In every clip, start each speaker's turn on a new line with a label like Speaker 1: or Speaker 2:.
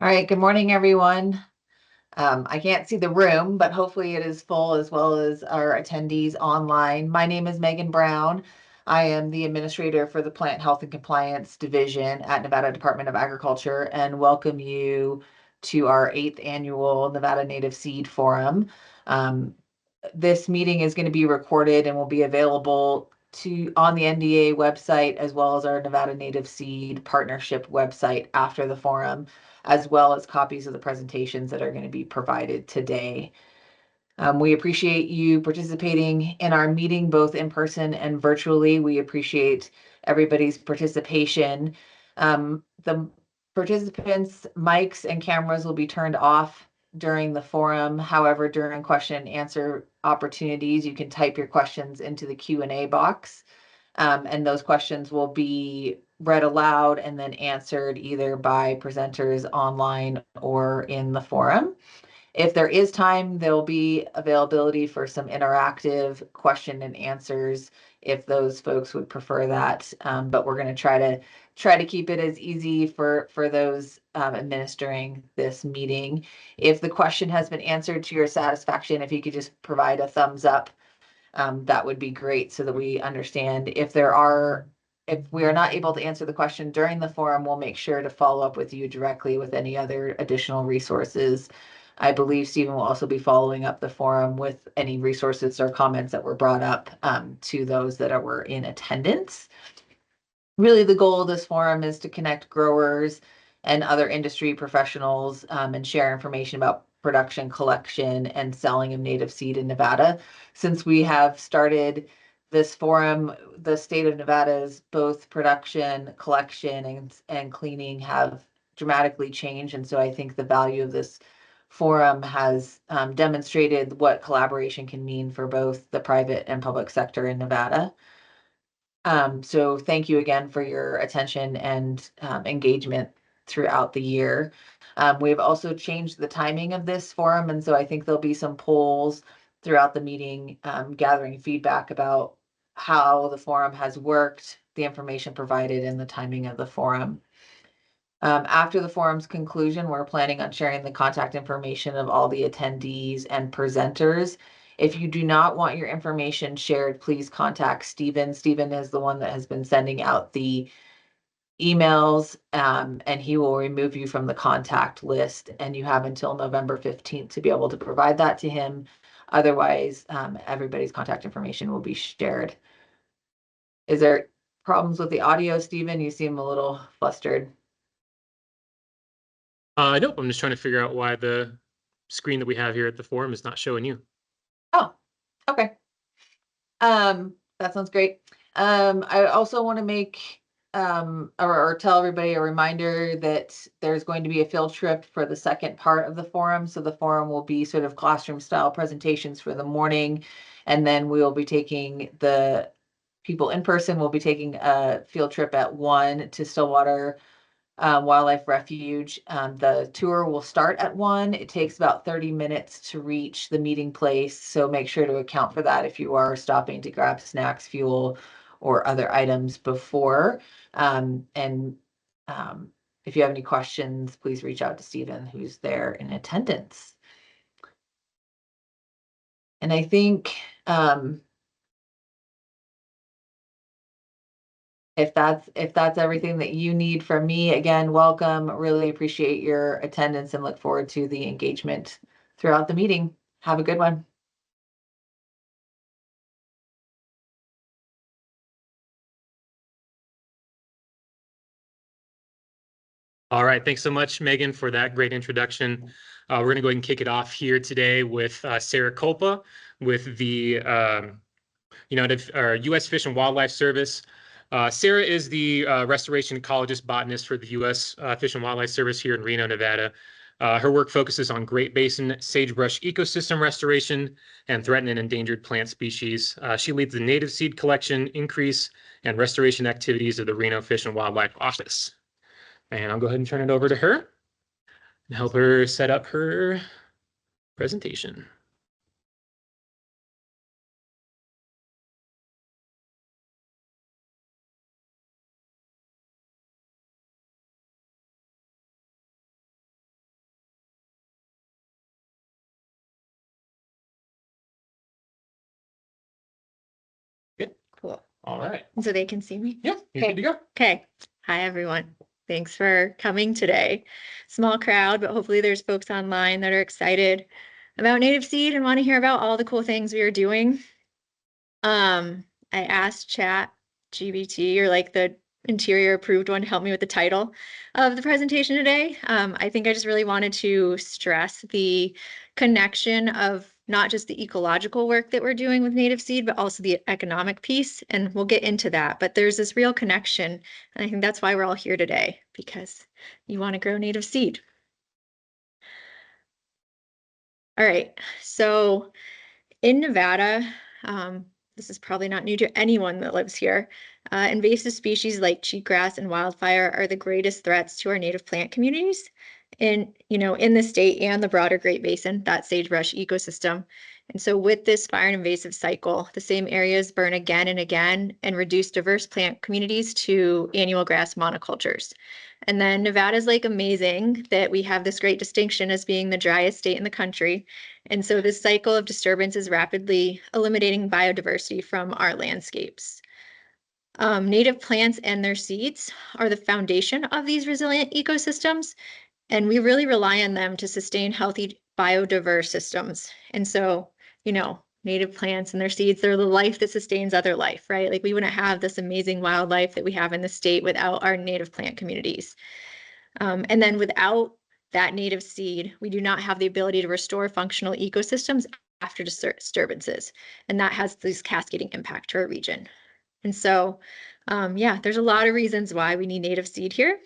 Speaker 1: All right, good morning, everyone. I can't see the room, but hopefully it is full as well as our attendees online. My name is Megan Brown. I am the administrator for the Plant Health and Compliance Division at Nevada Department of Agriculture and welcome you to our 8th annual Nevada Native Seed Forum. This meeting is going to be recorded and will be available on the NDA website as well as our Nevada Native Seed Partnership website after the forum, as well as copies of the presentations that are going to be provided today. We appreciate you participating in our meeting, both in person and virtually. We appreciate everybody's participation. The participants' mics and cameras will be turned off during the forum. However, during question and answer opportunities, you can type your questions into the Q&A box, and those questions will be read aloud and then answered either by presenters online or in the forum. If there is time, there'll be availability for some interactive question and answers if those folks would prefer that. But we're going to try to keep it as easy for those administering this meeting. If the question has been answered to your satisfaction, if you could just provide a thumbs up, that would be great so that we understand. If we are not able to answer the question during the forum, we'll make sure to follow up with you directly with any other additional resources. I believe Stephen will also be following up the forum with any resources or comments that were brought up to those that were in attendance. Really, the goal of this forum is to connect growers and other industry professionals and share information about production, collection, and selling of native seed in Nevada. Since we have started this forum, the state of Nevada's both production, collection, and cleaning have dramatically changed. And so I think the value of this forum has demonstrated what collaboration can mean for both the private and public sector in Nevada. So thank you again for your attention and engagement throughout the year. We've also changed the timing of this forum, and so I think there'll be some polls throughout the meeting gathering feedback about how the forum has worked, the information provided, and the timing of the forum. After the forum's conclusion, we're planning on sharing the contact information of all the attendees and presenters. If you do not want your information shared, please contact Stephen. Stephen is the one that has been sending out the emails, and he will remove you from the contact list. And you have until November 15th to be able to provide that to him. Otherwise, everybody's contact information will be shared. Is there problems with the audio, Stephen? You seem a little flustered.
Speaker 2: Nope, I'm just trying to figure out why the screen that we have here at the forum is not showing you.
Speaker 1: Oh, okay. That sounds great. I also want to make or tell everybody a reminder that there's going to be a field trip for the second part of the forum. So the forum will be sort of classroom style presentations for the morning, and then we will be taking the people in person will be taking a field trip at 1 to Stillwater Wildlife Refuge. The tour will start at 1. It takes about 30 minutes to reach the meeting place, so make sure to account for that if you are stopping to grab snacks, fuel, or other items before. And if you have any questions, please reach out to Stephen, who's there in attendance. And I think if that's everything that you need from me, again, welcome. Really appreciate your attendance and look forward to the engagement throughout the meeting. Have a good one.
Speaker 2: All right, thanks so much, Megan, for that great introduction. We're going to go ahead and kick it off here today with Sarah Culpa with the U.S. Fish and Wildlife Service. Sarah is the restoration ecologist botanist for the U.S. Fish and Wildlife Service here in Reno, Nevada. Her work focuses on Great Basin sagebrush ecosystem restoration and threatened and endangered plant species. She leads the native seed collection, increase, and restoration activities of the Reno Fish and Wildlife Office. And I'll go ahead and turn it over to her and help her set up her presentation. All right.
Speaker 3: So they can see me?
Speaker 2: Yeah, you're good to go.
Speaker 3: Okay. Hi, everyone. Thanks for coming today. Small crowd, but hopefully there's folks online that are excited about Native Seed and want to hear about all the cool things we are doing. I asked Chat GBT, or like the interior approved one, to help me with the title of the presentation today. I think I just really wanted to stress the connection of not just the ecological work that we're doing with Native Seed, but also the economic piece. And we'll get into that. But there's this real connection. And I think that's why we're all here today, because you want to grow Native Seed. All right. So in Nevada, this is probably not new to anyone that lives here. Invasive species like cheatgrass and wildfire are the greatest threats to our native plant communities in the state and the broader Great Basin, that sagebrush ecosystem. And so with this fire and invasive cycle, the same areas burn again and again and reduce diverse plant communities to annual grass monocultures. And then Nevada's like amazing that we have this great distinction as being the driest state in the country. And so this cycle of disturbance is rapidly eliminating biodiversity from our landscapes. Native plants and their seeds are the foundation of these resilient ecosystems, and we really rely on them to sustain healthy biodiverse systems. And so, native plants and their seeds, they're the life that sustains other life, right? Like we wouldn't have this amazing wildlife that we have in the state without our native plant communities. And then without that native seed, we do not have the ability to restore functional ecosystems after disturbances. And that has this cascading impact to our region. And so, there's a lot of reasons why we need native seed here.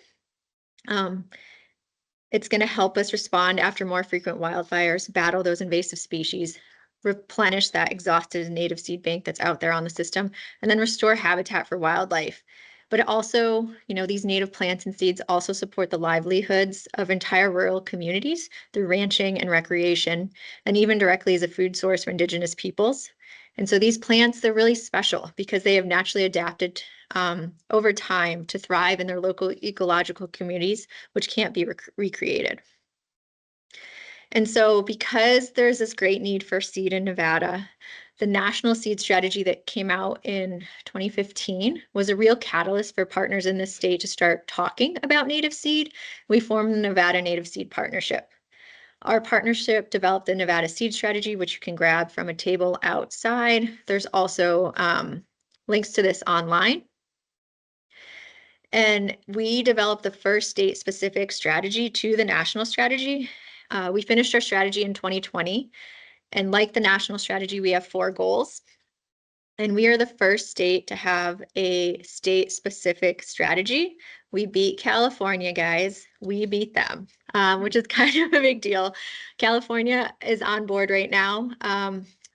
Speaker 3: It's going to help us respond after more frequent wildfires, battle those invasive species, replenish that exhausted native seed bank that's out there on the system, and then restore habitat for wildlife. But it also, these native plants and seeds also support the livelihoods of entire rural communities through ranching and recreation, and even directly as a food source for indigenous peoples. And so these plants, they're really special because they have naturally adapted over time to thrive in their local ecological communities, which can't be recreated. And so because there's this great need for seed in Nevada, the national seed strategy that came out in 2015 was a real catalyst for partners in this state to start talking about native seed. We formed the Nevada Native Seed Partnership. Our partnership developed the Nevada Seed Strategy, which you can grab from a table outside. There's also links to this online. And we developed the first state-specific strategy to the national strategy. We finished our strategy in 2020. And like the national strategy, we have 4 goals. And we are the first state to have a state-specific strategy. We beat California, guys. We beat them, which is kind of a big deal. California is on board right now.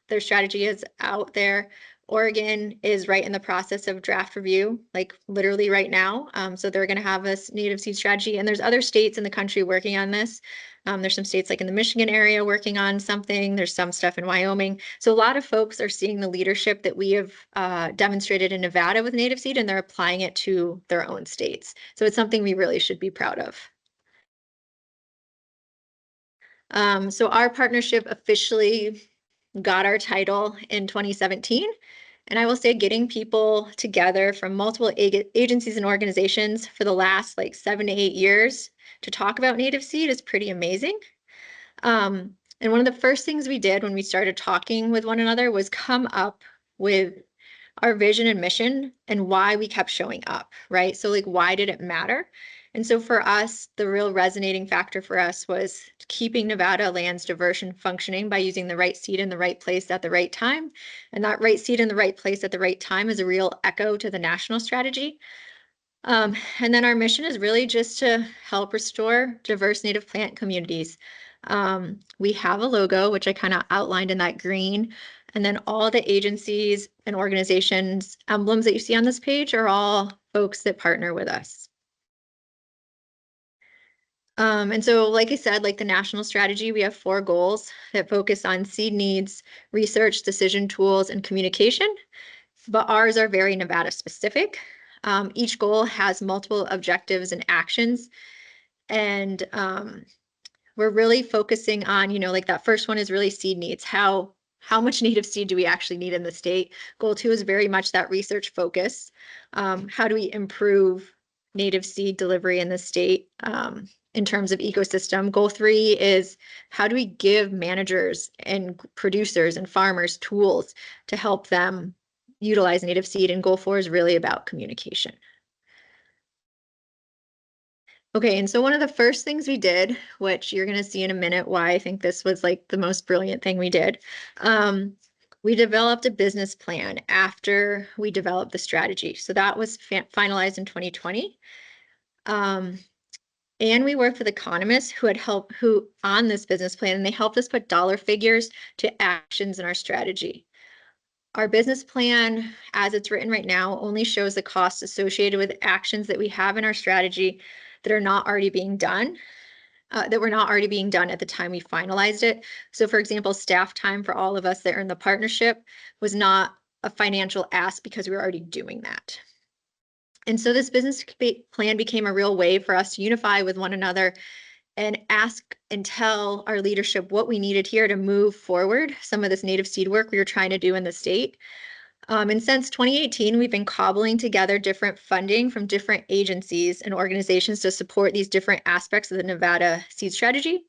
Speaker 3: Their strategy is out there. Oregon is right in the process of draft review, like literally right now. So they're going to have a native seed strategy. And there's other states in the country working on this. There's some states like in the Michigan area working on something. There's some stuff in Wyoming. So a lot of folks are seeing the leadership that we have demonstrated in Nevada with native seed, and they're applying it to their own states. So it's something we really should be proud of. So our partnership officially got our title in 2017. And I will say getting people together from multiple agencies and organizations for the last like 7 to 8 years to talk about native seed is pretty amazing. And one of the first things we did when we started talking with one another was come up with our vision and mission and why we kept showing up, right? So like, why did it matter? And so for us, the real resonating factor for us was keeping Nevada lands diverse and functioning by using the right seed in the right place at the right time. And that right seed in the right place at the right time is a real echo to the national strategy. And then our mission is really just to help restore diverse native plant communities. We have a logo, which I kind of outlined in that green. And then all the agencies and organizations emblems that you see on this page are all folks that partner with us. And so, like I said, like the national strategy, we have 4 goals that focus on seed needs, research, decision tools, and communication. But ours are very Nevada specific. Each goal has multiple objectives and actions. And we're really focusing on, like that first one is really seed needs. How how much native seed do we actually need in the state? Goal 2 is very much that research focus. How do we improve native seed delivery in the state in terms of ecosystem? Goal 3 is how do we give managers and producers and farmers tools to help them utilize native seed? And goal 4 is really about communication. Okay, and so one of the first things we did, which you're going to see in a minute why I think this was like the most brilliant thing we did, we developed a business plan after we developed the strategy. So that was finalized in 2020. And we worked with economists who had helped on this business plan, and they helped us put dollar figures to actions in our strategy. Our business plan, as it's written right now, only shows the costs associated with actions that we have in our strategy that are not already being done, that were not already being done at the time we finalized it. So for example, staff time for all of us that are in the partnership was not a financial ask because we were already doing that. And so this business plan became a real way for us to unify with one another and ask and tell our leadership what we needed here to move forward some of this native seed work we were trying to do in the state. And since 2018, we've been cobbling together different funding from different agencies and organizations to support these different aspects of the Nevada seed strategy.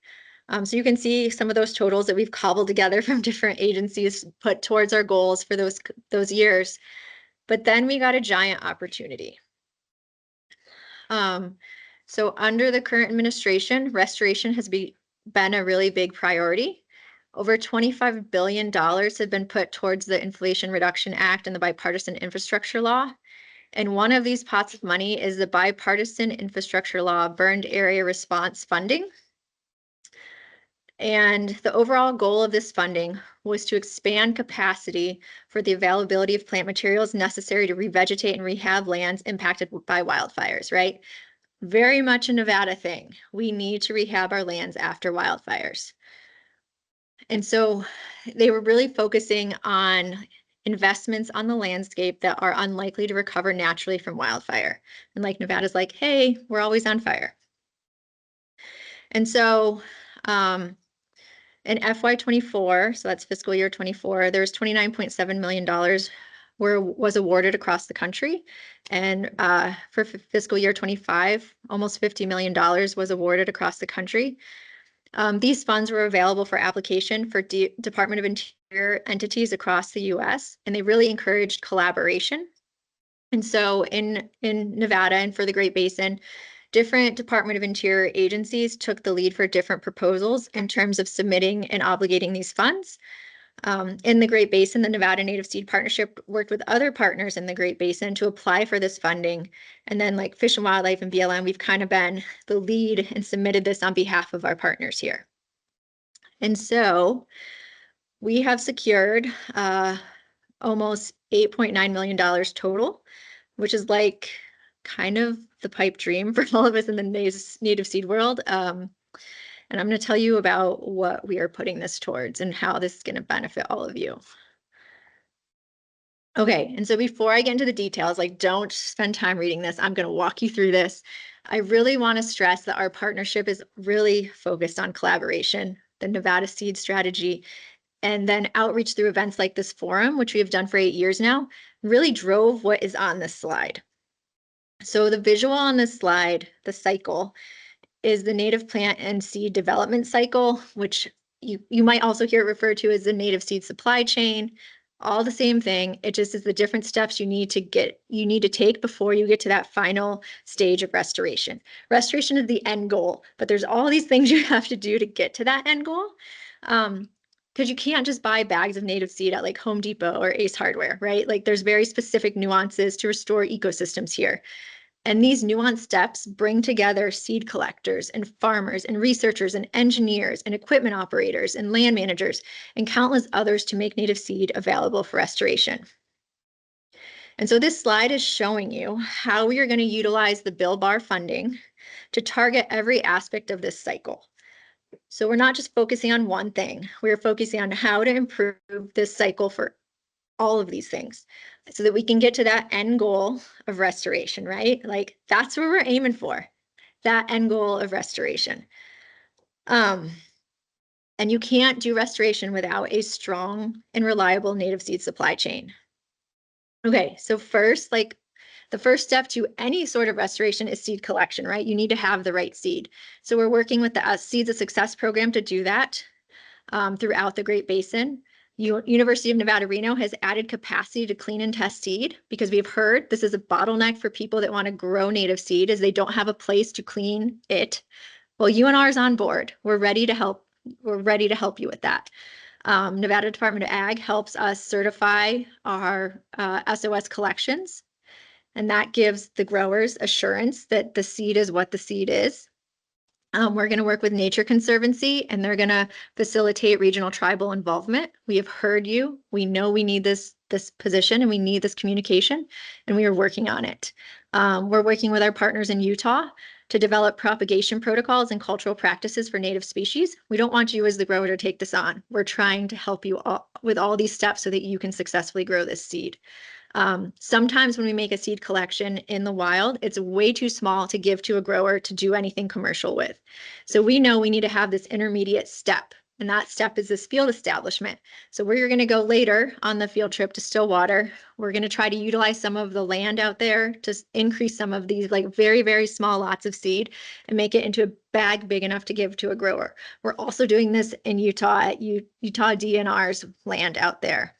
Speaker 3: So you can see some of those totals that we've cobbled together from different agencies put towards our goals for those years. But then we got a giant opportunity. So under the current administration, restoration has been a really big priority. Over $25 billion have been put towards the Inflation Reduction Act and the Bipartisan Infrastructure Law. And one of these pots of money is the Bipartisan Infrastructure Law Burned Area Response Funding. And the overall goal of this funding was to expand capacity for the availability of plant materials necessary to revegetate and rehab lands impacted by wildfires, right? Very much a Nevada thing. We need to rehab our lands after wildfires. And so they were really focusing on investments on the landscape that are unlikely to recover naturally from wildfire. And like Nevada's like, hey, we're always on fire. And so in FY24, so that's fiscal year 24, there's $29.7 million was awarded across the country. And for fiscal year 25, almost $50 million was awarded across the country. These funds were available for application for Department of Interior entities across the US, and they really encouraged collaboration. And so in Nevada and for the Great Basin, different Department of Interior agencies took the lead for different proposals in terms of submitting and obligating these funds. In the Great Basin, the Nevada Native Seed Partnership worked with other partners in the Great Basin to apply for this funding. And then like Fish and Wildlife and BLM, we've kind of been the lead and submitted this on behalf of our partners here. And so we have secured almost $8.9 million total, which is like kind of the pipe dream for all of us in the native seed world. And I'm going to tell you about what we are putting this towards and how this is going to benefit all of you. Okay, and so before I get into the details, like don't spend time reading this. I'm going to walk you through this. I really want to stress that our partnership is really focused on collaboration, the Nevada Seed Strategy, and then outreach through events like this forum, which we have done for 8 years now, really drove what is on this slide. So the visual on this slide, the cycle, is the native plant and seed development cycle, which you might also hear it referred to as the native seed supply chain. All the same thing. It just is the different steps you need to take before you get to that final stage of restoration. Restoration is the end goal, but there's all these things you have to do to get to that end goal. Because you can't just buy bags of native seed at like Home Depot or Ace Hardware, right? Like there's very specific nuances to restore ecosystems here. And these nuanced steps bring together seed collectors and farmers and researchers and engineers and equipment operators and land managers and countless others to make native seed available for restoration. And so this slide is showing you how we are going to utilize the Bill Barr funding to target every aspect of this cycle. So we're not just focusing on one thing. We're focusing on how to improve this cycle for all of these things so that we can get to that end goal of restoration, right? Like that's what we're aiming for, that end goal of restoration. And And you can't do restoration without a strong and reliable native seed supply chain. Okay, so first, like the first step to any sort of restoration is seed collection, right? You need to have the right seed. So we're working with the Seeds of Success program to do that throughout the Great Basin. University of Nevada, Reno has added capacity to clean and test seed because we've heard this is a bottleneck for people that want to grow native seed is they don't have a place to clean it. Well, UNR is on board. We're ready to help. We're ready to help you with that. Nevada Department of Ag helps us certify our SOS collections, and that gives the growers assurance that the seed is what the seed is. We're going to work with Nature Conservancy, and they're going to facilitate regional tribal involvement. We have heard you. We know we need this position and we need this communication, and we are working on it. We're working with our partners in Utah to develop propagation protocols and cultural practices for native species. We don't want you as the grower to take this on. We're trying to help you with all these steps so that you can successfully grow this seed. Sometimes when we make a seed collection in the wild, it's way too small to give to a grower to do anything commercial with. So we know we need to have this intermediate step, and that step is this field establishment. So we're going to go later on the field trip to Stillwater. We're going to try to utilize some of the land out there to increase some of these like very, very small lots of seed and make it into a bag big enough to give to a grower. We're also doing this in Utah at Utah DNR's land out there.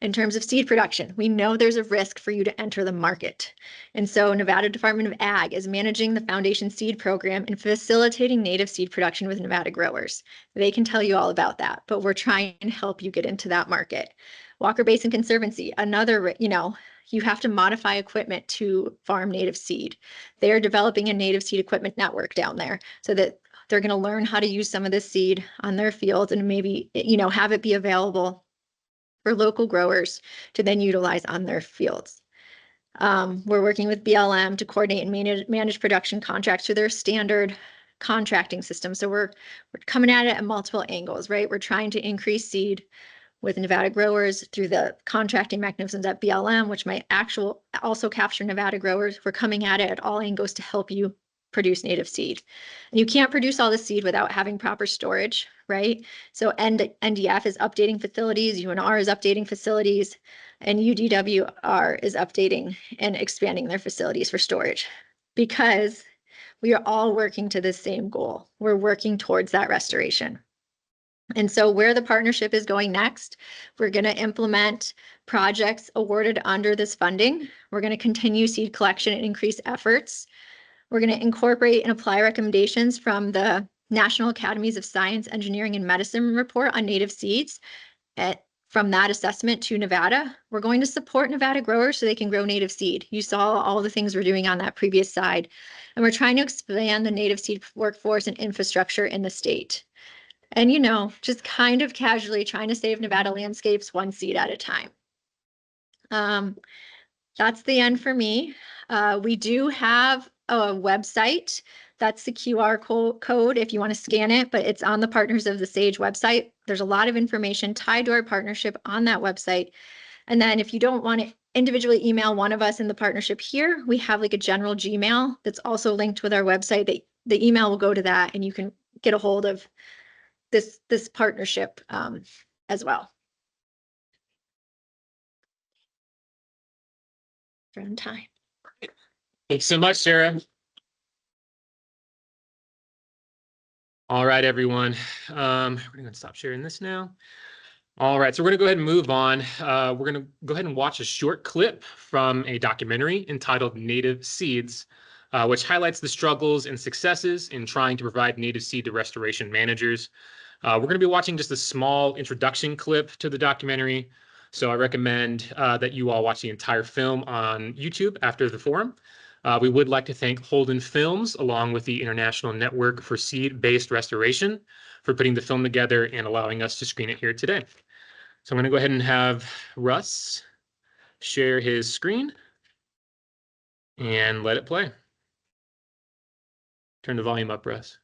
Speaker 3: In terms of seed production, we know there's a risk for you to enter the market. And so Nevada Department of Ag is managing the Foundation Seed Program and facilitating native seed production with Nevada growers. They can tell you all about that, but we're trying to help you get into that market. Walker Basin Conservancy, another, you have to modify equipment to farm native seed. They are developing a native seed equipment network down there so that they're going to learn how to use some of this seed on their fields and maybe, have it be available for local growers to then utilize on their fields. We're working with BLM to coordinate and manage production contracts through their standard contracting system. So we're coming at it at multiple angles, right? We're trying to increase seed with Nevada growers through the contracting mechanisms at BLM, which might also capture Nevada growers. We're coming at it at all angles to help you produce native seed. And you can't produce all the seed without having proper storage, right? So NDF is updating facilities, UNR is updating facilities, and UDWR is updating and expanding their facilities for storage because we are all working to the same goal. We're working towards that restoration. And so where the partnership is going next, we're going to implement projects awarded under this funding. We're going to continue seed collection and increase efforts. We're going to incorporate and apply recommendations from the National Academies of Science, Engineering, and Medicine report on native seeds. From that assessment to Nevada, we're going to support Nevada growers so they can grow native seed. You saw all the things we're doing on that previous side. And we're trying to expand the native seed workforce and infrastructure in the state. And, just kind of casually trying to save Nevada landscapes one seed at a time. That's the end for me. We do have a website. That's the QR code if you want to scan it, but it's on the Partners of the Sage website. There's a lot of information tied to our partnership on that website. And then if you don't want to individually email one of us in the partnership here, we have like a general Gmail that's also linked with our website. The email will go to that and you can get a hold of this partnership as well. We're on time.
Speaker 2: Thanks so much, Sarah. All right, everyone. We're going to stop sharing this now. All right, so we're going to go ahead and move on. We're going to go ahead and watch a short clip from a documentary entitled Native Seeds, which highlights the struggles and successes in trying to provide native seed to restoration managers. We're going to be watching just a small introduction clip to the documentary. So I recommend that you all watch the entire film on YouTube after the forum. We would like to thank Holden Films, along with the International Network for Seed-Based Restoration, for putting the film together and allowing us to screen it here today. So I'm going to go ahead and have Russ share his screen and let it play. Turn the volume up, Russ.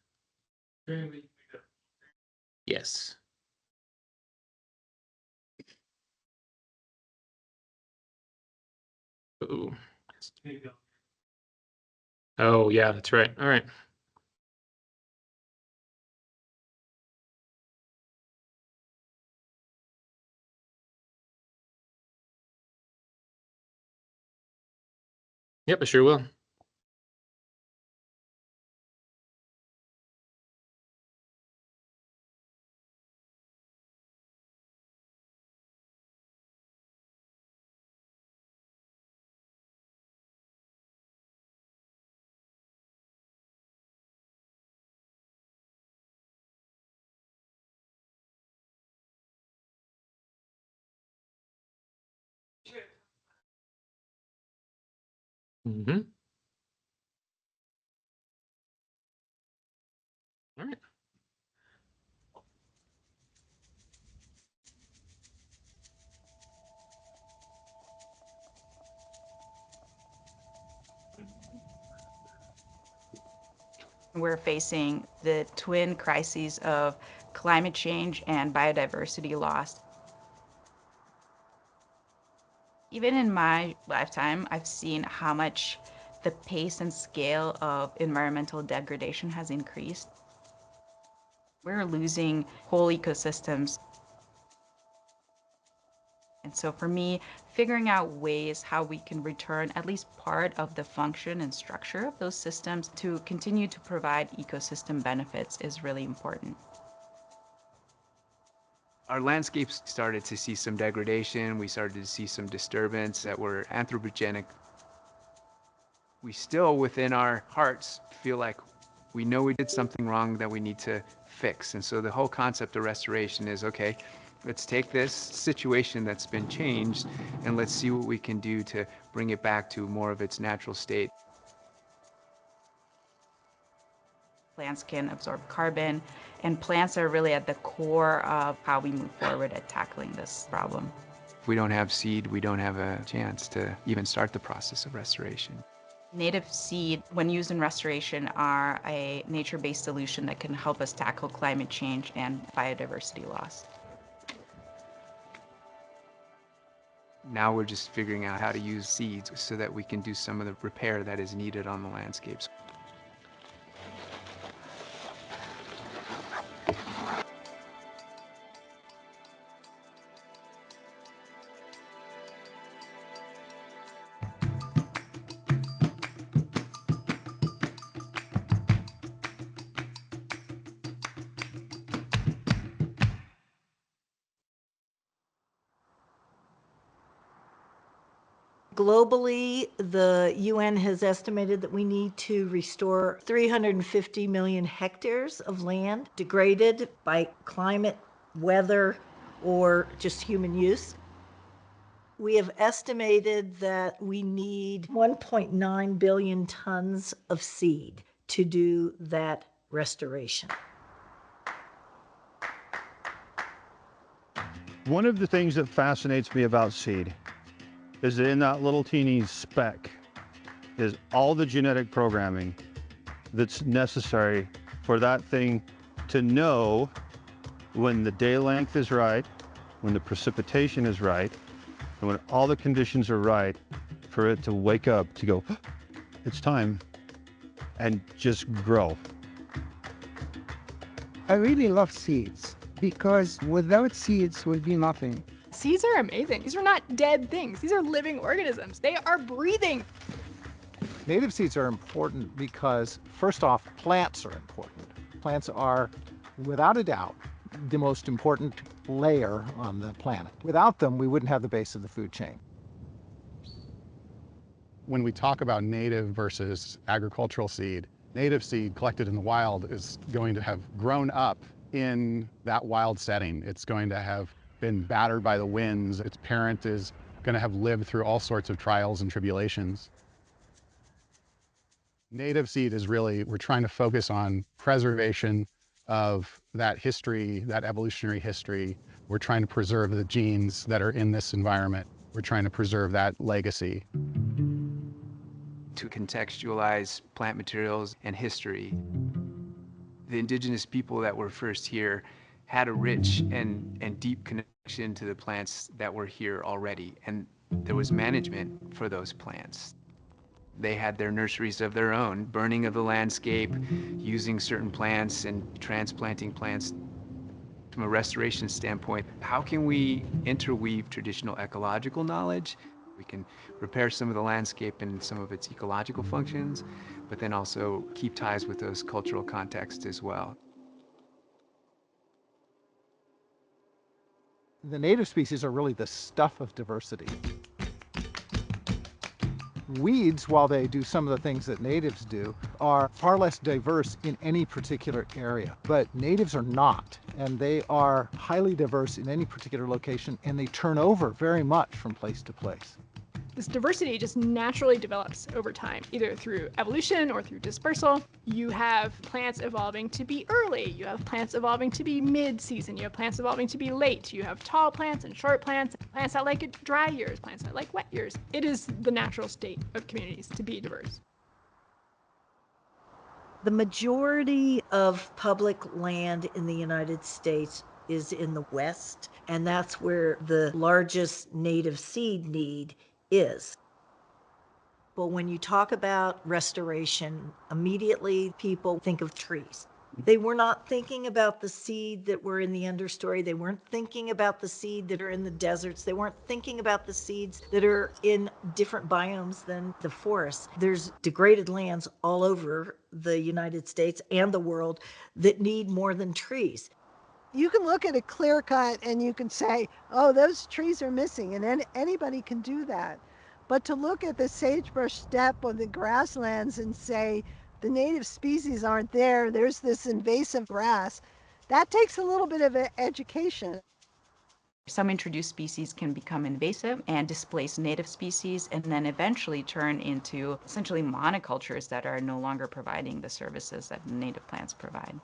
Speaker 2: Yes. Ooh. Oh, yeah, that's right. All right. Yep, I sure will. Mm-hmm. All right.
Speaker 4: We're facing the twin crises of climate change and biodiversity loss. Even in my lifetime, I've seen how much the pace and scale of environmental degradation has increased. We're losing whole ecosystems. And so for me, figuring out ways how we can return at least part of the function and structure of those systems to continue to provide ecosystem benefits is really important.
Speaker 5: Our landscapes started to see some degradation. We started to see some disturbance that were anthropogenic. We still, within our hearts, feel like we know we did something wrong that we need to fix. And so the whole concept of restoration is, okay, let's take this situation that's been changed and let's see what we can do to bring it back to more of its natural state.
Speaker 4: Plants can absorb carbon, and plants are really at the core of how we move forward at tackling this problem.
Speaker 5: If we don't have seed, we don't have a chance to even start the process of restoration.
Speaker 4: Native seed, when used in restoration, are a nature-based solution that can help us tackle climate change and biodiversity loss.
Speaker 5: Now we're just figuring out how to use seeds so that we can do some of the repair that is needed on the landscapes.
Speaker 6: Globally, the UN has estimated that we need to restore 350 million hectares of land degraded by climate, weather, or just human use. We have estimated that we need 1.9 billion tons of seed to do that restoration.
Speaker 7: One of the things that fascinates me about seed is that in that little teeny speck is all the genetic programming that's necessary for that thing to know when the day length is right, when the precipitation is right, and when all the conditions are right for it to wake up to go, it's time, and just grow.
Speaker 8: I really love seeds because without seeds would be nothing.
Speaker 9: Seeds are amazing. These are not dead things. These are living organisms. They are breathing.
Speaker 10: Native seeds are important because, first off, plants are important. Plants are, without a doubt, the most important layer on the planet. Without them, we wouldn't have the base of the food chain.
Speaker 11: When we talk about native versus agricultural seed, native seed collected in the wild is going to have grown up in that wild setting. It's going to have been battered by the winds. Its parent is going to have lived through all sorts of trials and tribulations. Native seed is really, we're trying to focus on preservation of that history, that evolutionary history. We're trying to preserve the genes that are in this environment. We're trying to preserve that legacy.
Speaker 5: To contextualize plant materials and history, the indigenous people that were first here had a rich and deep connection to the plants that were here already, and there was management for those plants. They had their nurseries of their own, burning of the landscape, using certain plants and transplanting plants. From a restoration standpoint, how can we interweave traditional ecological knowledge We can repair some of the landscape and some of its ecological functions, but then also keep ties with those cultural contexts as well.
Speaker 10: The native species are really the stuff of diversity. Weeds, while they do some of the things that natives do, are far less diverse in any particular area. But natives are not, and they are highly diverse in any particular location, and they turn over very much from place to place.
Speaker 9: This diversity just naturally develops over time, either through evolution or through dispersal. You have plants evolving to be early. You have plants evolving to be mid-season. You have plants evolving to be late. You have tall plants and short plants, plants that like dry years, plants that like wet years. It is the natural state of communities to be diverse.
Speaker 6: The majority of public land in the United States is in the West, and that's where the largest native seed need is. But when you talk about restoration, immediately people think of trees. They were not thinking about the seed that were in the understory. They weren't thinking about the seed that are in the deserts. They weren't thinking about the seeds that are in different biomes than the forests. There's degraded lands all over the United States and the world that need more than trees.
Speaker 12: You can look at a clear cut and you can say, oh, those trees are missing, and anybody can do that. But to look at the sagebrush steppe or the grasslands and say, the native species aren't there, there's this invasive grass, that takes a little bit of education.
Speaker 4: Some introduced species can become invasive and displace native species, and then eventually turn into essentially monocultures that are no longer providing the services that native plants provide.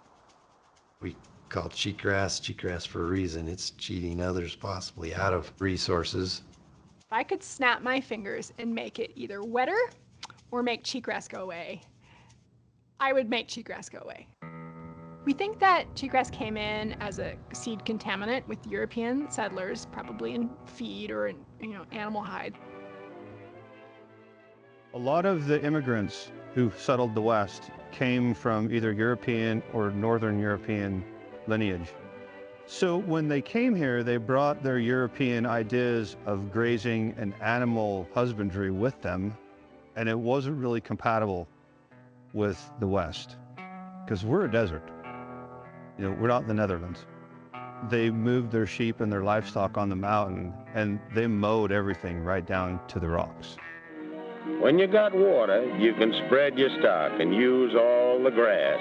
Speaker 13: We call cheatgrass for a reason. It's cheating others possibly out of resources.
Speaker 9: If I could snap my fingers and make it either wetter or make cheatgrass go away, I would make cheatgrass go away. We think that cheatgrass came in as a seed contaminant with European settlers, probably in feed or in animal hide.
Speaker 7: A lot of the immigrants who settled the West came from either European or Northern European lineage. So when they came here, they brought their European ideas of grazing and animal husbandry with them, and it wasn't really compatible with the West, because we're a desert. We're not in the Netherlands. They moved their sheep and their livestock on the mountain, and they mowed everything right down to the rocks.
Speaker 14: When you got water, you can spread your stock and use all the grass.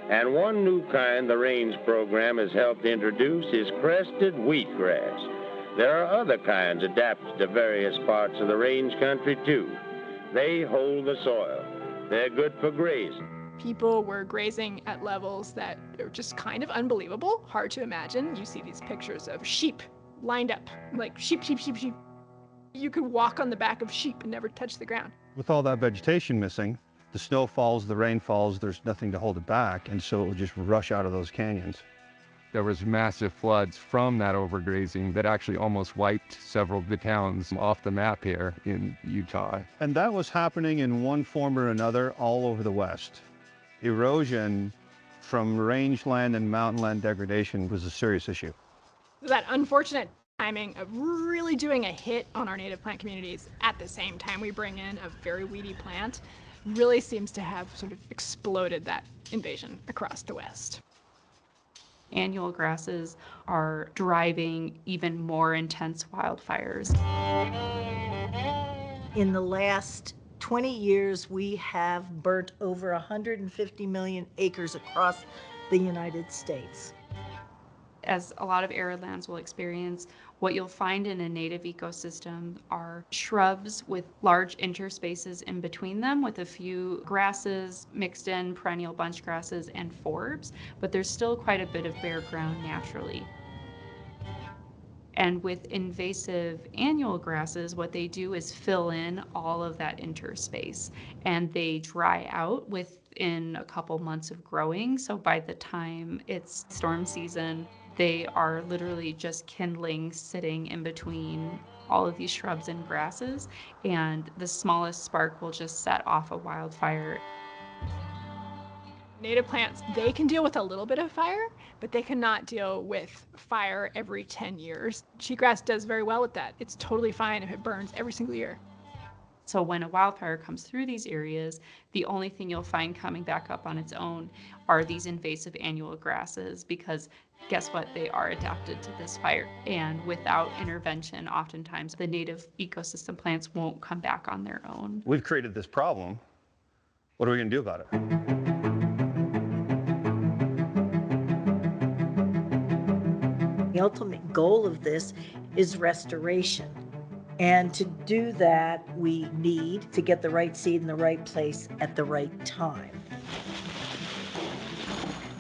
Speaker 14: And one new kind the range program has helped introduce is crested wheatgrass. There are other kinds adapted to various parts of the range country too. They hold the soil. They're good for grazing.
Speaker 9: People were grazing at levels that are just kind of unbelievable, hard to imagine. You see these pictures of sheep lined up, like sheep. You could walk on the back of sheep and never touch the ground.
Speaker 7: With all that vegetation missing, the snow falls, the rain falls, there's nothing to hold it back, and so it would just rush out of those canyons.
Speaker 15: There was massive floods from that overgrazing that actually almost wiped several of the towns off the map here in Utah.
Speaker 7: And that was happening in one form or another all over the West. Erosion from rangeland and mountain land degradation was a serious issue.
Speaker 9: That unfortunate timing of really doing a hit on our native plant communities at the same time we bring in a very weedy plant really seems to have sort of exploded that invasion across the West.
Speaker 16: Annual grasses are driving even more intense wildfires.
Speaker 6: In the last 20 years, we have burnt over 150 million acres across the United States.
Speaker 16: As a lot of arid lands will experience, what you'll find in a native ecosystem are shrubs with large interspaces in between them, with a few grasses mixed in, perennial bunch grasses, and forbs, but there's still quite a bit of bare ground naturally. And with invasive annual grasses, what they do is fill in all of that interspace, and they dry out within a couple months of growing. So by the time it's storm season, they are literally just kindling, sitting in between all of these shrubs and grasses, and the smallest spark will just set off a wildfire.
Speaker 9: Native plants, they can deal with a little bit of fire, but they cannot deal with fire every 10 years. Cheatgrass does very well with that. It's totally fine if it burns every single year.
Speaker 16: So when a wildfire comes through these areas, the only thing you'll find coming back up on its own are these invasive annual grasses, because guess what? They are adapted to this fire. And without intervention, oftentimes the native ecosystem plants won't come back on their own.
Speaker 7: We've created this problem. What are we going to do about it?
Speaker 6: The ultimate goal of this is restoration. And to do that, we need to get the right seed in the right place at the right time.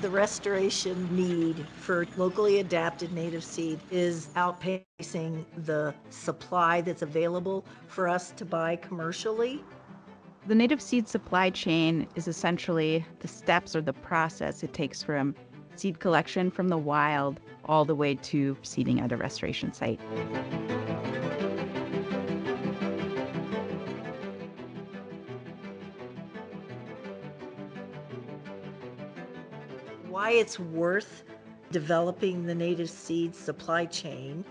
Speaker 6: The restoration need for locally adapted native seed is outpacing the supply that's available for us to buy commercially.
Speaker 4: The native seed supply chain is essentially the steps or the process it takes from seed collection from the wild all the way to seeding at a restoration site.
Speaker 6: Why it's worth developing the native seed supply chain,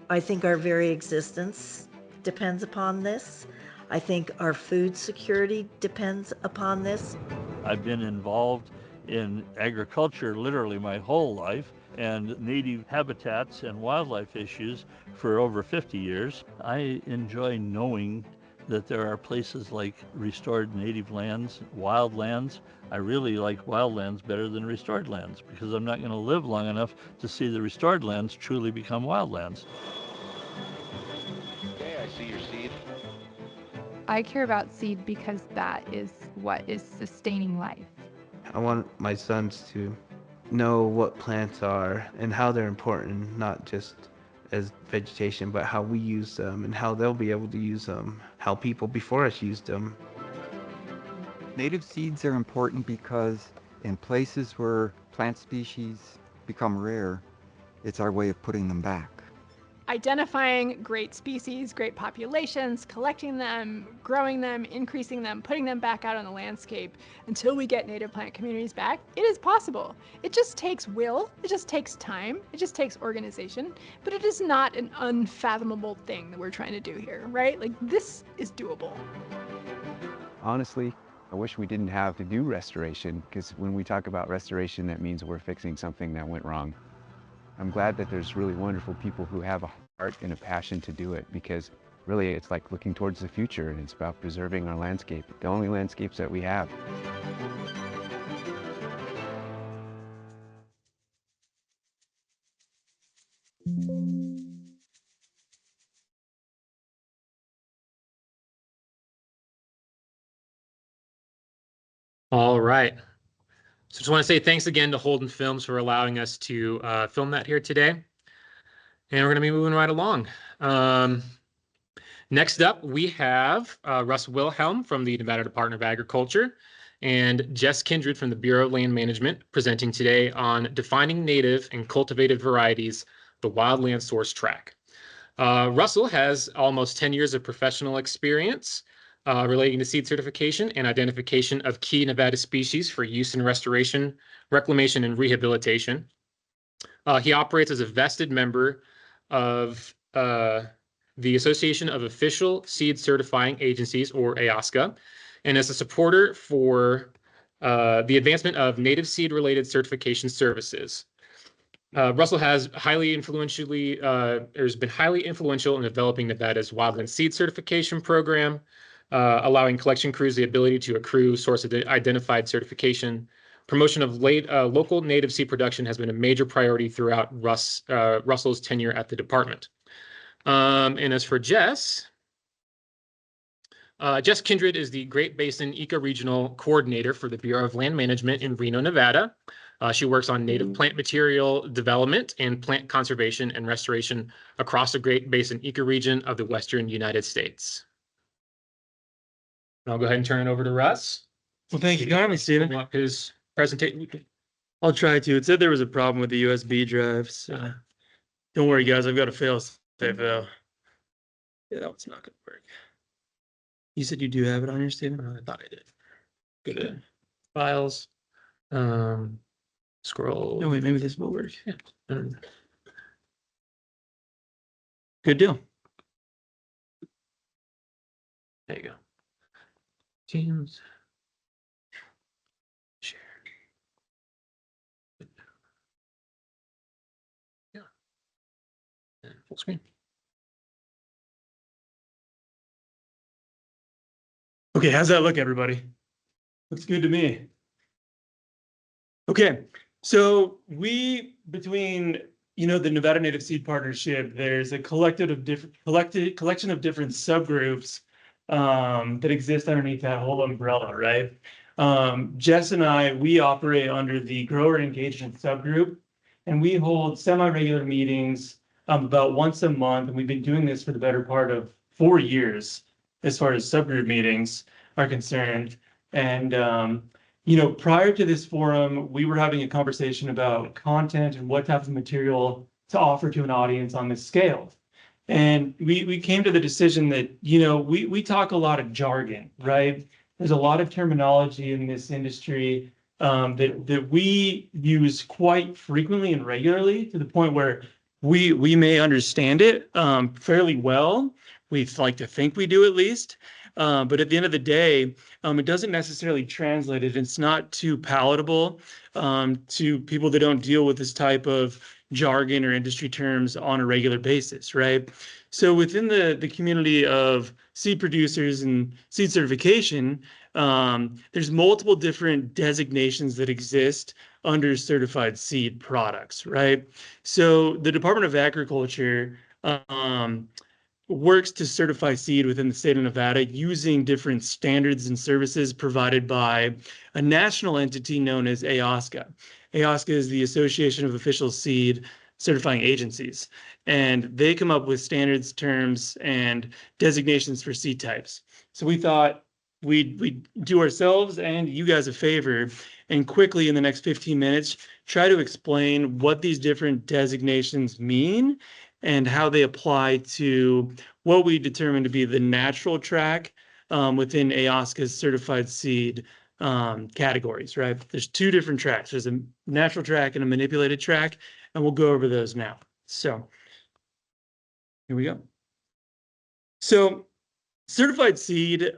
Speaker 6: I think our very existence depends upon this. I think our food security depends upon this.
Speaker 17: I've been involved in agriculture literally my whole life, and native habitats and wildlife issues for over 50 years. I enjoy knowing that there are places like restored native lands, wild lands. I really like wild lands better than restored lands because I'm not going to live long enough to see the restored lands truly become wild lands.
Speaker 18: Okay, I see your seed.
Speaker 19: I care about seed because that is what is sustaining life.
Speaker 20: I want my sons to know what plants are and how they're important, not just as vegetation, but how we use them and how they'll be able to use them, how people before us used them.
Speaker 21: Native seeds are important because in places where plant species become rare, it's our way of putting them back.
Speaker 9: Identifying great species, great populations, collecting them, growing them, increasing them, putting them back out on the landscape until we get native plant communities back, it is possible. It just takes will, it just takes time, it just takes organization, but it is not an unfathomable thing that we're trying to do here, right? Like, this is doable.
Speaker 21: Honestly, I wish we didn't have to do restoration, because when we talk about restoration, that means we're fixing something that went wrong. I'm glad that there's really wonderful people who have a heart and a passion to do it, because really it's like looking towards the future and it's about preserving our landscape, the only landscapes that we have.
Speaker 2: All right. So just want to say thanks again to Holden Films for allowing us to film that here today. And we're going to be moving right along. Next up, we have Russ Wilhelm from the Nevada Department of Agriculture and Jess Kindred from the Bureau of Land Management presenting today on defining native and cultivated varieties, the Wildland Source Track. Russell has almost 10 years of professional experience relating to seed certification and identification of key Nevada species for use in restoration, reclamation, and rehabilitation. He operates as a vested member of the Association of Official Seed Certifying Agencies, or AOSCA, and as a supporter for the advancement of native seed-related certification services. Russell has been highly influential in developing Nevada's wildland seed certification program, allowing collection crews the ability to accrue source-identified certification. Promotion of local native seed production has been a major priority throughout Russell's tenure at the department. And as for Jess, Jess Kindred is the Great Basin Ecoregional Coordinator for the Bureau of Land Management in Reno, Nevada. She works on native plant material development and plant conservation and restoration across the Great Basin ecoregion of the Western United States. And I'll go ahead and turn it over to Russ.
Speaker 22: Well, thank you for having me, Stephen.
Speaker 2: Up his presentation.
Speaker 22: I'll try to. It said there was a problem with the USB drive, so don't worry, guys. I've got a fail-safe though. Yeah, that one's not going to work. You said you do have it on your, Stephen?
Speaker 2: I thought I did. Go to files. Scroll.
Speaker 22: Oh wait, maybe this will work.
Speaker 2: Yeah.
Speaker 22: Good deal.
Speaker 2: There you go. Teams. Share. Yeah. And full screen.
Speaker 22: Okay, how's that look, everybody? Looks good to me. Okay, so between the Nevada Native Seed Partnership, there's a collection of different subgroups that exist underneath that whole umbrella, right? Jess and I, we operate under the grower engagement subgroup, and we hold semi-regular meetings about once a month, and we've been doing this for the better part of 4 years as far as subgroup meetings are concerned. And prior to this forum, we were having a conversation about content and what type of material to offer to an audience on this scale. And we came to the decision that, we talk a lot of jargon, right? There's a lot of terminology in this industry that we use quite frequently and regularly, to the point where we may understand it fairly well. We like to think we do, at least. But at the end of the day, it doesn't necessarily translate it. It's not too palatable to people that don't deal with this type of jargon or industry terms on a regular basis, right? So within the community of seed producers and seed certification, there's multiple different designations that exist under certified seed products, right? So the Department of Agriculture works to certify seed within the state of Nevada using different standards and services provided by a national entity known as AOSCA. AOSCA is the Association of Official Seed Certifying Agencies, and they come up with standards, terms, and designations for seed types. So we thought we'd do ourselves and you guys a favor, and quickly in the next 15 minutes, try to explain what these different designations mean and how they apply to what we determine to be the natural track within AOSCA's certified seed categories, right? There's two different tracks. There's a natural track and a manipulated track, and we'll go over those now. So here we go. So certified seed,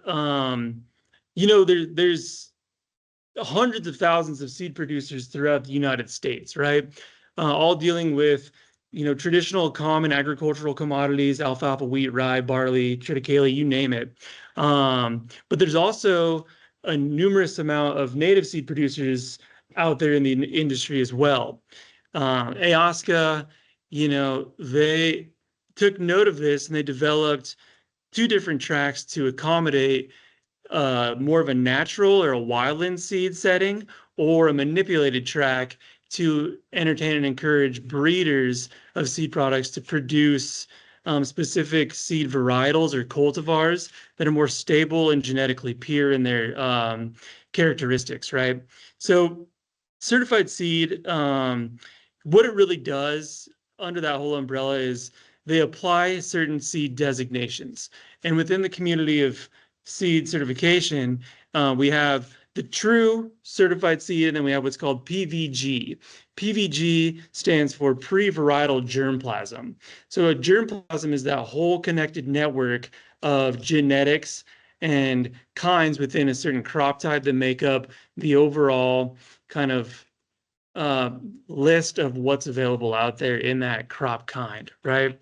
Speaker 22: there's hundreds of thousands of seed producers throughout the United States, right? All dealing with traditional common agricultural commodities, alfalfa, wheat, rye, barley, triticale, you name it. But there's also a numerous amount of native seed producers out there in the industry as well. AOSCA, they took note of this and they developed two different tracks to accommodate more of a natural or a wildland seed setting, or a manipulated track to entertain and encourage breeders of seed products to produce specific seed varietals or cultivars that are more stable and genetically pure in their characteristics, right? So certified seed, what it really does under that whole umbrella is they apply certain seed designations. And within the community of seed certification, we have the true certified seed, and then we have what's called PVG. PVG stands for pre-varietal germplasm. So a germplasm is that whole connected network of genetics and kinds within a certain crop type that make up the overall kind of list of what's available out there in that crop kind, right?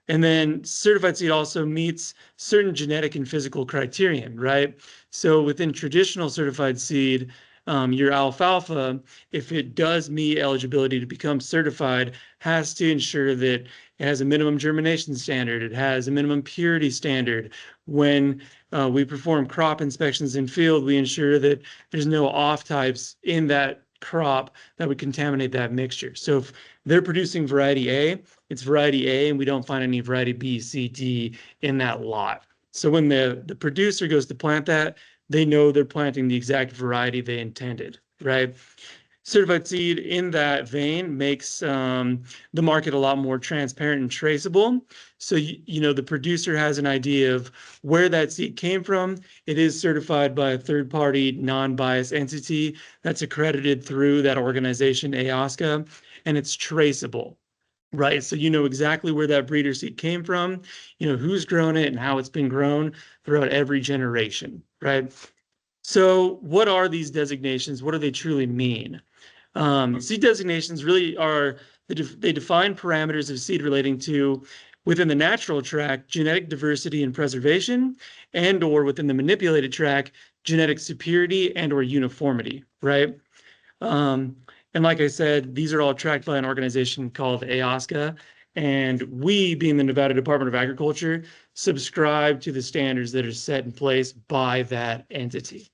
Speaker 22: And then certified seed also meets certain genetic and physical criterion, right? So within traditional certified seed, your alfalfa, if it does meet eligibility to become certified, has to ensure that it has a minimum germination standard. It has a minimum purity standard. When we perform crop inspections in field, we ensure that there's no off types in that crop that would contaminate that mixture. So if they're producing variety A, it's variety A, and we don't find any variety B, C, D in that lot. So when the producer goes to plant that, they know they're planting the exact variety they intended, right? certified seed in that vein makes the market a lot more transparent and traceable. So, you know, the producer has an idea of where that seed came from. It is certified by a third-party, non-biased entity that's accredited through that organization, AOSCA, and it's traceable. Right. So you know exactly where that breeder seed came from, you know, who's grown it and how it's been grown throughout every generation. Right. So what are these designations? What do they truly mean? Seed designations really are, they define parameters of seed relating to within the natural track, genetic diversity and preservation, and or within the manipulated track, genetic superiority and or uniformity, right? And like I said, these are all tracked by an organization called AOSCA. And we, being the Nevada Department of Agriculture, subscribe to the standards that are set in place by that entity.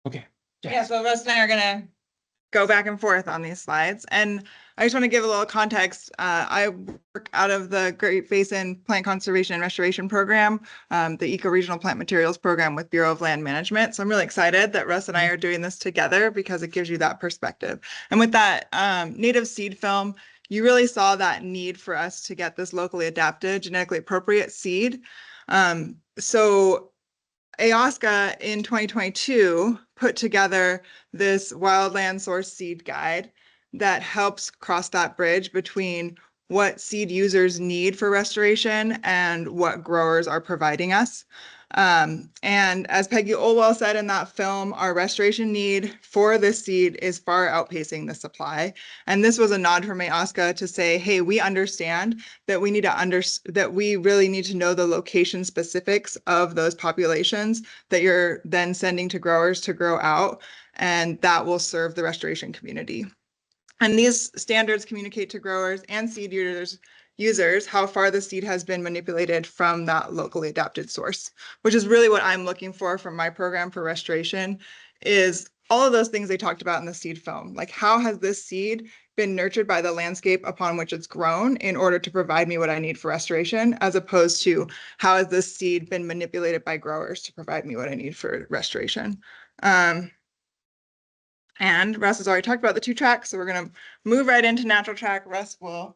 Speaker 22: Okay.
Speaker 1: Yeah, so Russ and I are gonna go back and forth on these slides. And I just want to give a little context. I work out of the Great Basin Plant Conservation and Restoration Program, the Eco-Regional Plant Materials Program with Bureau of Land Management. So I'm really excited that Russ and I are doing this together because it gives you that perspective. And with that native seed film, you really saw that need for us to get this locally adapted, genetically appropriate seed. So AOSCA in 2022 put together this wildland source seed guide that helps cross that bridge between what seed users need for restoration and what growers are providing us. And as Peggy Olwell said in that film, our restoration need for this seed is far outpacing the supply. And this was a nod from AOSCA to say, hey, we understand that we need to that we really need to know the location specifics of those populations that you're then sending to growers to grow out, and that will serve the restoration community. And these standards communicate to growers and seed users how far the seed has been manipulated from that locally adapted source, which is really what I'm looking for from my program for restoration, is all of those things they talked about in the seed film. Like, how has this seed been nurtured by the landscape upon which it's grown in order to provide me what I need for restoration, as opposed to how has this seed been manipulated by growers to provide me what I need for restoration. And Russ has already talked about the two tracks, so we're going to move right into natural track. Russ will.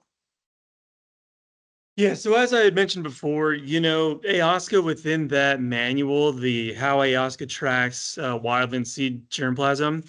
Speaker 22: Yeah, so as I had mentioned before, you know, AOSCA within that manual, the how AOSCA tracks wildland seed germplasm,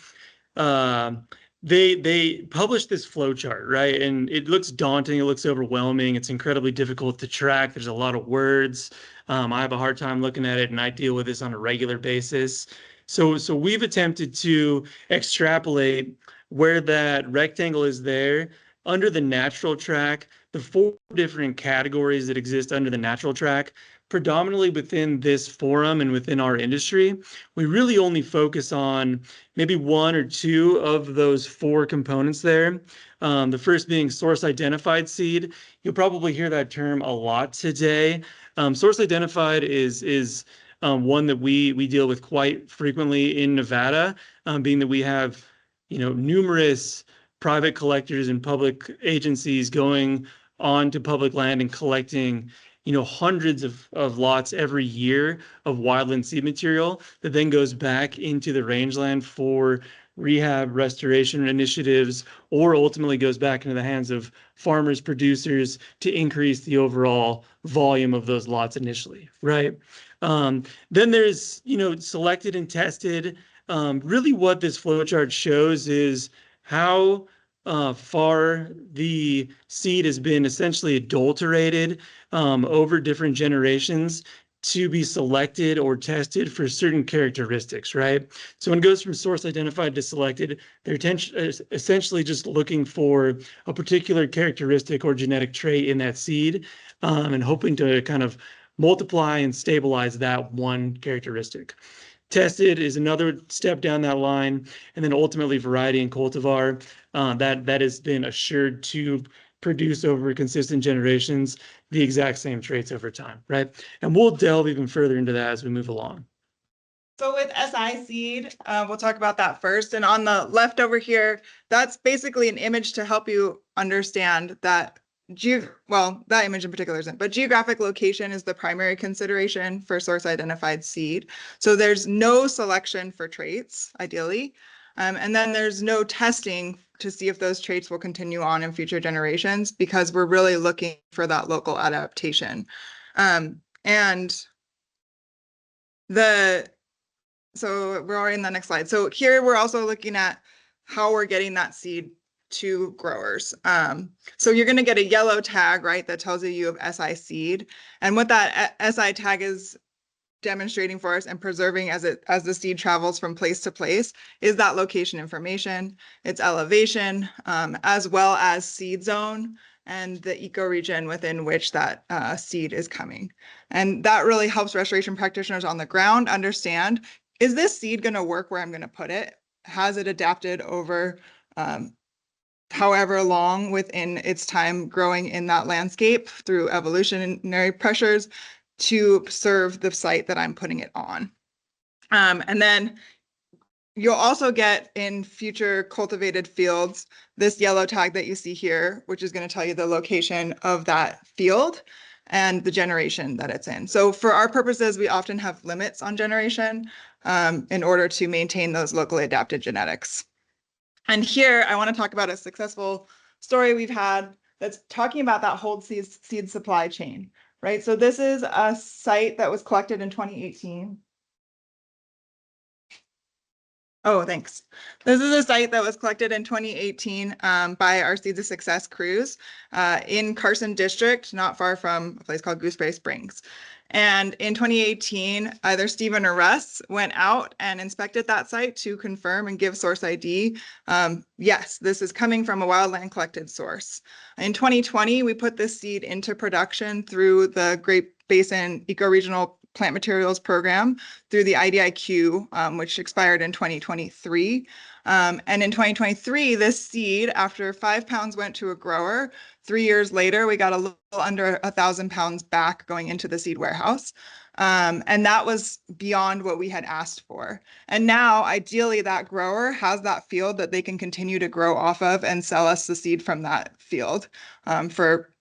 Speaker 22: they published this flow chart, right? And it looks daunting, it looks overwhelming, it's incredibly difficult to track. There's a lot of words. I have a hard time looking at it, and I deal with this on a regular basis. So we've attempted to extrapolate where that rectangle is there under the natural track, the 4 different categories that exist under the natural track, predominantly within this forum and within our industry. We really only focus on maybe 1 or 2 of those 4 components there. The first being source identified seed. You'll probably hear that term a lot today. Source identified is one that we deal with quite frequently in Nevada, being that we have, you know, numerous private collectors and public agencies going onto public land and collecting, you know, hundreds of lots every year of wildland seed material that then goes back into the rangeland for rehab restoration initiatives, or ultimately goes back into the hands of farmers, producers to increase the overall volume of those lots initially, right? Then there's, you know, selected and tested. Really what this flowchart shows is how far the seed has been essentially adulterated over different generations to be selected or tested for certain characteristics, right? So when it goes from source identified to selected, they're essentially just looking for a particular characteristic or genetic trait in that seed, and hoping to kind of multiply and stabilize that one characteristic. Tested is another step down that line, and then ultimately variety and cultivar, that has been assured to produce over consistent generations the exact same traits over time, right? And we'll delve even further into that as we move along.
Speaker 1: So with SI seed, we'll talk about that first. And on the left over here, that's basically an image to help you understand that well, that image in particular isn't, but geographic location is the primary consideration for source identified seed. So there's no selection for traits, ideally. And then there's no testing to see if those traits will continue on in future generations because we're really looking for that local adaptation. And so we're already in the next slide. So here we're also looking at how we're getting that seed to growers. So you're going to get a yellow tag, right, that tells you have SI seed. And what that SI tag is demonstrating for us and preserving as the seed travels from place to place is that location information, its elevation, as well as seed zone and the ecoregion within which that seed is coming. And that really helps restoration practitioners on the ground understand, is this seed going to work where I'm going to put it? Has it adapted over however long within its time growing in that landscape through evolutionary pressures to serve the site that I'm putting it on? And then you'll also get in future cultivated fields this yellow tag that you see here, which is going to tell you the location of that field and the generation that it's in. So for our purposes, we often have limits on generation in order to maintain those locally adapted genetics. And here I want to talk about a successful story we've had that's talking about that whole seed supply chain, right? So this is a site that was collected in 2018. Oh, thanks. This is a site that was collected in 2018 by our Seeds of Success crews in Carson District, not far from a place called Gooseberry Springs. And in 2018, either Stephen or Russ went out and inspected that site to confirm and give source ID. Yes, this is coming from a wildland collected source. In 2020, we put this seed into production through the Great Basin Ecoregional Plant Materials Program through the IDIQ, which expired in 2023. And in 2023, this seed, after 5 pounds went to a grower, 3 years later, we got a little under 1,000 pounds back going into the seed warehouse. And that was beyond what we had asked for. And now, ideally, that grower has that field that they can continue to grow off of and sell us the seed from that field for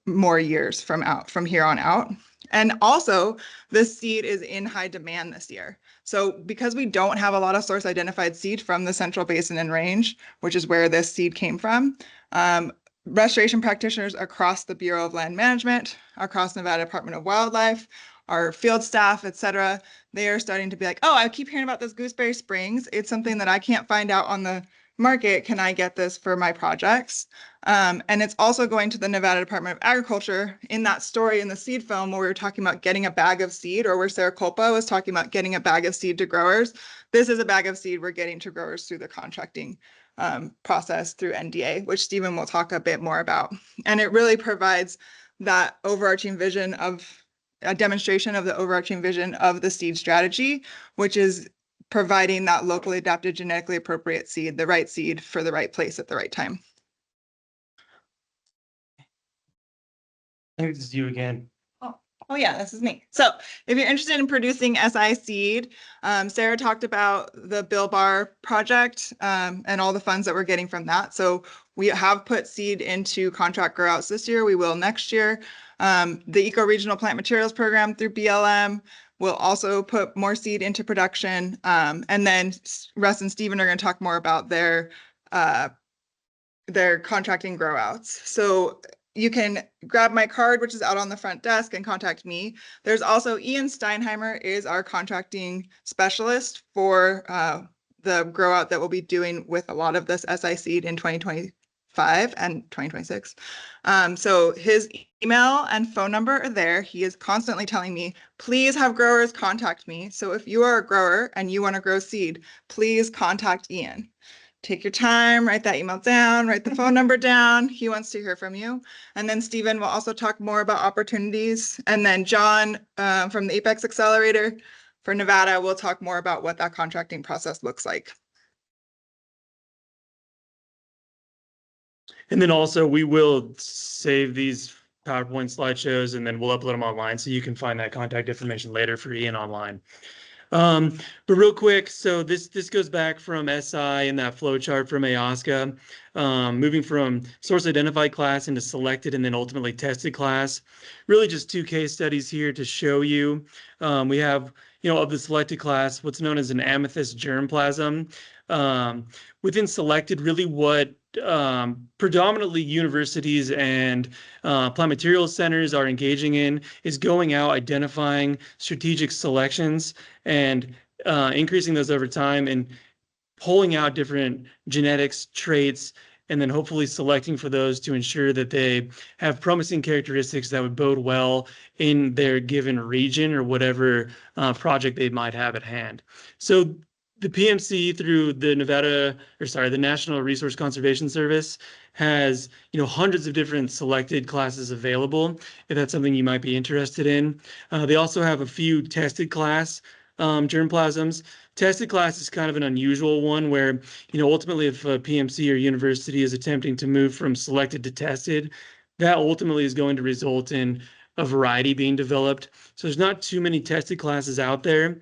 Speaker 1: more years from here on out. And also, this seed is in high demand this year. So because we don't have a lot of source identified seed from the Central Basin and Range, which is where this seed came from, restoration practitioners across the Bureau of Land Management, across Nevada Department of Wildlife, our field staff, et cetera, they are starting to be like, oh, I keep hearing about this Gooseberry Springs. It's something that I can't find out on the market. Can I get this for my projects? And it's also going to the Nevada Department of Agriculture in that story in the seed film where we were talking about getting a bag of seed, or where Sarah Culpa was talking about getting a bag of seed to growers. This is a bag of seed we're getting to growers through the contracting process through NDA, which Stephen will talk a bit more about. And it really provides that overarching vision of a demonstration of the overarching vision of the seed strategy, which is providing that locally adapted, genetically appropriate seed, the right seed for the right place at the right time.
Speaker 22: I think this is you again.
Speaker 1: Oh yeah, this is me. So if you're interested in producing SI seed, Sarah talked about the Bill Barr project and all the funds that we're getting from that. So we have put seed into contract grow outs this year. We will next year. The Ecoregional Plant Materials Program through BLM will also put more seed into production. And then Russ and Stephen are going to talk more about their contracting grow outs. So you can grab my card, which is out on the front desk, and contact me. There's also Ian Steinheimer is our contracting specialist for the grow out that we'll be doing with a lot of this SI seed in 2025 and 2026. So his email and phone number are there. He is constantly telling me, please have growers contact me. So if you are a grower and you want to grow seed, please contact Ian. Take your time, write that email down, write the phone number down. He wants to hear from you. And then Stephen will also talk more about opportunities. And then John from the Apex Accelerator for Nevada will talk more about what that contracting process looks like.
Speaker 22: And then also we will save these PowerPoint slideshows and then we'll upload them online so you can find that contact information later for Ian online. But real quick, so this goes back from SI and that flow chart from AOSCA, moving from source identified class into selected and then ultimately tested class. Really just two case studies here to show you. We have, of the selected class, what's known as an amethyst germplasm. Within selected, really what predominantly universities and plant materials centers are engaging in is going out, identifying strategic selections and increasing those over time and pulling out different genetics, traits, and then hopefully selecting for those to ensure that they have promising characteristics that would bode well in their given region or whatever project they might have at hand. So the PMC through the the National Resource Conservation Service has, hundreds of different selected classes available if that's something you might be interested in. They also have a few tested class germplasms. Tested class is kind of an unusual one where, ultimately if a PMC or university is attempting to move from selected to tested, that ultimately is going to result in a variety being developed. So there's not too many tested classes out there.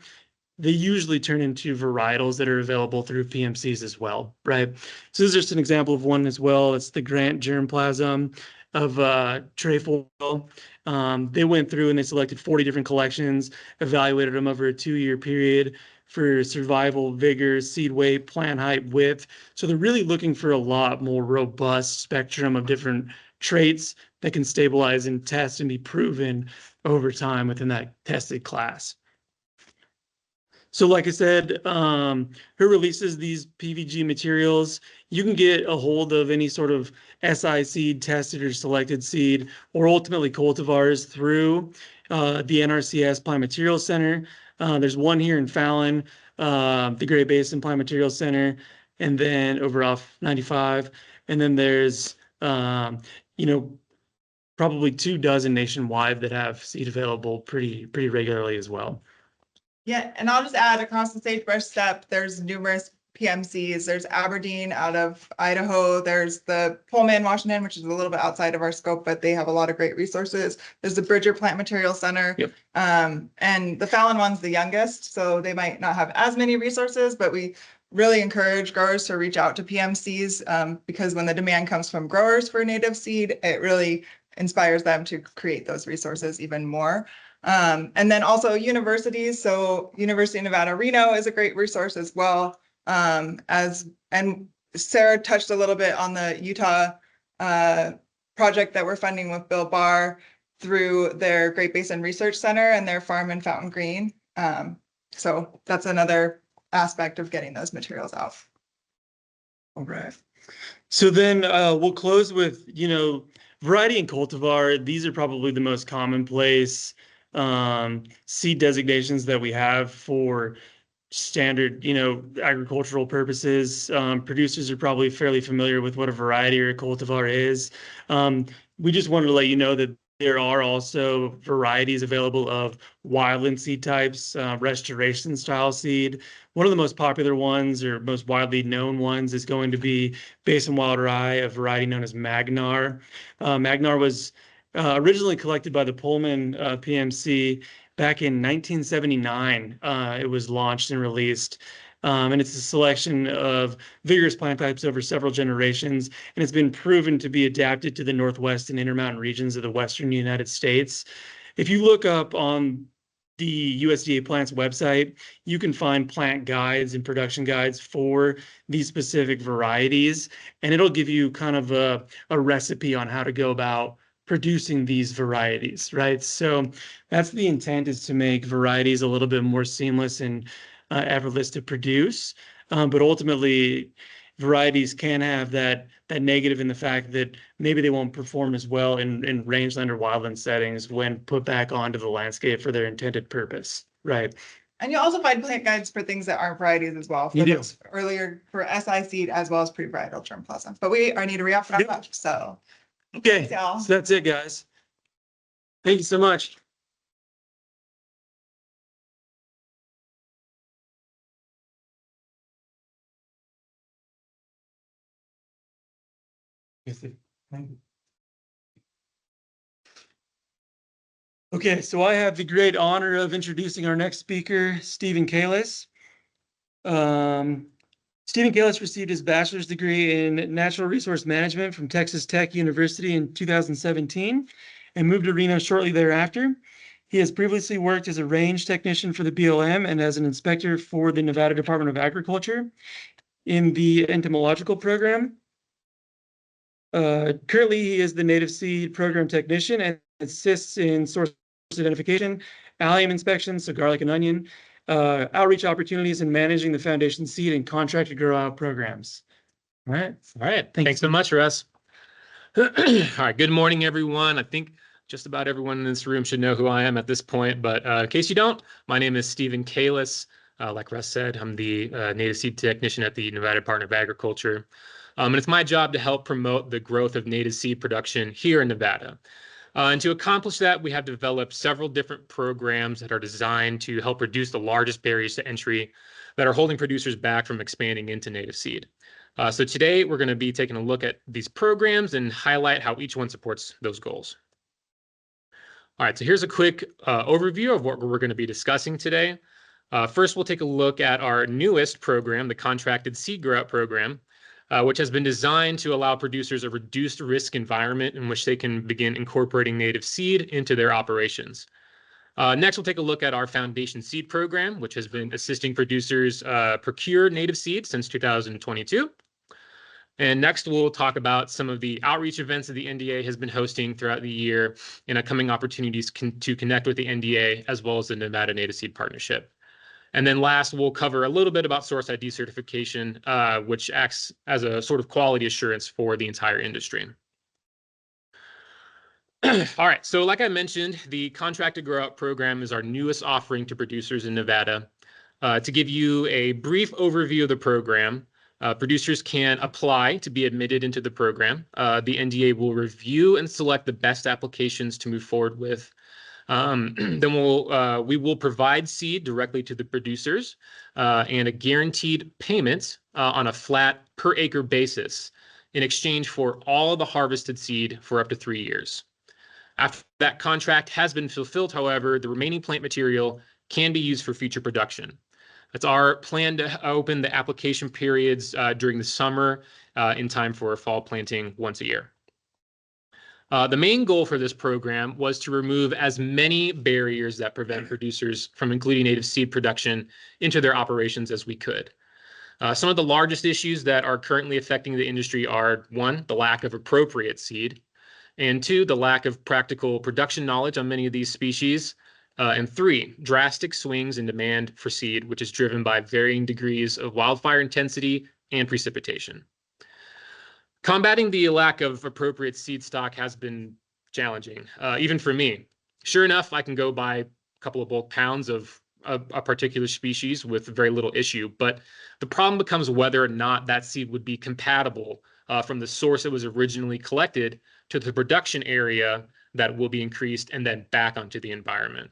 Speaker 22: They usually turn into varietals that are available through PMCs as well, right? So this is just an example of one as well. It's the Grant germplasm of trefoil. They went through and they selected 40 different collections, evaluated them over a 2-year period for survival, vigor, seed weight, plant height, width. So they're really looking for a lot more robust spectrum of different traits that can stabilize and test and be proven over time within that tested class. So like I said, who releases these PVG materials? You can get a hold of any sort of SI seed, tested or selected seed, or ultimately cultivars through the NRCS Plant Materials Center. There's one here in Fallon, the Great Basin Plant Materials Center, and then over off 95. And then there's, probably 24 nationwide that have seed available pretty regularly as well.
Speaker 1: Yeah, and I'll just add across the sagebrush steppe, there's numerous PMCs. There's Aberdeen out of Idaho. There's the Pullman, Washington, which is a little bit outside of our scope, but they have a lot of great resources. There's the Bridger Plant Material Center.
Speaker 22: Yep.
Speaker 1: And the Fallon one's the youngest, so they might not have as many resources, but we really encourage growers to reach out to PMCs because when the demand comes from growers for native seed, it really inspires them to create those resources even more. And then also universities. So University of Nevada, Reno is a great resource as well. And Sarah touched a little bit on the Utah project that we're funding with Bill Barr through their Great Basin Research Center and their farm in Fountain Green. So that's another aspect of getting those materials out.
Speaker 22: All right. So then we'll close with, variety and cultivar. These are probably the most commonplace seed designations that we have for standard, agricultural purposes. Producers are probably fairly familiar with what a variety or a cultivar is. We just wanted to let you know that there are also varieties available of wildland seed types, restoration style seed. One of the most popular ones or most widely known ones is going to be Basin Wild Rye, a variety known as Magnar. Magnar was originally collected by the Pullman PMC back in 1979. It was launched and released. And it's a selection of vigorous plant types over several generations, and it's been proven to be adapted to the Northwest and Intermountain regions of the Western United States. If you look up on the USDA Plants website, you can find plant guides and production guides for these specific varieties, and it'll give you kind of a recipe on how to go about producing these varieties, right? So that's the intent, is to make varieties a little bit more seamless and effortless to produce. But ultimately, varieties can have that negative in the fact that maybe they won't perform as well in rangeland or wildland settings when put back onto the landscape for their intended purpose, right?
Speaker 1: And you'll also find plant guides for things that aren't varieties as well.
Speaker 22: You do.
Speaker 1: Those earlier for SI seed as well as pre-varietal germplasm. But I need to wrap up. So
Speaker 22: okay,
Speaker 1: thanks, y'all.
Speaker 22: So that's it, guys. Thank you so much. Thank you. Okay, so I have the great honor of introducing our next speaker, Stephen Kalis. Stephen Kalis received his bachelor's degree in natural resource management from Texas Tech University in 2017 and moved to Reno shortly thereafter. He has previously worked as a range technician for the BLM and as an inspector for the Nevada Department of Agriculture in the entomological program. Currently, he is the native seed program technician and assists in source identification, allium inspections, so garlic and onion, outreach opportunities, and managing the foundation seed and contracted grow out programs. All right.
Speaker 2: All right.
Speaker 22: Thank
Speaker 2: Thanks
Speaker 22: you.
Speaker 2: so much, Russ. All right. Good morning, everyone. I think just about everyone in this room should know who I am at this point, but in case you don't, my name is Stephen Kalis. Like Russ said, I'm the native seed technician at the Nevada Department of Agriculture. And it's my job to help promote the growth of native seed production here in Nevada. And to accomplish that, we have developed several different programs that are designed to help reduce the largest barriers to entry that are holding producers back from expanding into native seed. So today, we're going to be taking a look at these programs and highlight how each one supports those goals. All right, so here's a quick overview of what we're going to be discussing today. First, we'll take a look at our newest program, the Contracted Seed Grow Out Program, which has been designed to allow producers a reduced risk environment in which they can begin incorporating native seed into their operations. Next, we'll take a look at our Foundation Seed Program, which has been assisting producers procure native seed since 2022. And next, we'll talk about some of the outreach events that the NDA has been hosting throughout the year and upcoming opportunities to connect with the NDA as well as the Nevada Native Seed Partnership. And then last, we'll cover a little bit about Source ID certification, which acts as a sort of quality assurance for the entire industry. All right, so like I mentioned, the Contracted Grow Out program is our newest offering to producers in Nevada. To give you a brief overview of the program, producers can apply to be admitted into the program. The NDA will review and select the best applications to move forward with. Then we will provide seed directly to the producers and a guaranteed payment on a flat per acre basis in exchange for all of the harvested seed for up to 3 years. After that contract has been fulfilled, however, the remaining plant material can be used for future production. It's our plan to open the application periods during the summer in time for fall planting once a year. The main goal for this program was to remove as many barriers that prevent producers from including native seed production into their operations as we could. Some of the largest issues that are currently affecting the industry are, one, the lack of appropriate seed, and two, the lack of practical production knowledge on many of these species, and three, drastic swings in demand for seed, which is driven by varying degrees of wildfire intensity and precipitation. Combating the lack of appropriate seed stock has been challenging, even for me. Sure enough, I can go buy a couple of bulk pounds of a particular species with very little issue, but the problem becomes whether or not that seed would be compatible from the source it was originally collected to the production area that will be increased and then back onto the environment.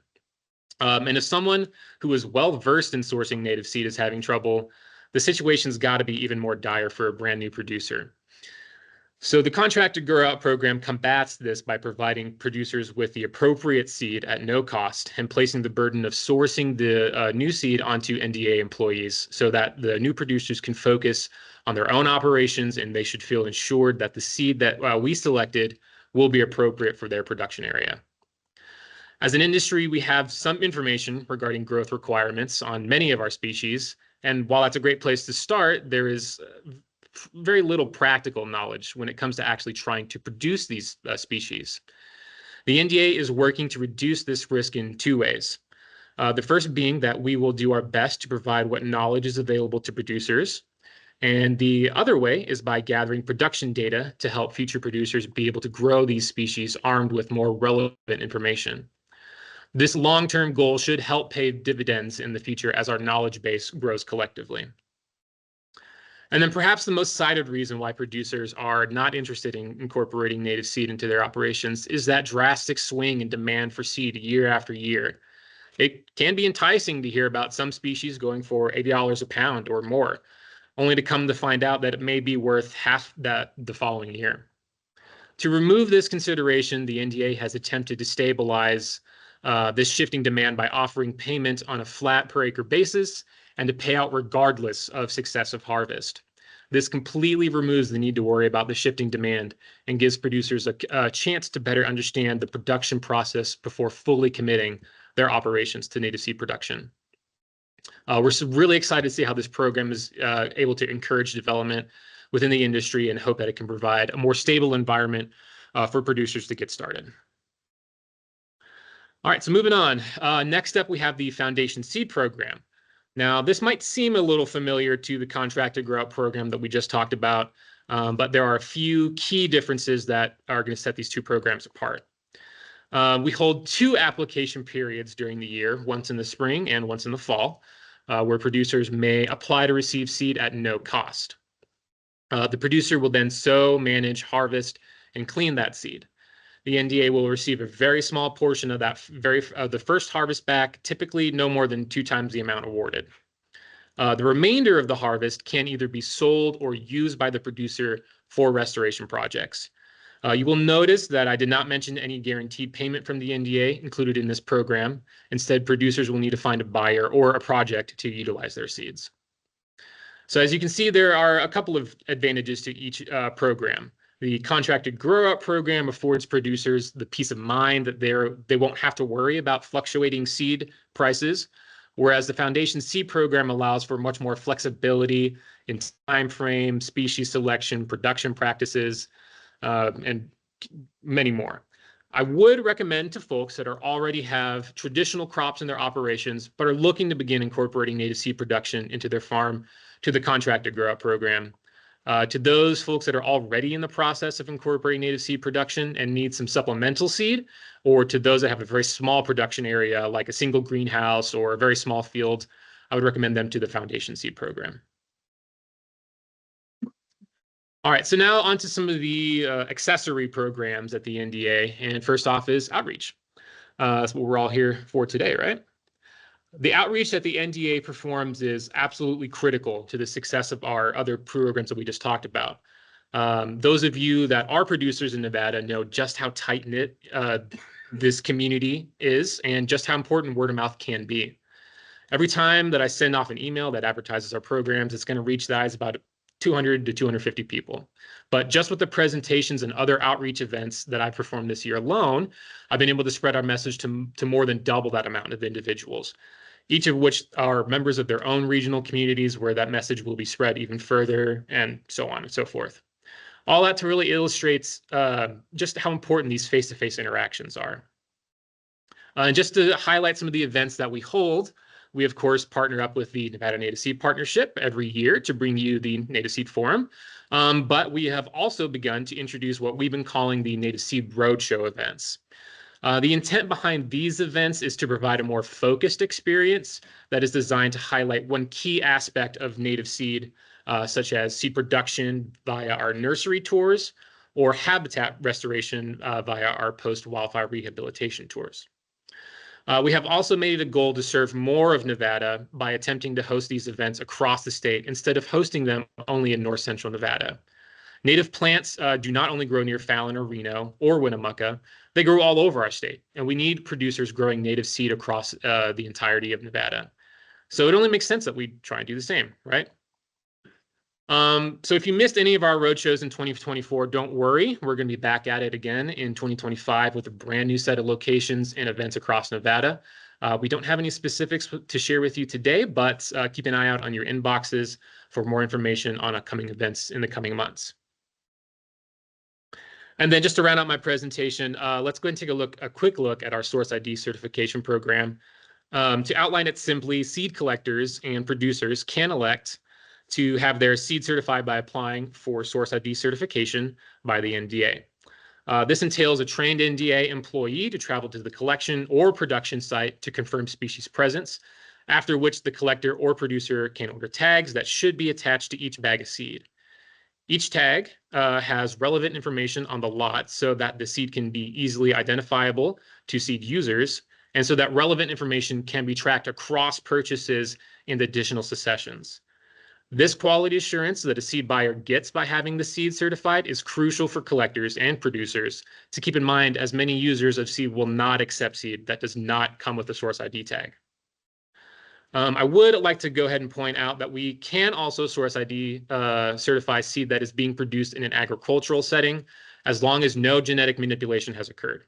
Speaker 2: And if someone who is well versed in sourcing native seed is having trouble, the situation's got to be even more dire for a brand new producer. So the Contracted Grow Out program combats this by providing producers with the appropriate seed at no cost and placing the burden of sourcing the new seed onto NDA employees so that the new producers can focus on their own operations and they should feel ensured that the seed that we selected will be appropriate for their production area. As an industry, we have some information regarding growth requirements on many of our species, and while that's a great place to start, there is very little practical knowledge when it comes to actually trying to produce these species. The NDA is working to reduce this risk in two ways. The first being that we will do our best to provide what knowledge is available to producers. And the other way is by gathering production data to help future producers be able to grow these species armed with more relevant information. This long-term goal should help pay dividends in the future as our knowledge base grows collectively. And then perhaps the most cited reason why producers are not interested in incorporating native seed into their operations is that drastic swing in demand for seed year after year. It can be enticing to hear about some species going for $80 a pound or more, only to come to find out that it may be worth half that the following year. To remove this consideration, the NDA has attempted to stabilize this shifting demand by offering payment on a flat per acre basis and to pay out regardless of successive harvest. This completely removes the need to worry about the shifting demand and gives producers a chance to better understand the production process before fully committing their operations to native seed production. We're really excited to see how this program is able to encourage development within the industry and hope that it can provide a more stable environment for producers to get started. All right, so moving on. Next up, we have the Foundation Seed Program. Now, this might seem a little familiar to the contracted grow out program that we just talked about, but there are a few key differences that are going to set these two programs apart. We hold 2 application periods during the year, once in the spring and once in the fall, where producers may apply to receive seed at no cost. The producer will then sow, manage, harvest, and clean that seed. The NDA will receive a very small portion of that the first harvest back, typically no more than 2 times the amount awarded. The remainder of the harvest can either be sold or used by the producer for restoration projects. You will notice that I did not mention any guaranteed payment from the NDA included in this program. Instead, producers will need to find a buyer or a project to utilize their seeds. So as you can see, there are a couple of advantages to each program. The contracted grow out program affords producers the peace of mind that they won't have to worry about fluctuating seed prices, whereas the Foundation Seed Program allows for much more flexibility in time frame, species selection, production practices, and many more. I would recommend to folks that already have traditional crops in their operations, but are looking to begin incorporating native seed production into their farm to the contracted grow out program. To those folks that are already in the process of incorporating native seed production and need some supplemental seed, or to those that have a very small production area like a single greenhouse or a very small field, I would recommend them to the Foundation Seed Program. All right, so now on to some of the accessory programs at the NDA. And first off is outreach. That's what we're all here for today, right? The outreach that the NDA performs is absolutely critical to the success of our other programs that we just talked about. Those of you that are producers in Nevada know just how tight-knit this community is and just how important word of mouth can be. Every time that I send off an email that advertises our programs, it's going to reach the eyes of about 200 to 250 people. But just with the presentations and other outreach events that I've performed this year alone, I've been able to spread our message to more than double that amount of individuals, each of which are members of their own regional communities where that message will be spread even further, and so on and so forth. All that to really illustrates just how important these face-to-face interactions are. And just to highlight some of the events that we hold, we, of course, partner up with the Nevada Native Seed Partnership every year to bring you the Native Seed Forum. But we have also begun to introduce what we've been calling the Native Seed Roadshow events. The intent behind these events is to provide a more focused experience that is designed to highlight one key aspect of native seed, such as seed production via our nursery tours or habitat restoration via our post-wildfire rehabilitation tours. We have also made it a goal to serve more of Nevada by attempting to host these events across the state instead of hosting them only in north central Nevada. Native plants do not only grow near Fallon or Reno or Winnemucca, they grow all over our state, and we need producers growing native seed across the entirety of Nevada. So it only makes sense that we try and do the same, right? So if you missed any of our roadshows in 2024, don't worry. We're going to be back at it again in 2025 with a brand new set of locations and events across Nevada. We don't have any specifics to share with you today, but keep an eye out on your inboxes for more information on upcoming events in the coming months. And then just to round out my presentation, let's go ahead and take a quick look at our Source ID certification program. To outline it simply, seed collectors and producers can elect to have their seed certified by applying for Source ID certification by the NDA. This entails a trained NDA employee to travel to the collection or production site to confirm species presence, after which the collector or producer can order tags that should be attached to each bag of seed. Each tag has relevant information on the lot so that the seed can be easily identifiable to seed users, and so that relevant information can be tracked across purchases and additional successions. This quality assurance that a seed buyer gets by having the seed certified is crucial for collectors and producers to keep in mind, as many users of seed will not accept seed that does not come with a source ID tag. I would like to go ahead and point out that we can also source ID certify seed that is being produced in an agricultural setting, as long as no genetic manipulation has occurred,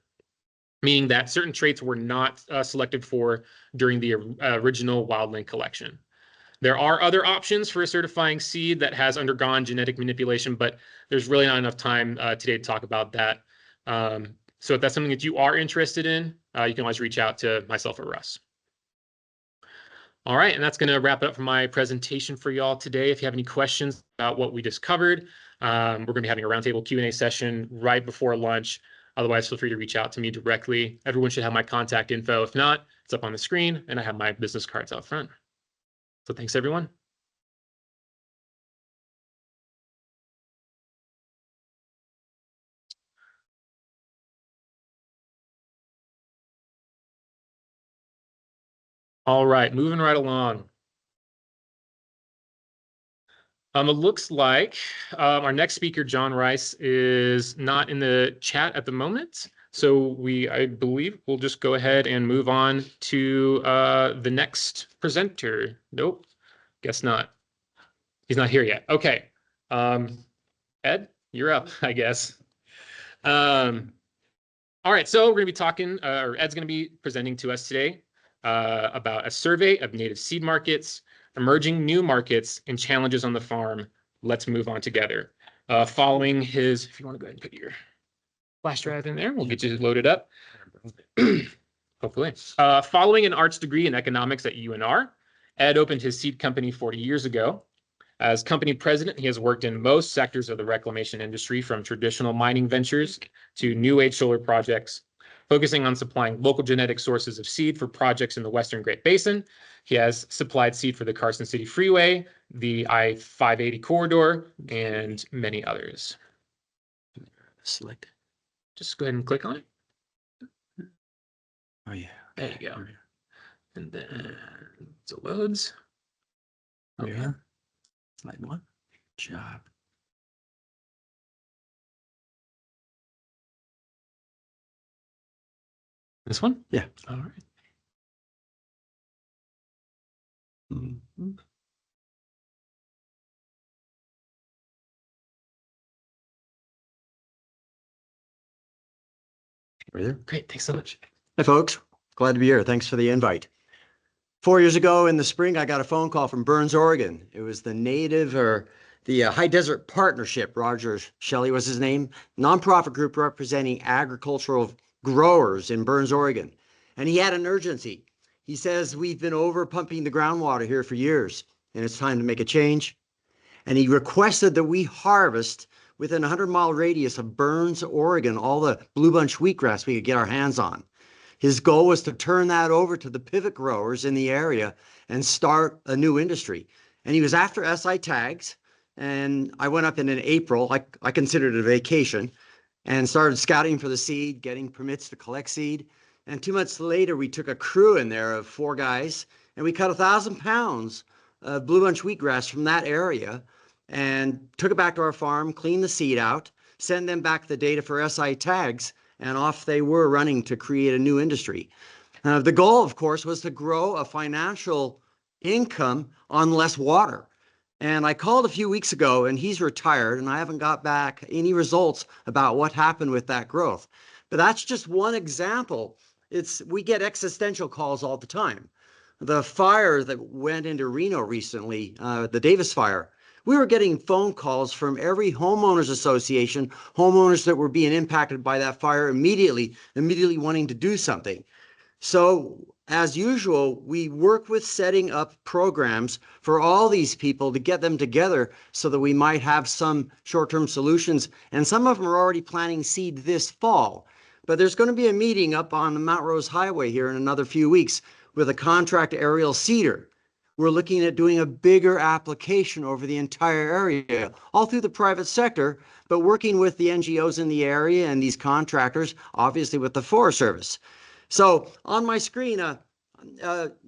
Speaker 2: meaning that certain traits were not selected for during the original wildland collection. There are other options for certifying seed that has undergone genetic manipulation, but there's really not enough time today to talk about that. So if that's something that you are interested in, you can always reach out to myself or Russ. All right, and that's going to wrap it up for my presentation for y'all today. If you have any questions about what we just covered, we're going to be having a roundtable Q&A session right before lunch. Otherwise, feel free to reach out to me directly. Everyone should have my contact info. If not, it's up on the screen, and I have my business cards out front. So thanks, everyone. All right, moving right along. It looks like our next speaker, John Rice, is not in the chat at the moment. So I believe we'll just go ahead and move on to the next presenter. Nope, guess not. He's not here yet. Okay. Ed, you're up, I guess. All right, so we're going to be talking, or Ed's going to be presenting to us today about a survey of native seed markets, emerging new markets, and challenges on the farm. Let's move on together. Following his, if you want to go ahead and put your flash drive in there, we'll get you loaded up. Hopefully. Following an arts degree in economics at UNR, Ed opened his seed company 40 years ago. As company president, he has worked in most sectors of the reclamation industry, from traditional mining ventures to new age solar projects, focusing on supplying local genetic sources of seed for projects in the Western Great Basin. He has supplied seed for the Carson City Freeway, the I-580 corridor, and many others. Select. Just go ahead and click on it. Oh yeah, there you go. And then it loads. Oh yeah. Slide one. Job. This one? Yeah. All right. Mm-hmm.
Speaker 3: Right there.
Speaker 2: Great. Thanks so much.
Speaker 3: Hi, folks. Glad to be here. Thanks for the invite. 4 years ago in the spring, I got a phone call from Burns, Oregon. It was the High Desert Partnership. Roger Shelley was his name. Nonprofit group representing agricultural growers in Burns, Oregon. And he had an urgency. He says, we've been over pumping the groundwater here for years, and it's time to make a change. And he requested that we harvest within a 100-mile radius of Burns, Oregon, all the blue bunch wheatgrass we could get our hands on. His goal was to turn that over to the pivot growers in the area and start a new industry. And he was after SI tags. And I went up in April, I considered it a vacation, and started scouting for the seed, getting permits to collect seed. And 2 months later, we took a crew in there of 4 guys, and we cut 1,000 pounds of blue bunch wheatgrass from that area and took it back to our farm, cleaned the seed out, send them back the data for SI tags, and off they were running to create a new industry. The goal, of course, was to grow a financial income on less water. And I called a few weeks ago, and he's retired, and I haven't got back any results about what happened with that growth. But that's just one example. We get existential calls all the time. The fire that went into Reno recently, the Davis fire, we were getting phone calls from every homeowners association, homeowners that were being impacted by that fire immediately wanting to do something. So as usual, we work with setting up programs for all these people to get them together so that we might have some short-term solutions. And some of them are already planting seed this fall. But there's going to be a meeting up on the Mount Rose Highway here in another few weeks with a contract aerial seeder. We're looking at doing a bigger application over the entire area, all through the private sector, but working with the NGOs in the area and these contractors, obviously with the Forest Service. So on my screen,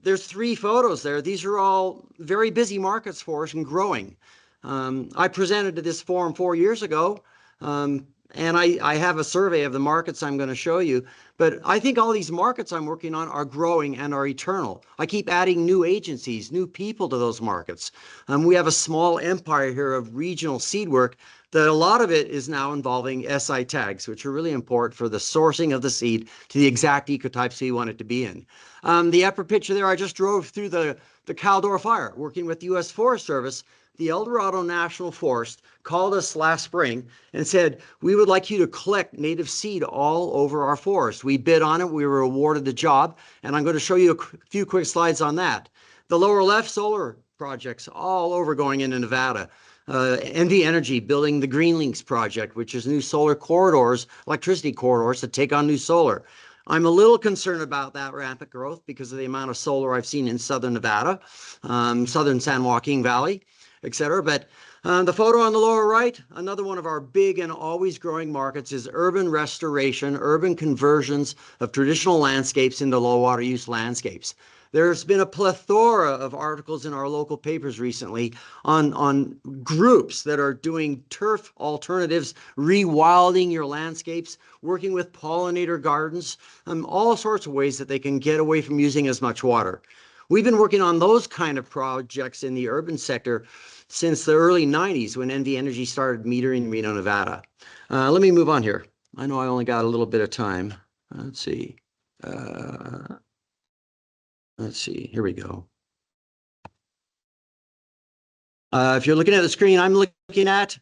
Speaker 3: there's 3 photos there. These are all very busy markets for us and growing. I presented to this forum 4 years ago, and I have a survey of the markets I'm going to show you. But I think all these markets I'm working on are growing and are eternal. I keep adding new agencies, new people to those markets. We have a small empire here of regional seed work that a lot of it is now involving SI tags, which are really important for the sourcing of the seed to the exact ecotypes we want it to be in. The upper picture there, I just drove through the Caldor fire, working with the U.S. Forest Service. The El Dorado National Forest called us last spring and said, we would like you to collect native seed all over our forest. We bid on it. We were awarded the job, and I'm going to show you a few quick slides on that. The lower left, solar projects all over going into Nevada. NV Energy building the Green Links project, which is new solar corridors, electricity corridors to take on new solar. I'm a little concerned about that rampant growth because of the amount of solar I've seen in southern Nevada, southern San Joaquin Valley, etc. But the photo on the lower right, another one of our big and always growing markets is urban restoration, urban conversions of traditional landscapes into low water use landscapes. There's been a plethora of articles in our local papers recently on groups that are doing turf alternatives, rewilding your landscapes, working with pollinator gardens, all sorts of ways that they can get away from using as much water. We've been working on those kind of projects in the urban sector since the early 90s when NV Energy started metering Reno, Nevada. Let me move on here. I know I only got a little bit of time. Let's see. Here we go. If you're looking at the screen I'm looking at,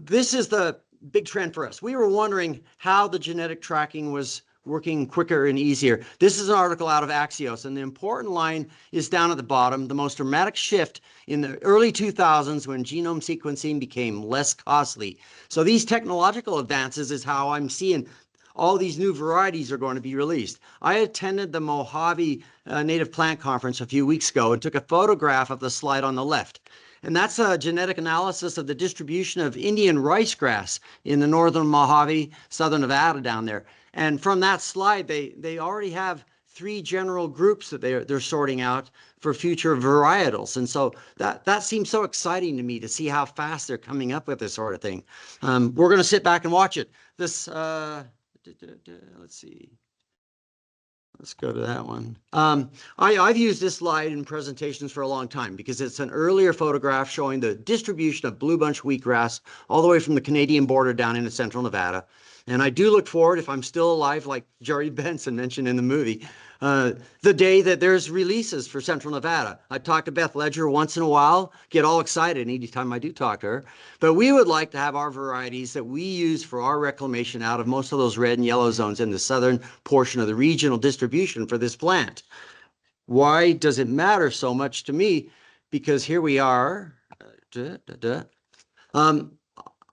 Speaker 3: this is the big trend for us. We were wondering how the genetic tracking was working quicker and easier. This is an article out of Axios, and the important line is down at the bottom, the most dramatic shift in the early 2000s when genome sequencing became less costly. So these technological advances is how I'm seeing all these new varieties are going to be released. I attended the Mojave Native Plant Conference a few weeks ago and took a photograph of the slide on the left. And that's a genetic analysis of the distribution of Indian ricegrass in the northern Mojave, southern Nevada down there. And from that slide, they already have 3 general groups that they're sorting out for future varietals. And so that seems so exciting to me to see how fast they're coming up with this sort of thing. We're going to sit back and watch it. This, let's see. Let's go to that one. I've used this slide in presentations for a long time because it's an earlier photograph showing the distribution of blue bunch wheatgrass all the way from the Canadian border down into central Nevada. And I do look forward, if I'm still alive, like Jerry Benson mentioned in the movie, the day that there's releases for central Nevada. I talk to Beth Ledger once in a while, get all excited anytime I do talk to her. But we would like to have our varieties that we use for our reclamation out of most of those red and yellow zones in the southern portion of the regional distribution for this plant. Why does it matter so much to me? Because here we are.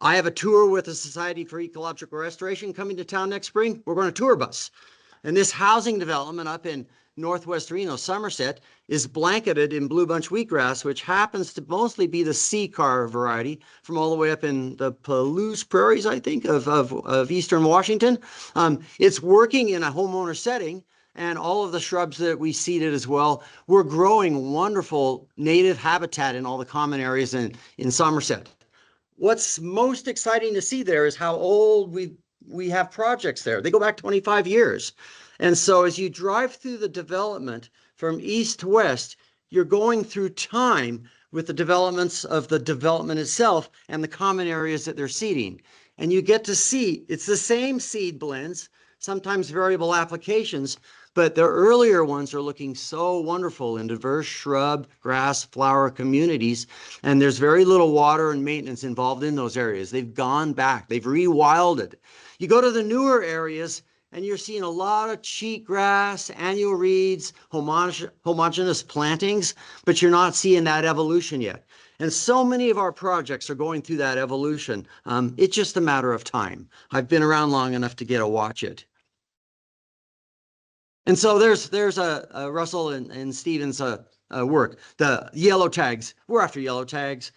Speaker 3: I have a tour with the Society for Ecological Restoration coming to town next spring. We're going to tour bus. And this housing development up in northwest Reno, Somerset, is blanketed in blue bunch wheatgrass, which happens to mostly be the C-car variety from all the way up in the Palouse Prairies, I think, of eastern Washington. It's working in a homeowner setting, and all of the shrubs that we seeded as well. We're growing wonderful native habitat in all the common areas in Somerset. What's most exciting to see there is how old we have projects there. They go back 25 years. And so as you drive through the development from east to west, you're going through time with the developments of the development itself and the common areas that they're seeding. And you get to see it's the same seed blends, sometimes variable applications, but the earlier ones are looking so wonderful in diverse shrub, grass, flower communities. And there's very little water and maintenance involved in those areas. They've gone back. They've rewilded. You go to the newer areas and you're seeing a lot of cheatgrass, annual reeds, homogeneous plantings, but you're not seeing that evolution yet. And so many of our projects are going through that evolution. It's just a matter of time. I've been around long enough to get to watch it. And so there's a Russell and Stevens work. The yellow tags, we're after yellow tags.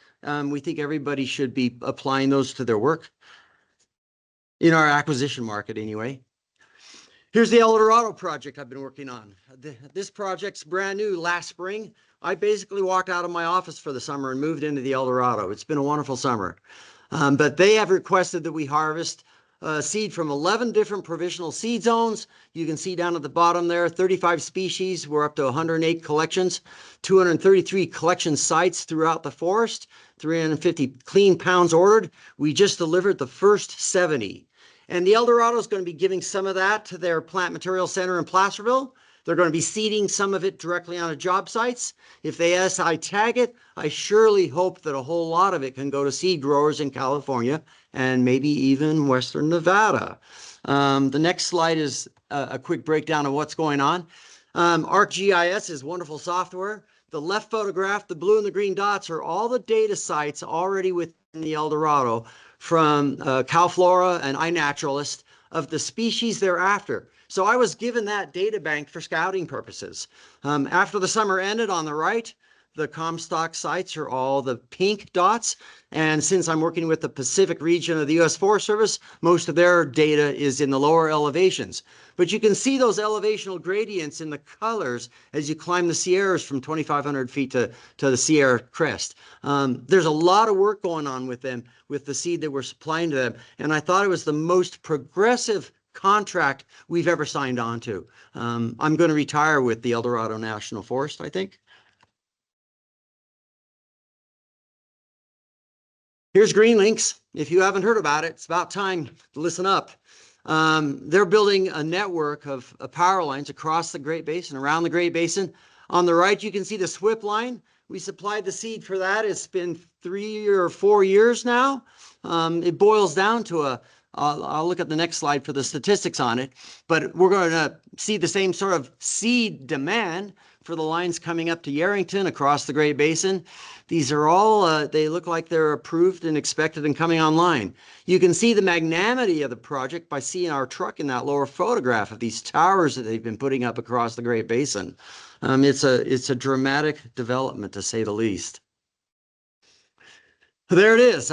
Speaker 3: We think everybody should be applying those to their work in our acquisition market anyway. Here's the El Dorado project I've been working on. This project's brand new last spring. I basically walked out of my office for the summer and moved into the El Dorado. It's been a wonderful summer. But they have requested that we harvest seed from 11 different provisional seed zones. You can see down at the bottom there, 35 species. We're up to 108 collections, 233 collection sites throughout the forest, 350 clean pounds ordered. We just delivered the first 70. And the El Dorado is going to be giving some of that to their plant material center in Placerville. They're going to be seeding some of it directly onto job sites. If they SI tag it, I surely hope that a whole lot of it can go to seed growers in California and maybe even Western Nevada. The next slide is a quick breakdown of what's going on. ArcGIS is wonderful software. The left photograph, the blue and the green dots, are all the data sites already within the El Dorado from CalFlora and iNaturalist of the species they're after. So I was given that data bank for scouting purposes. After the summer ended, on the right, the Comstock sites are all the pink dots. And since I'm working with the Pacific region of the U.S. Forest Service, most of their data is in the lower elevations. But you can see those elevational gradients in the colors as you climb the Sierras from 2,500 feet to the Sierra crest. There's a lot of work going on with them, with the seed that we're supplying to them. And I thought it was the most progressive contract we've ever signed on to. I'm going to retire with the El Dorado National Forest, I think. Here's Green Links. If you haven't heard about it, it's about time to listen up. They're building a network of power lines across the Great Basin, around the Great Basin. On the right, you can see the SWIP line. We supplied the seed for that. It's been 3 or 4 years now. It boils down to I'll look at the next slide for the statistics on it, but we're going to see the same sort of seed demand for the lines coming up to Yarrington across the Great Basin. These are all, they look like they're approved and expected and coming online. You can see the magnanimity of the project by seeing our truck in that lower photograph of these towers that they've been putting up across the Great Basin. It's a dramatic development, to say the least. There it is,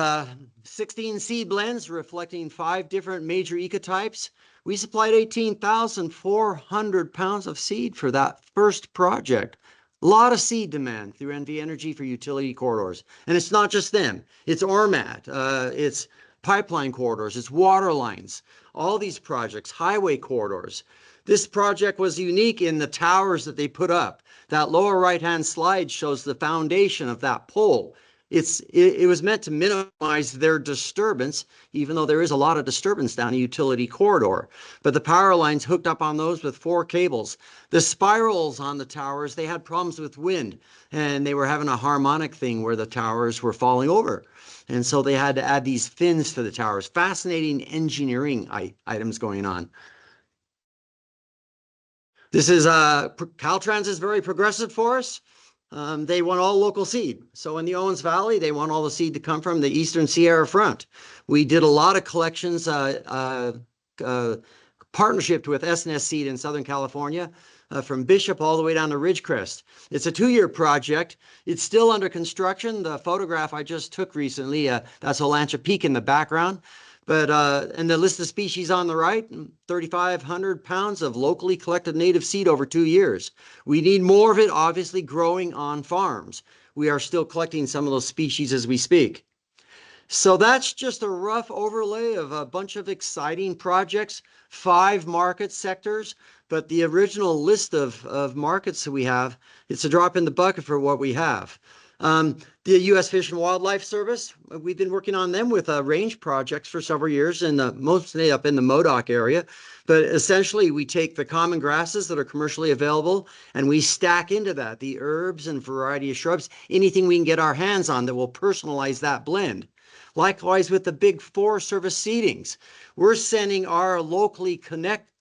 Speaker 3: 16 seed blends reflecting 5 different major ecotypes. We supplied 18,400 pounds of seed for that first project. A lot of seed demand through NV Energy for utility corridors. And it's not just them. It's ORMAT, it's pipeline corridors, it's water lines, all these projects, highway corridors. This project was unique in the towers that they put up. That lower right-hand slide shows the foundation of that pole. It was meant to minimize their disturbance, even though there is a lot of disturbance down a utility corridor. But the power lines hooked up on those with 4 cables. The spirals on the towers, they had problems with wind, and they were having a harmonic thing where the towers were falling over. And so they had to add these fins to the towers. Fascinating engineering items going on. This is Caltrans is very progressive for us. They want all local seed. So in the Owens Valley, they want all the seed to come from the Eastern Sierra Front. We did a lot of collections, partnership with S&S Seed in Southern California, from Bishop all the way down to Ridgecrest. It's a 2-year project. It's still under construction. The photograph I just took recently, that's Olancha Peak in the background. But and the list of species on the right, 3,500 pounds of locally collected native seed over 2 years. We need more of it, obviously, growing on farms. We are still collecting some of those species as we speak. So that's just a rough overlay of a bunch of exciting projects, 5 market sectors, but the original list of markets that we have, it's a drop in the bucket for what we have. The U.S. Fish and Wildlife Service, we've been working on them with range projects for several years, and mostly up in the Modoc area. But essentially, we take the common grasses that are commercially available, and we stack into that the herbs and variety of shrubs, anything we can get our hands on that will personalize that blend. Likewise with the big Forest Service seedings. We're sending our locally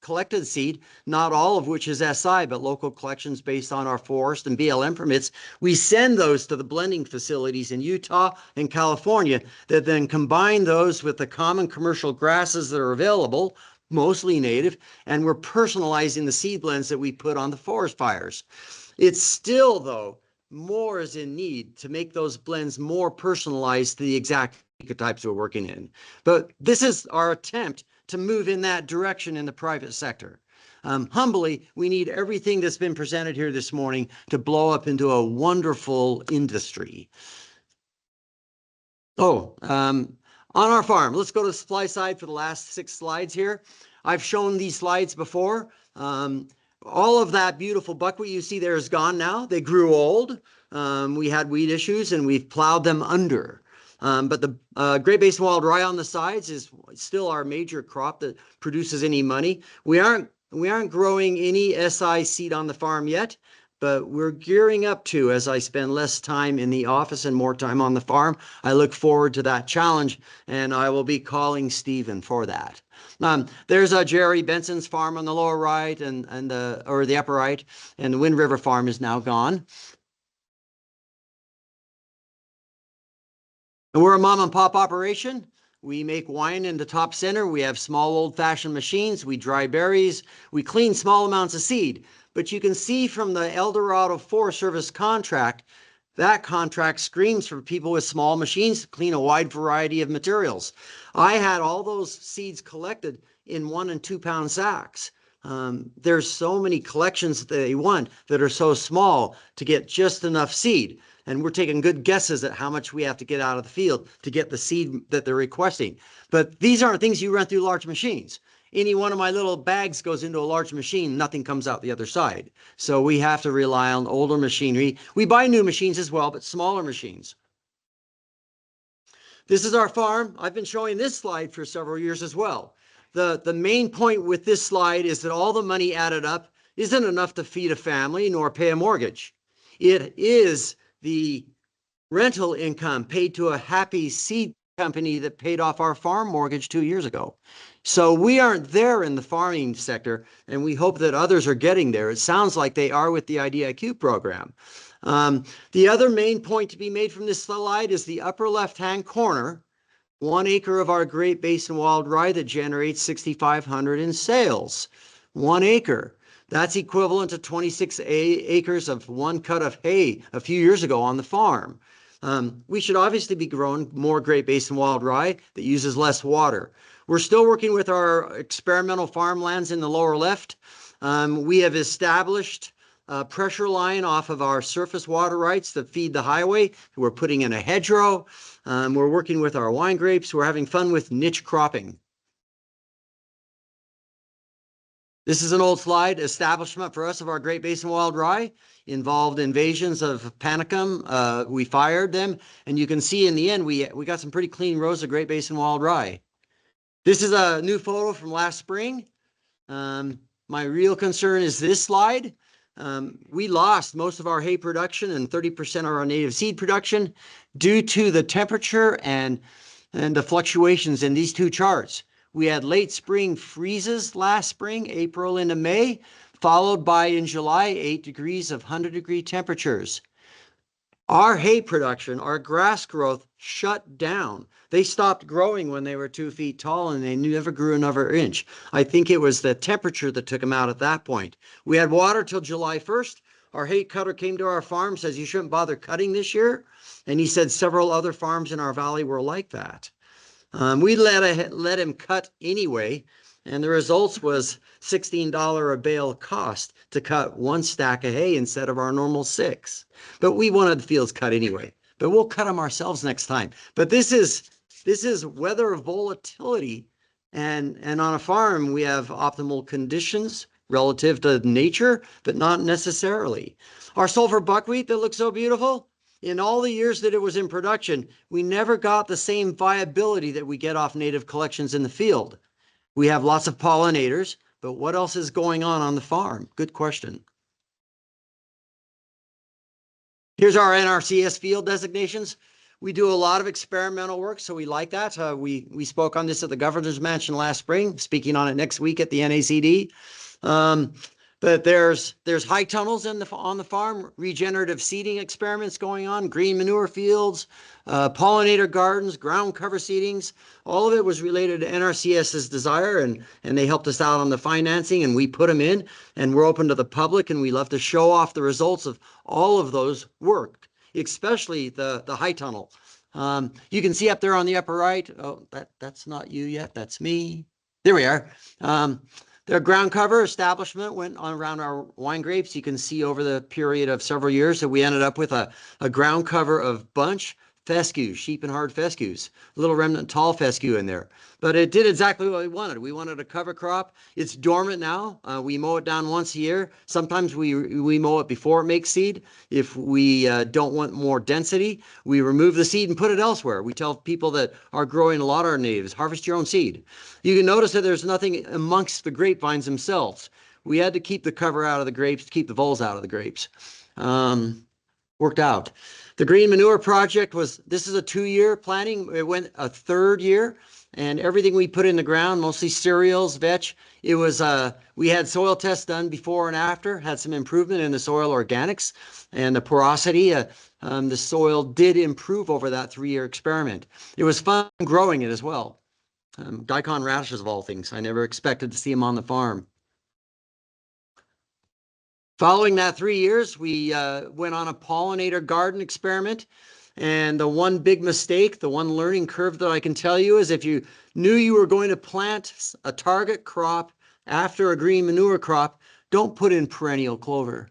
Speaker 3: collected seed, not all of which is SI, but local collections based on our forest and BLM permits. We send those to the blending facilities in Utah and California that then combine those with the common commercial grasses that are available, mostly native, and we're personalizing the seed blends that we put on the forest fires. It's still, though, more is in need to make those blends more personalized to the exact ecotypes we're working in. But this is our attempt to move in that direction in the private sector. Humbly, we need everything that's been presented here this morning to blow up into a wonderful industry. Oh, on our farm, let's go to the supply side for the last 6 slides here. I've shown these slides before. All of that beautiful buckwheat you see there is gone now. They grew old. We had weed issues and we've plowed them under. But the Great Basin wild rye on the sides is still our major crop that produces any money. We aren't growing any SI seed on the farm yet, but we're gearing up to as I spend less time in the office and more time on the farm. I look forward to that challenge, and I will be calling Stephen for that. There's Jerry Benson's farm on the lower right or the upper right, and the Wind River farm is now gone. And we're a mom and pop operation. We make wine in the top center. We have small old-fashioned machines. We dry berries. We clean small amounts of seed. But you can see from the Eldorado Forest Service contract, that contract screams for people with small machines to clean a wide variety of materials. I had all those seeds collected in 1 and 2 pound sacks. There's so many collections that they want that are so small to get just enough seed. And we're taking good guesses at how much we have to get out of the field to get the seed that they're requesting. But these aren't things you run through large machines. Any one of my little bags goes into a large machine, nothing comes out the other side. So we have to rely on older machinery. We buy new machines as well, but smaller machines. This is our farm. I've been showing this slide for several years as well. The main point with this slide is that all the money added up isn't enough to feed a family nor pay a mortgage. It is the rental income paid to a happy seed company that paid off our farm mortgage 2 years ago. So we aren't there in the farming sector, and we hope that others are getting there. It sounds like they are with the IDIQ program. The other main point to be made from this slide is the upper left-hand corner, 1 acre of our Great Basin wild rye that generates $6,500 in sales. 1 acre. That's equivalent to 26 acres of one cut of hay a few years ago on the farm. We should obviously be growing more Great Basin wild rye that uses less water. We're still working with our experimental farmlands in the lower left. We have established a pressure line off of our surface water rights that feed the highway. We're putting in a hedgerow. We're working with our wine grapes. We're having fun with niche cropping. This is an old slide. Establishment for us of our Great Basin wild rye involved invasions of panicum. We fired them, and you can see in the end we got some pretty clean rows of Great Basin wild rye. This is a new photo from last spring. My real concern is this slide. We lost most of our hay production and 30% of our native seed production due to the temperature and the fluctuations in these 2 charts. We had late spring freezes last spring, April into May, followed by in July, 8 degrees of 100-degree temperatures. Our hay production, our grass growth shut down. They stopped growing when they were 2 feet tall and they never grew another inch. I think it was the temperature that took them out at that point. We had water till July 1st. Our hay cutter came to our farm, says you shouldn't bother cutting this year. And he said several other farms in our valley were like that. We let him cut anyway, and the results was $16 a bale cost to cut 1 stack of hay instead of our normal 6. But we wanted the fields cut anyway. But we'll cut them ourselves next time. But this is weather volatility, and on a farm we have optimal conditions relative to nature, but not necessarily. Our sulfur buckwheat that looks so beautiful. In all the years that it was in production, we never got the same viability that we get off native collections in the field. We have lots of pollinators, but what else is going on the farm? Good question. Here's our NRCS field designations. We do a lot of experimental work, so we like that. We spoke on this at the Governor's Mansion last spring, speaking on it next week at the NACD. But there's high tunnels on the farm, regenerative seeding experiments going on, green manure fields, pollinator gardens, ground cover seedings. All of it was related to NRCS's desire, and they helped us out on the financing, and we put them in, and we're open to the public, and we love to show off the results of all of those work, especially the high tunnel. You can see up there on the upper right, oh, that's not you yet, that's me. There we are. The ground cover establishment went on around our wine grapes. You can see over the period of several years that we ended up with a ground cover of bunch fescue, sheep and hard fescues, a little remnant tall fescue in there. But it did exactly what we wanted. We wanted a cover crop. It's dormant now. We mow it down once a year. Sometimes we mow it before it makes seed. If we don't want more density, we remove the seed and put it elsewhere. We tell people that are growing a lot of our natives, harvest your own seed. You can notice that there's nothing amongst the grapevines themselves. We had to keep the cover out of the grapes to keep the voles out of the grapes. Worked out. The green manure project this is a 2-year planting. It went a 3rd year, and everything we put in the ground, mostly cereals, vetch, it was, we had soil tests done before and after, had some improvement in the soil organics and the porosity. The soil did improve over that 3-year experiment. It was fun growing it as well. Daikon radishes of all things. I never expected to see them on the farm. Following that 3 years, we went on a pollinator garden experiment. And the one big mistake, the one learning curve that I can tell you is if you knew you were going to plant a target crop after a green manure crop, don't put in perennial clover.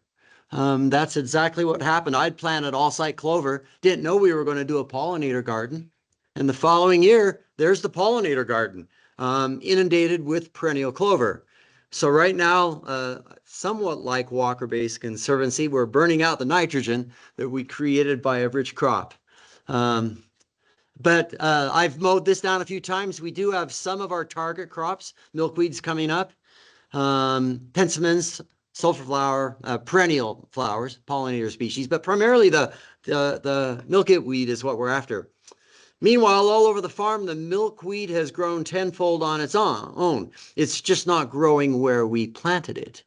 Speaker 3: That's exactly what happened. I'd planted all site clover, didn't know we were going to do a pollinator garden. And the following year, there's the pollinator garden, inundated with perennial clover. So right now, somewhat like Walker-based conservancy, we're burning out the nitrogen that we created by a rich crop. But I've mowed this down a few times. We do have some of our target crops, milkweeds coming up, pensimons, sulfur flower, perennial flowers, pollinator species, but primarily the milkweed is what we're after. Meanwhile, all over the farm, the milkweed has grown tenfold on its own. It's just not growing where we planted it.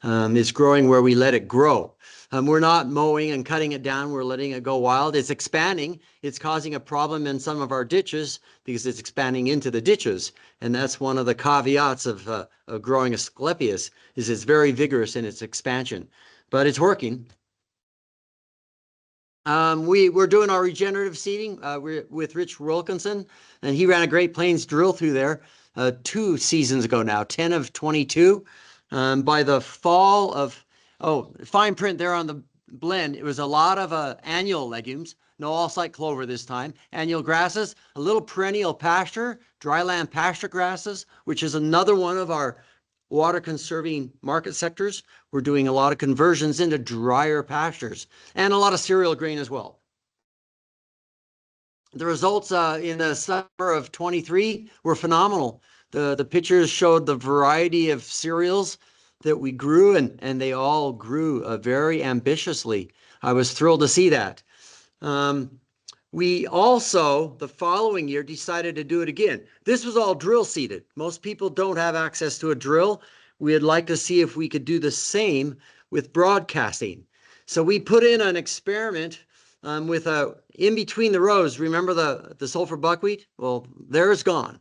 Speaker 3: It's growing where we let it grow. We're not mowing and cutting it down. We're letting it go wild. It's expanding. It's causing a problem in some of our ditches because it's expanding into the ditches. And that's one of the caveats of growing Asclepias, is it's very vigorous in its expansion. But it's working. We're doing our regenerative seeding with Rich Wilkinson, and he ran a Great Plains drill through there 2 seasons ago now, 10 of 22. By the fall of, fine print there on the blend, it was a lot of annual legumes, no all-site clover this time, annual grasses, a little perennial pasture, dryland pasture grasses, which is another one of our water conserving market sectors. We're doing a lot of conversions into drier pastures and a lot of cereal grain as well. The results in the summer of 23 were phenomenal. The pictures showed the variety of cereals that we grew, and they all grew very ambitiously. I was thrilled to see that. We also, the following year, decided to do it again. This was all drill seeded. Most people don't have access to a drill. We'd like to see if we could do the same with broadcasting. So we put in an experiment with in between the rows. Remember the sulfur buckwheat? Well, there's gone.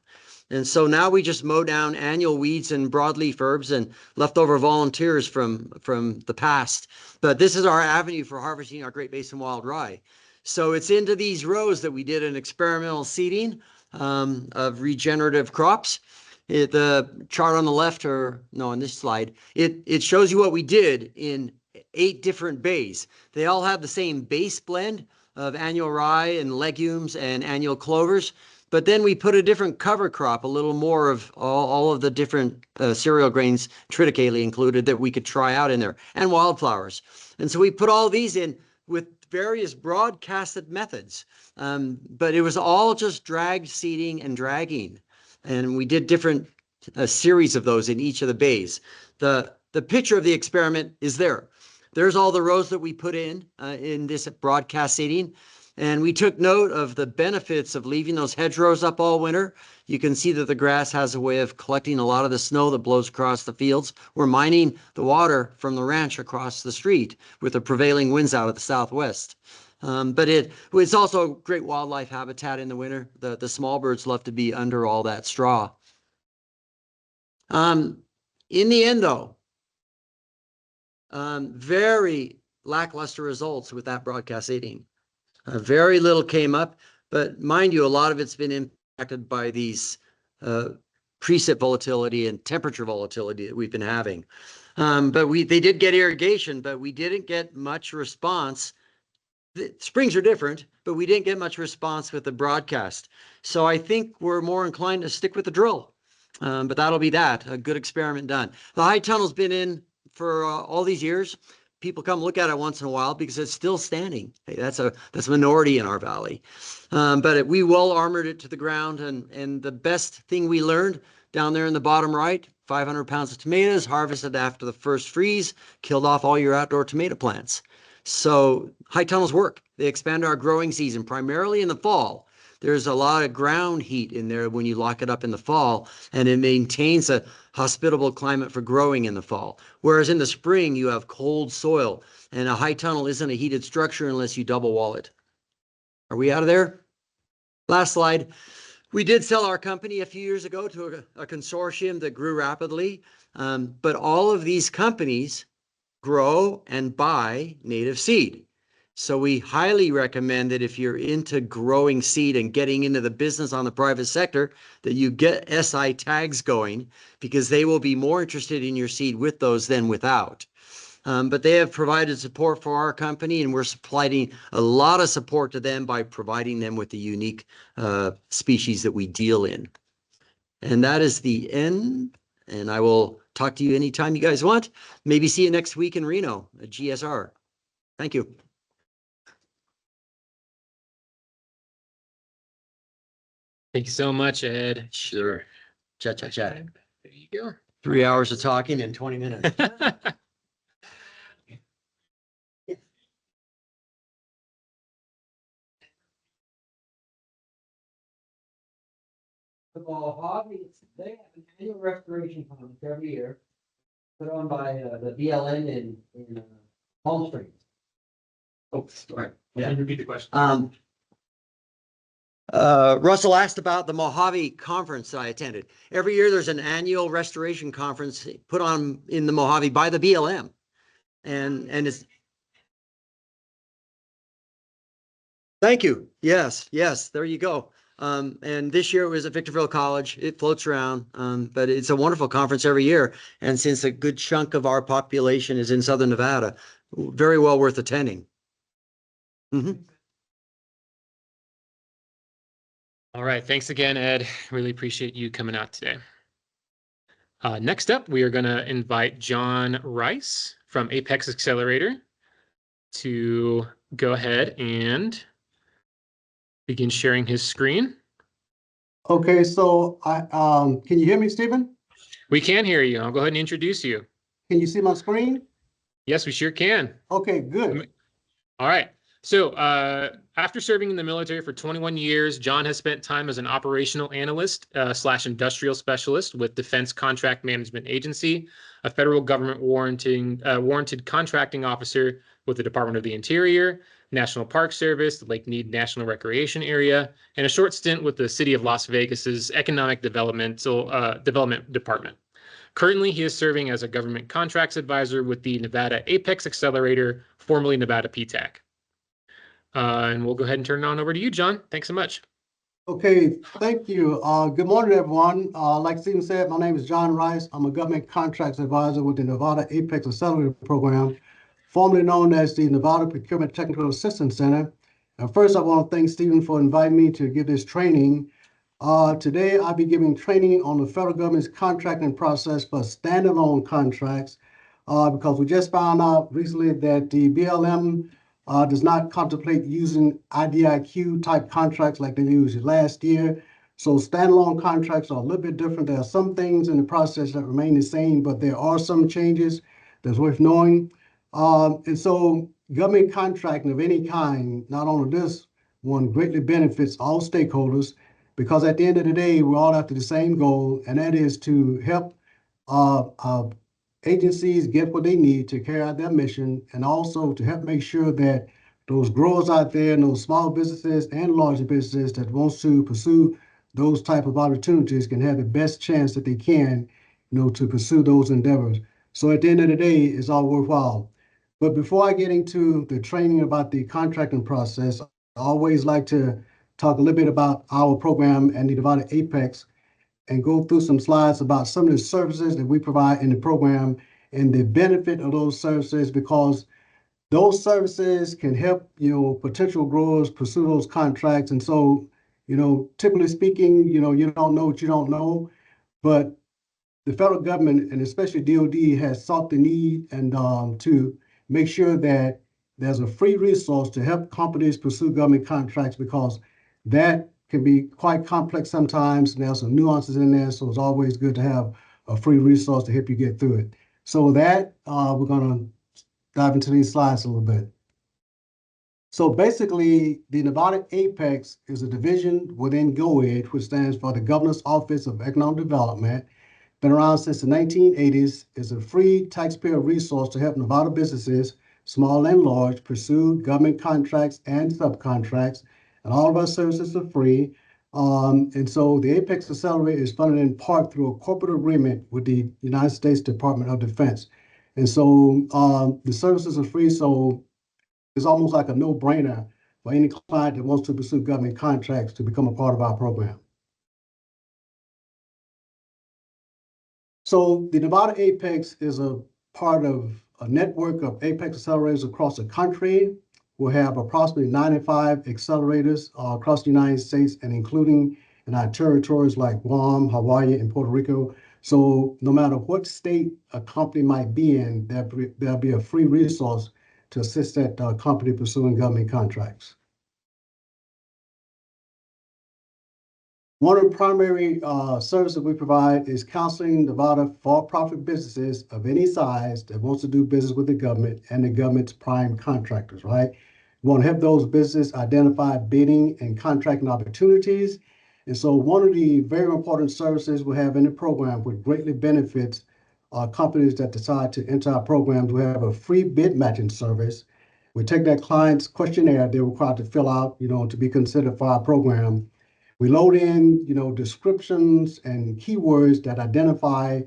Speaker 3: And so now we just mow down annual weeds and broadleaf herbs and leftover volunteers from the past. But this is our avenue for harvesting our Great Basin wild rye. So it's into these rows that we did an experimental seeding of regenerative crops. The chart on the left, or no, on this slide, it shows you what we did in 8 different bays. They all have the same base blend of annual rye and legumes and annual clovers. But then we put a different cover crop, a little more of all of the different cereal grains, triticale included, that we could try out in there, and wildflowers. And so we put all these in with various broadcasted methods. But it was all just dragged seeding and dragging. And we did different series of those in each of the bays. The picture of the experiment is there. There's all the rows that we put in this broadcast seeding. And we took note of the benefits of leaving those hedgerows up all winter. You can see that the grass has a way of collecting a lot of the snow that blows across the fields. We're mining the water from the ranch across the street with the prevailing winds out of the southwest. But it's also great wildlife habitat in the winter. The small birds love to be under all that straw. In the end, though, very lackluster results with that broadcast seeding. Very little came up, but mind you, a lot of it's been impacted by these precip volatility and temperature volatility that we've been having. But they did get irrigation, but we didn't get much response. The springs are different, but we didn't get much response with the broadcast. So I think we're more inclined to stick with the drill. But that'll be that, a good experiment done. The high tunnel's been in for all these years. People come look at it once in a while because it's still standing. Hey, that's a minority in our valley. But we well armored it to the ground, and the best thing we learned down there in the bottom right, 500 pounds of tomatoes harvested after the first freeze, killed off all your outdoor tomato plants. So high tunnels work. They expand our growing season primarily in the fall. There's a lot of ground heat in there when you lock it up in the fall, and it maintains a hospitable climate for growing in the fall. Whereas in the spring, you have cold soil, and a high tunnel isn't a heated structure unless you double wall it. Are we out of there? Last slide. We did sell our company a few years ago to a consortium that grew rapidly, but all of these companies grow and buy native seed. So we highly recommend that if you're into growing seed and getting into the business on the private sector, that you get SI tags going, because they will be more interested in your seed with those than without. But they have provided support for our company, and we're supplying a lot of support to them by providing them with the unique species that we deal in. And that is the end. And I will talk to you anytime you guys want. Maybe see you next week in Reno at GSR. Thank you.
Speaker 2: Thank you so much, Ed.
Speaker 3: Sure. Chat.
Speaker 2: There you go.
Speaker 3: 3 hours of talking in 20 minutes. They have an annual restoration conference every year, put on by the BLN in Palm Springs. Oh, sorry.
Speaker 2: Can you repeat the question?
Speaker 3: Russell asked about the Mojave conference I attended. Every year there's an annual restoration conference put on in the Mojave by the BLM. And it's. Thank you. Yes, there you go. And this year it was at Victorville College. It floats around, but it's a wonderful conference every year. And since a good chunk of our population is in Southern Nevada, very well worth attending.
Speaker 2: All right. Thanks again, Ed. Really appreciate you coming out today. Next up, we are going to invite John Rice from Apex Accelerator to go ahead and begin sharing his screen.
Speaker 8: Okay, so can you hear me, Stephen?
Speaker 2: We can hear you. I'll go ahead and introduce you.
Speaker 8: Can you see my screen?
Speaker 2: Yes, we sure can.
Speaker 8: Okay, good.
Speaker 2: All right. So after serving in the military for 21 years, John has spent time as an operational analyst / industrial specialist with Defense Contract Management Agency, a federal government warranted contracting officer with the Department of the Interior, National Park Service, the Lake Mead National Recreation Area, and a short stint with the City of Las Vegas's Economic Development Department. Currently, he is serving as a government contracts advisor with the Nevada Apex Accelerator, formerly Nevada PTAC. And we'll go ahead and turn it on over to you, John. Thanks so much.
Speaker 8: Okay, thank you. Good morning, everyone. Like Stephen said, my name is John Rice. I'm a government contracts advisor with the Nevada Apex Accelerator Program, formerly known as the Nevada Procurement Technical Assistance Center. First, I want to thank Stephen for inviting me to give this training. Today, I'll be giving training on the federal government's contracting process for standalone contracts, because we just found out recently that the BLM does not contemplate using IDIQ type contracts like they used last year. So standalone contracts are a little bit different. There are some things in the process that remain the same, but there are some changes that's worth knowing. And so government contracting of any kind, not only this one, greatly benefits all stakeholders, because at the end of the day, we're all after the same goal, and that is to help agencies get what they need to carry out their mission, and also to help make sure that those growers out there and those small businesses and larger businesses that want to pursue those type of opportunities can have the best chance that they can, to pursue those endeavors. So at the end of the day, it's all worthwhile. But before I get into the training about the contracting process, I always like to talk a little bit about our program and the Nevada Apex. and go through some slides about some of the services that we provide in the program and the benefit of those services, because those services can help, potential growers pursue those contracts. And so, typically speaking, you don't know what you don't know, but the federal government and especially DOD has sought the need and to make sure that there's a free resource to help companies pursue government contracts, because that can be quite complex sometimes, and there's some nuances in there. So it's always good to have a free resource to help you get through it. So with that, we're going to dive into these slides a little bit. So basically, the Nevada Apex is a division within GOED, which stands for the Governor's Office of Economic Development. Been around since the 1980s, is a free taxpayer resource to help Nevada businesses, small and large, pursue government contracts and subcontracts, and all of our services are free. And so the Apex Accelerator is funded in part through a corporate agreement with the United States Department of Defense. And so the services are free, so it's almost like a no-brainer for any client that wants to pursue government contracts to become a part of our program. So the Nevada Apex is a part of a network of Apex accelerators across the country. We'll have approximately 95 accelerators across the United States, and including in our territories like Guam, Hawaii, and Puerto Rico. So no matter what state a company might be in, there'll be a free resource to assist that company pursuing government contracts. One of the primary services we provide is counseling Nevada for-profit businesses of any size that wants to do business with the government and the government's prime contractors, right? We want to help those businesses identify bidding and contracting opportunities. And so one of the very important services we have in the program, which greatly benefits companies that decide to enter our programs, we have a free bid matching service. We take that client's questionnaire they're required to fill out, to be considered for our program. We load in, descriptions and keywords that identify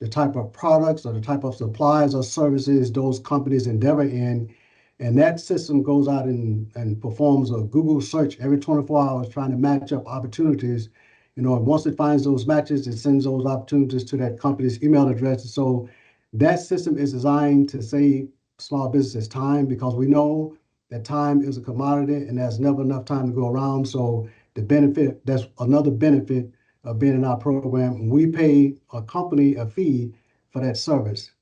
Speaker 8: the type of products or the type of supplies or services those companies endeavor in. And that system goes out and performs a Google search every 24 hours, trying to match up opportunities. And once it finds those matches, it sends those opportunities to that company's email address. So that system is designed to save small businesses time, because we know that time is a commodity and there's never enough time to go around. So that's another benefit of being in our program. We pay a company a fee for that service.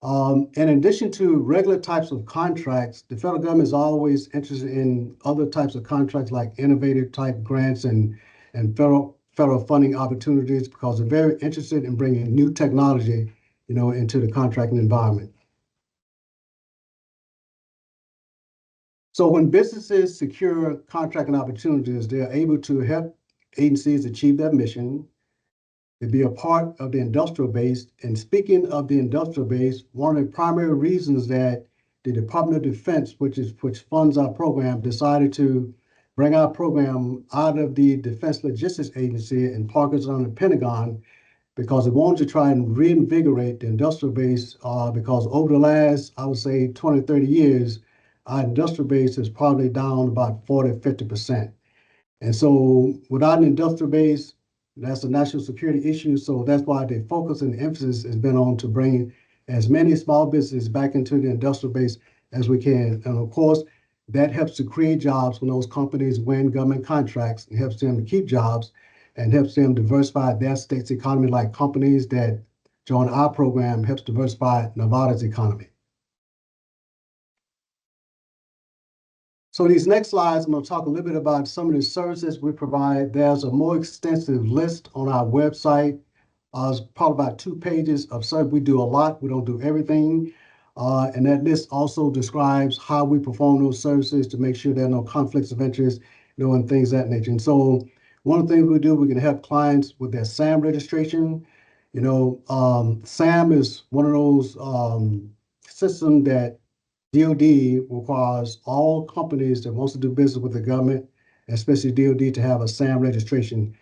Speaker 8: In addition to regular types of contracts, the federal government is always interested in other types of contracts like innovative type grants and federal funding opportunities, because they're very interested in bringing new technology, into the contracting environment. So when businesses secure contracting opportunities, they're able to help agencies achieve their mission, to be a part of the industrial base. And speaking of the industrial base, one of the primary reasons that the Department of Defense, which funds our program, decided to bring our program out of the Defense Logistics Agency and park us on the Pentagon, because they wanted to try and reinvigorate the industrial base, because over the last, I would say 20, 30 years, our industrial base is probably down about 40, 50%. And so without an industrial base, that's a national security issue. So that's why the focus and emphasis has been on to bring as many small businesses back into the industrial base as we can. And of course, that helps to create jobs when those companies win government contracts, and helps them to keep jobs and helps them diversify their state's economy, like companies that join our program helps diversify Nevada's economy. So these next slides, I'm going to talk a little bit about some of the services we provide. There's a more extensive list on our website. It's probably about 2 pages of service. We do a lot. We don't do everything. And that list also describes how we perform those services to make sure there are no conflicts of interest, and things of that nature. And so one of the things we do, we can help clients with their SAM registration. SAM is one of those systems that DOD requires all companies that wants to do business with the government, especially DOD, to have a SAM registration.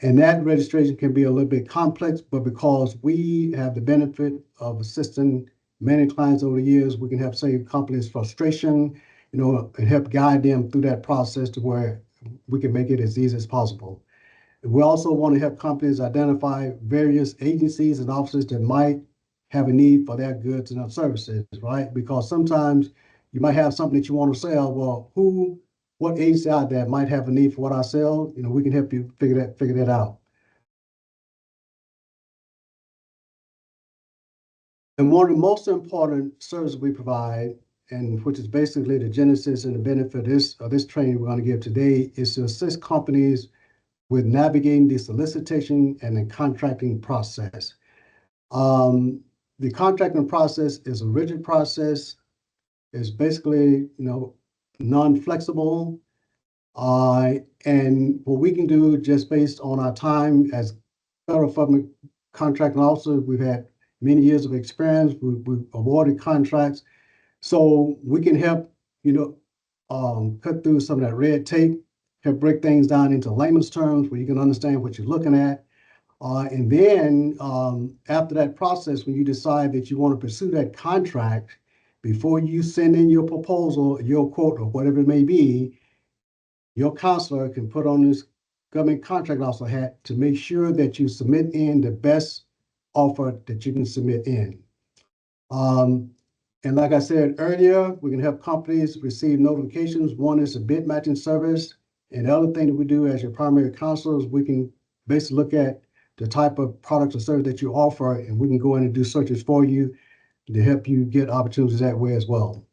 Speaker 8: And that registration can be a little bit complex, but because we have the benefit of assisting many clients over the years, we can help save companies frustration, and help guide them through that process to where we can make it as easy as possible. We also want to help companies identify various agencies and offices that might have a need for their goods and their services, right? Because sometimes you might have something that you want to sell. Well, what agency out there might have a need for what I sell? We can help you figure that out. And one of the most important services we provide, and which is basically the genesis and the benefit of this training we're going to give today, is to assist companies with navigating the solicitation and the contracting process. The contracting process is a rigid process. It's basically, non-flexible. And what we can do just based on our time as federal government contracting officers, we've had many years of experience. We've awarded contracts. So we can help, cut through some of that red tape, help break things down into layman's terms where you can understand what you're looking at. And then after that process, when you decide that you want to pursue that contract, before you send in your proposal, your quote, or whatever it may be, your counselor can put on this government contract officer hat to make sure that you submit in the best offer that you can submit in. And like I said earlier, we can help companies receive notifications. One is a bid matching service. And the other thing that we do as your primary counselor is we can basically look at the type of products or service that you offer, and we can go in and do searches for you to help you get opportunities that way as well.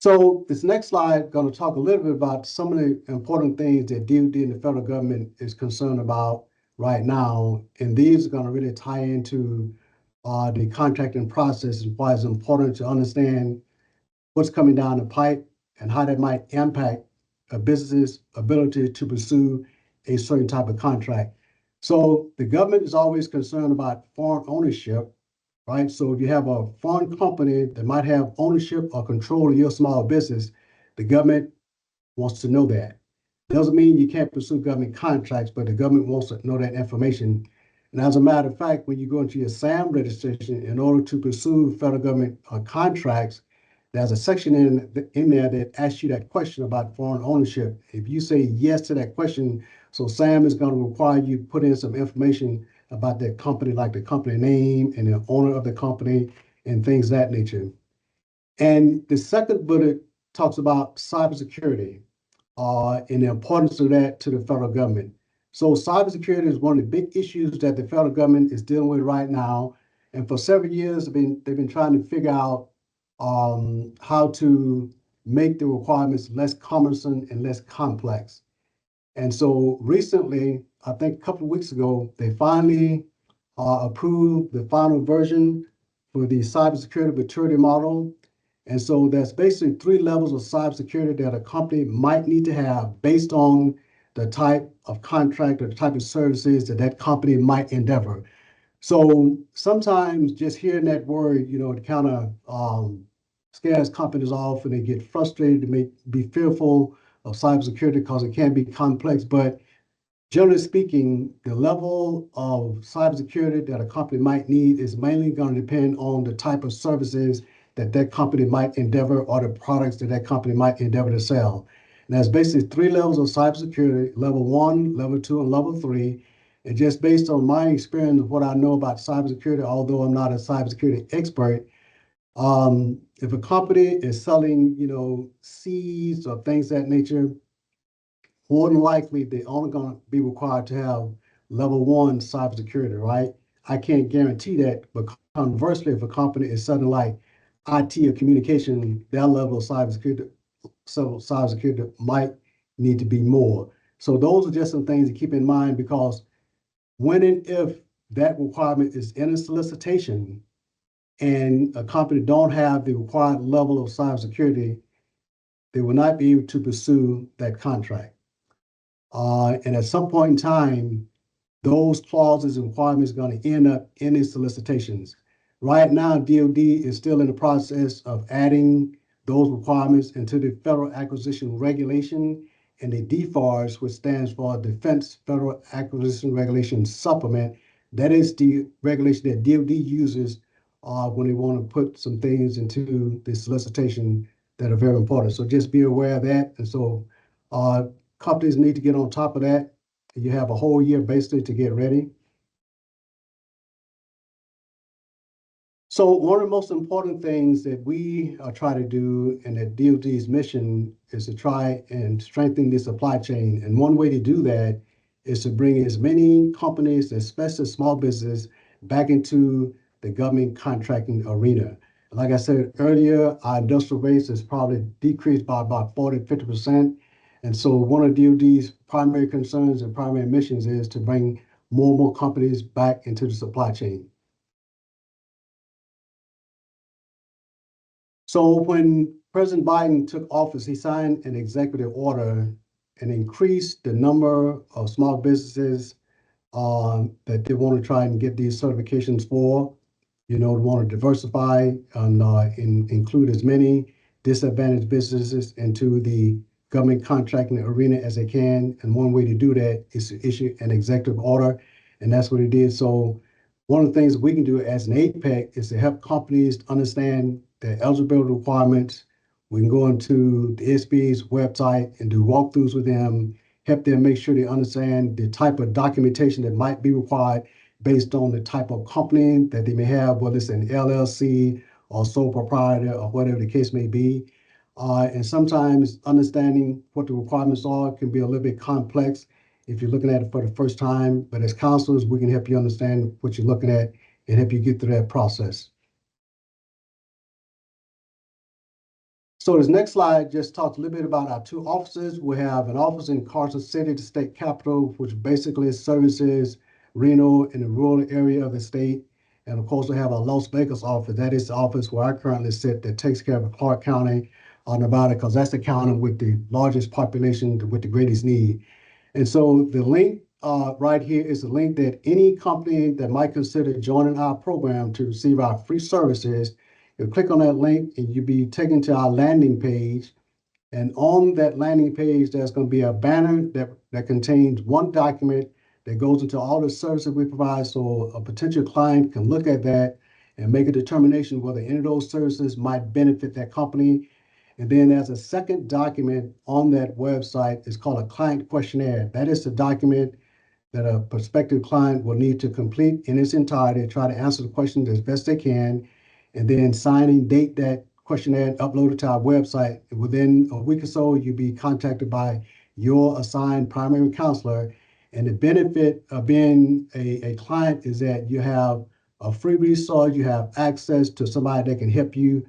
Speaker 8: So this next slide going to talk a little bit about some of the important things that DoD and the federal government is concerned about right now. And these are going to really tie into the contracting process and why it's important to understand what's coming down the pipe and how that might impact a business's ability to pursue a certain type of contract. So the government is always concerned about foreign ownership, right? So if you have a foreign company that might have ownership or control of your small business, the government wants to know that. Doesn't mean you can't pursue government contracts, but the government wants to know that information. And as a matter of fact, when you go into your SAM registration, in order to pursue federal government contracts, there's a section in there that asks you that question about foreign ownership. If you say yes to that question, so SAM is going to require you to put in some information about that company, like the company name and the owner of the company and things of that nature. And the second bullet talks about cybersecurity and the importance of that to the federal government. So cybersecurity is one of the big issues that the federal government is dealing with right now. And for several years, they've been trying to figure out how to make the requirements less cumbersome and less complex. And so recently, I think a couple of weeks ago, they finally approved the final version for the cybersecurity maturity model. And so there's basically 3 levels of cybersecurity that a company might need to have based on the type of contract or the type of services that that company might endeavor. So sometimes just hearing that word, it kind of scares companies off and they get frustrated, they be fearful of cybersecurity because it can be complex. But generally speaking, the level of cybersecurity that a company might need is mainly going to depend on the type of services that that company might endeavor or the products that that company might endeavor to sell. And there's basically 3 levels of cybersecurity: level 1, level 2, and level 3. And just based on my experience of what I know about cybersecurity, although I'm not a cybersecurity expert, if a company is selling, seeds or things of that nature, more than likely they're only going to be required to have level 1 cybersecurity, right? I can't guarantee that, but conversely, if a company is something like IT or communication, their level of cybersecurity might need to be more. So those are just some things to keep in mind, because when and if that requirement is in a solicitation and a company don't have the required level of cybersecurity, they will not be able to pursue that contract. And at some point in time, those clauses and requirements are going to end up in these solicitations. Right now, DoD is still in the process of adding those requirements into the Federal Acquisition Regulation and the DFARS, which stands for Defense Federal Acquisition Regulation Supplement. That is the regulation that DoD uses when they want to put some things into the solicitation that are very important. So just be aware of that. And so companies need to get on top of that. You have a whole year basically to get ready. So one of the most important things that we are trying to do and that DOD's mission is to try and strengthen the supply chain. And one way to do that is to bring as many companies, especially small business, back into the government contracting arena. Like I said earlier, our industrial base is probably decreased by about 40, 50%. And so one of DOD's primary concerns and primary missions is to bring more and more companies back into the supply chain. So when President Biden took office, he signed an executive order and increased the number of small businesses that they want to try and get these certifications for. You know, want to diversify and include as many disadvantaged businesses into the government contracting arena as they can. And one way to do that is to issue an executive order, and that's what he did. So one of the things we can do as an APEC is to help companies understand their eligibility requirements. We can go into the SBA's website and do walkthroughs with them, help them make sure they understand the type of documentation that might be required based on the type of company that they may have, whether it's an LLC or sole proprietor or whatever the case may be. And sometimes understanding what the requirements are can be a little bit complex if you're looking at it for the first time. But as counselors, we can help you understand what you're looking at and help you get through that process. So this next slide just talks a little bit about our two offices. We have an office in Carson City, the state capital, which basically services Reno and the rural area of the state. And of course, we have a Las Vegas office. That is the office where I currently sit that takes care of Clark County, Nevada, because that's the county with the largest population, with the greatest need. And so the link right here is the link that any company that might consider joining our program to receive our free services, you click on that link and you'll be taken to our landing page. And on that landing page, there's going to be a banner that contains one document that goes into all the services we provide. So a potential client can look at that and make a determination whether any of those services might benefit that company. And then there's a second document on that website. It's called a client questionnaire. That is the document that a prospective client will need to complete in its entirety, try to answer the questions as best they can, and then sign and date that questionnaire and upload it to our website. Within a week or so, you'll be contacted by your assigned primary counselor. And the benefit of being a client is that you have a free resource, you have access to somebody that can help you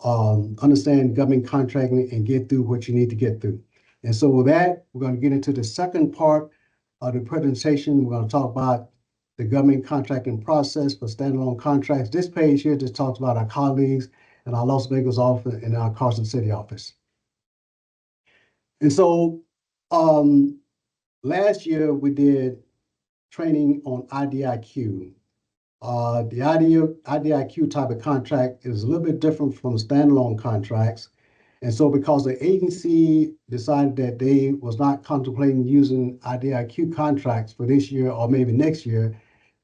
Speaker 8: understand government contracting and get through what you need to get through. And so with that, we're going to get into the second part of the presentation. We're going to talk about the government contracting process for standalone contracts. This page here just talks about our colleagues in our Las Vegas office and our Carson City office. And so last year we did training on IDIQ. The IDIQ type of contract is a little bit different from standalone contracts. And so because the agency decided that they was not contemplating using IDIQ contracts for this year or maybe next year,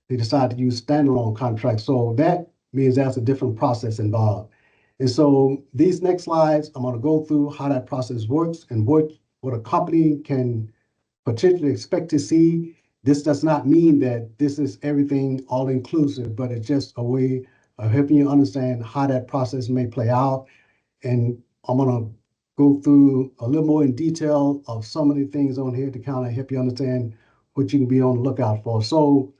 Speaker 8: they decided to use standalone contracts. So that means that's a different process involved. And so these next slides, I'm going to go through how that process works and what a company can potentially expect to see. This does not mean that this is everything all inclusive, but it's just a way of helping you understand how that process may play out. And I'm going to go through a little more in detail of some of the things on here to kind of help you understand what you can be on the lookout for. So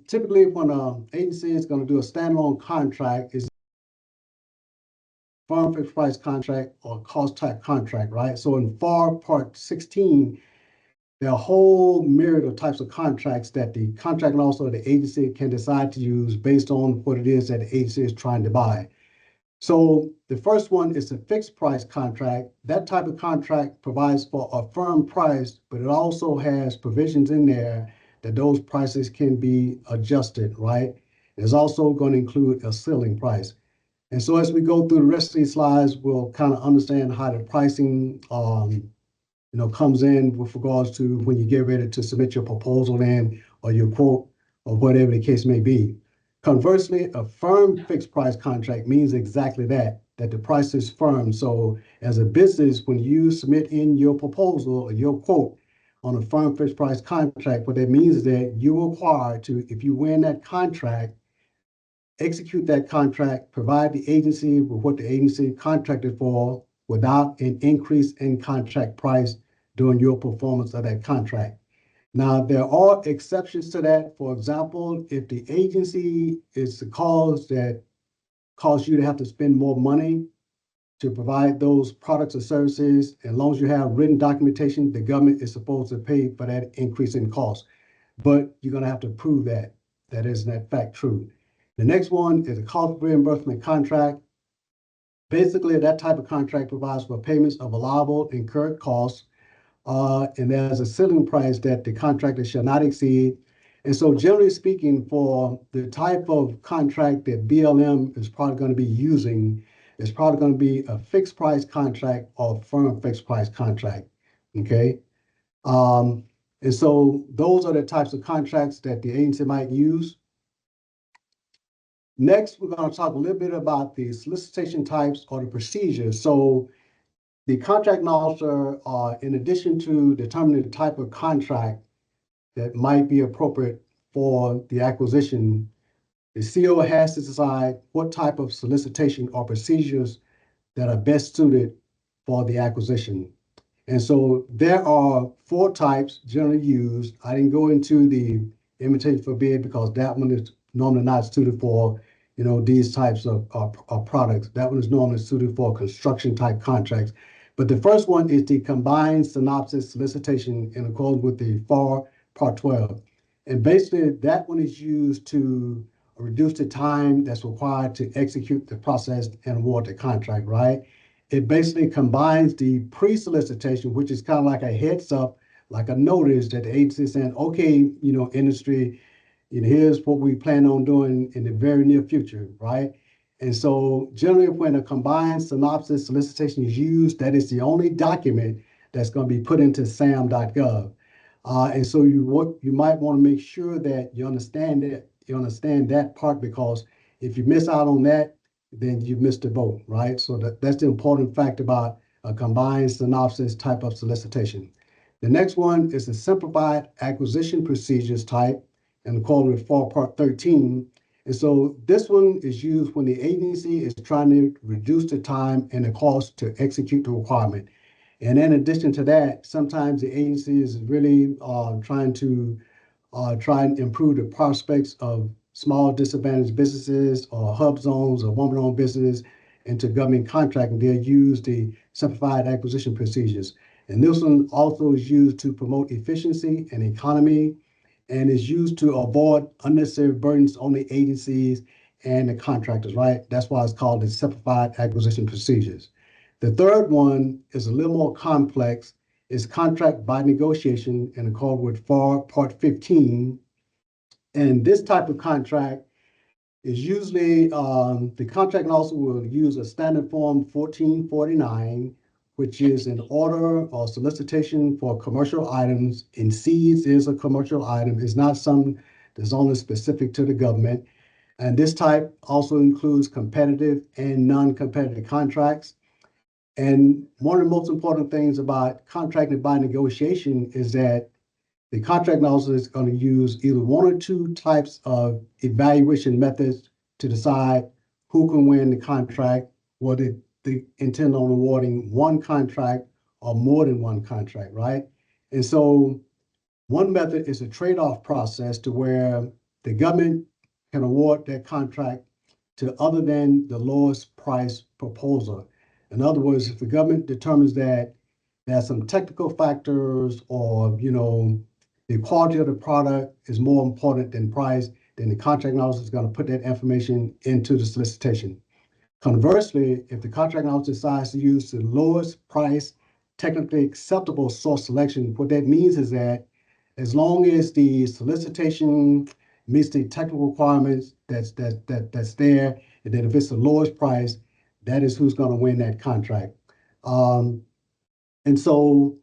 Speaker 8: typically when an agency is going to do a standalone contract, is firm fixed price contract or cost type contract, right? So in FAR Part 16, there are a whole myriad of types of contracts that the contracting officer or the agency can decide to use based on what it is that the agency is trying to buy. So the first one is a fixed price contract. That type of contract provides for a firm price, but it also has provisions in there that those prices can be adjusted, right? It's also going to include a ceiling price. And so as we go through the rest of these slides, we'll kind of understand how the pricing comes in with regards to when you get ready to submit your proposal in or your quote or whatever the case may be. Conversely, a firm fixed price contract means exactly that. that the price is firm. So as a business, when you submit in your proposal or your quote on a firm fixed price contract, what that means is that you're required to, if you win that contract, execute that contract, provide the agency with what the agency contracted for without an increase in contract price during your performance of that contract. Now, there are exceptions to that. For example, if the agency is the cause that cause you to have to spend more money to provide those products or services, as long as you have written documentation, the government is supposed to pay for that increase in cost. But you're going to have to prove that that is in fact true. The next one is a cost reimbursement contract. Basically, that type of contract provides for payments of allowable incurred costs, and there's a ceiling price that the contractor shall not exceed. And so generally speaking, for the type of contract that BLM is probably going to be using, it's probably going to be a fixed price contract or firm fixed price contract, okay? And so those are the types of contracts that the agency might use. Next, we're going to talk a little bit about the solicitation types or the procedures. So the contracting officer, in addition to determining the type of contract that might be appropriate for the acquisition, the CO has to decide what type of solicitation or procedures that are best suited for the acquisition. And so there are 4 types generally used. I didn't go into the invitation for bid because that one is normally not suited for, these types of products. That one is normally suited for construction type contracts. But the first one is the combined synopsis solicitation in accordance with the FAR Part 12. And basically that one is used to reduce the time that's required to execute the process and award the contract, right? It basically combines the pre-solicitation, which is kind of like a heads up, like a notice that the agency is saying, okay, industry, here's what we plan on doing in the very near future, right? And so generally when a combined synopsis solicitation is used, that is the only document that's going to be put into sam.gov. And so you might want to make sure that you understand that part, because if you miss out on that, then you missed the boat, right? So that's the important fact about a combined synopsis type of solicitation. The next one is a simplified acquisition procedures type, and called with FAR Part 13. And so this one is used when the agency is trying to reduce the time and the cost to execute the requirement. And in addition to that, sometimes the agency is really trying to and improve the prospects of small disadvantaged businesses or hub zones or woman-owned businesses into government contracting. They'll use the simplified acquisition procedures. And this one also is used to promote efficiency and economy, and is used to avoid unnecessary burdens on the agencies and the contractors, right? That's why it's called the simplified acquisition procedures. The third one is a little more complex. It's contract by negotiation and called with FAR Part 15. And this type of contract is usually, the contract also will use a standard form 1449, which is an order or solicitation for commercial items. And seeds is a commercial item. It's not something that's only specific to the government. And this type also includes competitive and non-competitive contracts. And one of the most important things about contracting by negotiation is that the contract officer is going to use either 1 or 2 types of evaluation methods to decide who can win the contract, whether they intend on awarding 1 contract or more than 1 contract, right? And so one method is a trade-off process to where the government can award that contract to other than the lowest price proposal. In other words, if the government determines that there are some technical factors or, the quality of the product is more important than price, then the contract officer is going to put that information into the solicitation. Conversely, if the contract officer decides to use the lowest price, technically acceptable source selection, what that means is that as long as the solicitation meets the technical requirements that's there, and then if it's the lowest price, that is who's going to win that contract. And so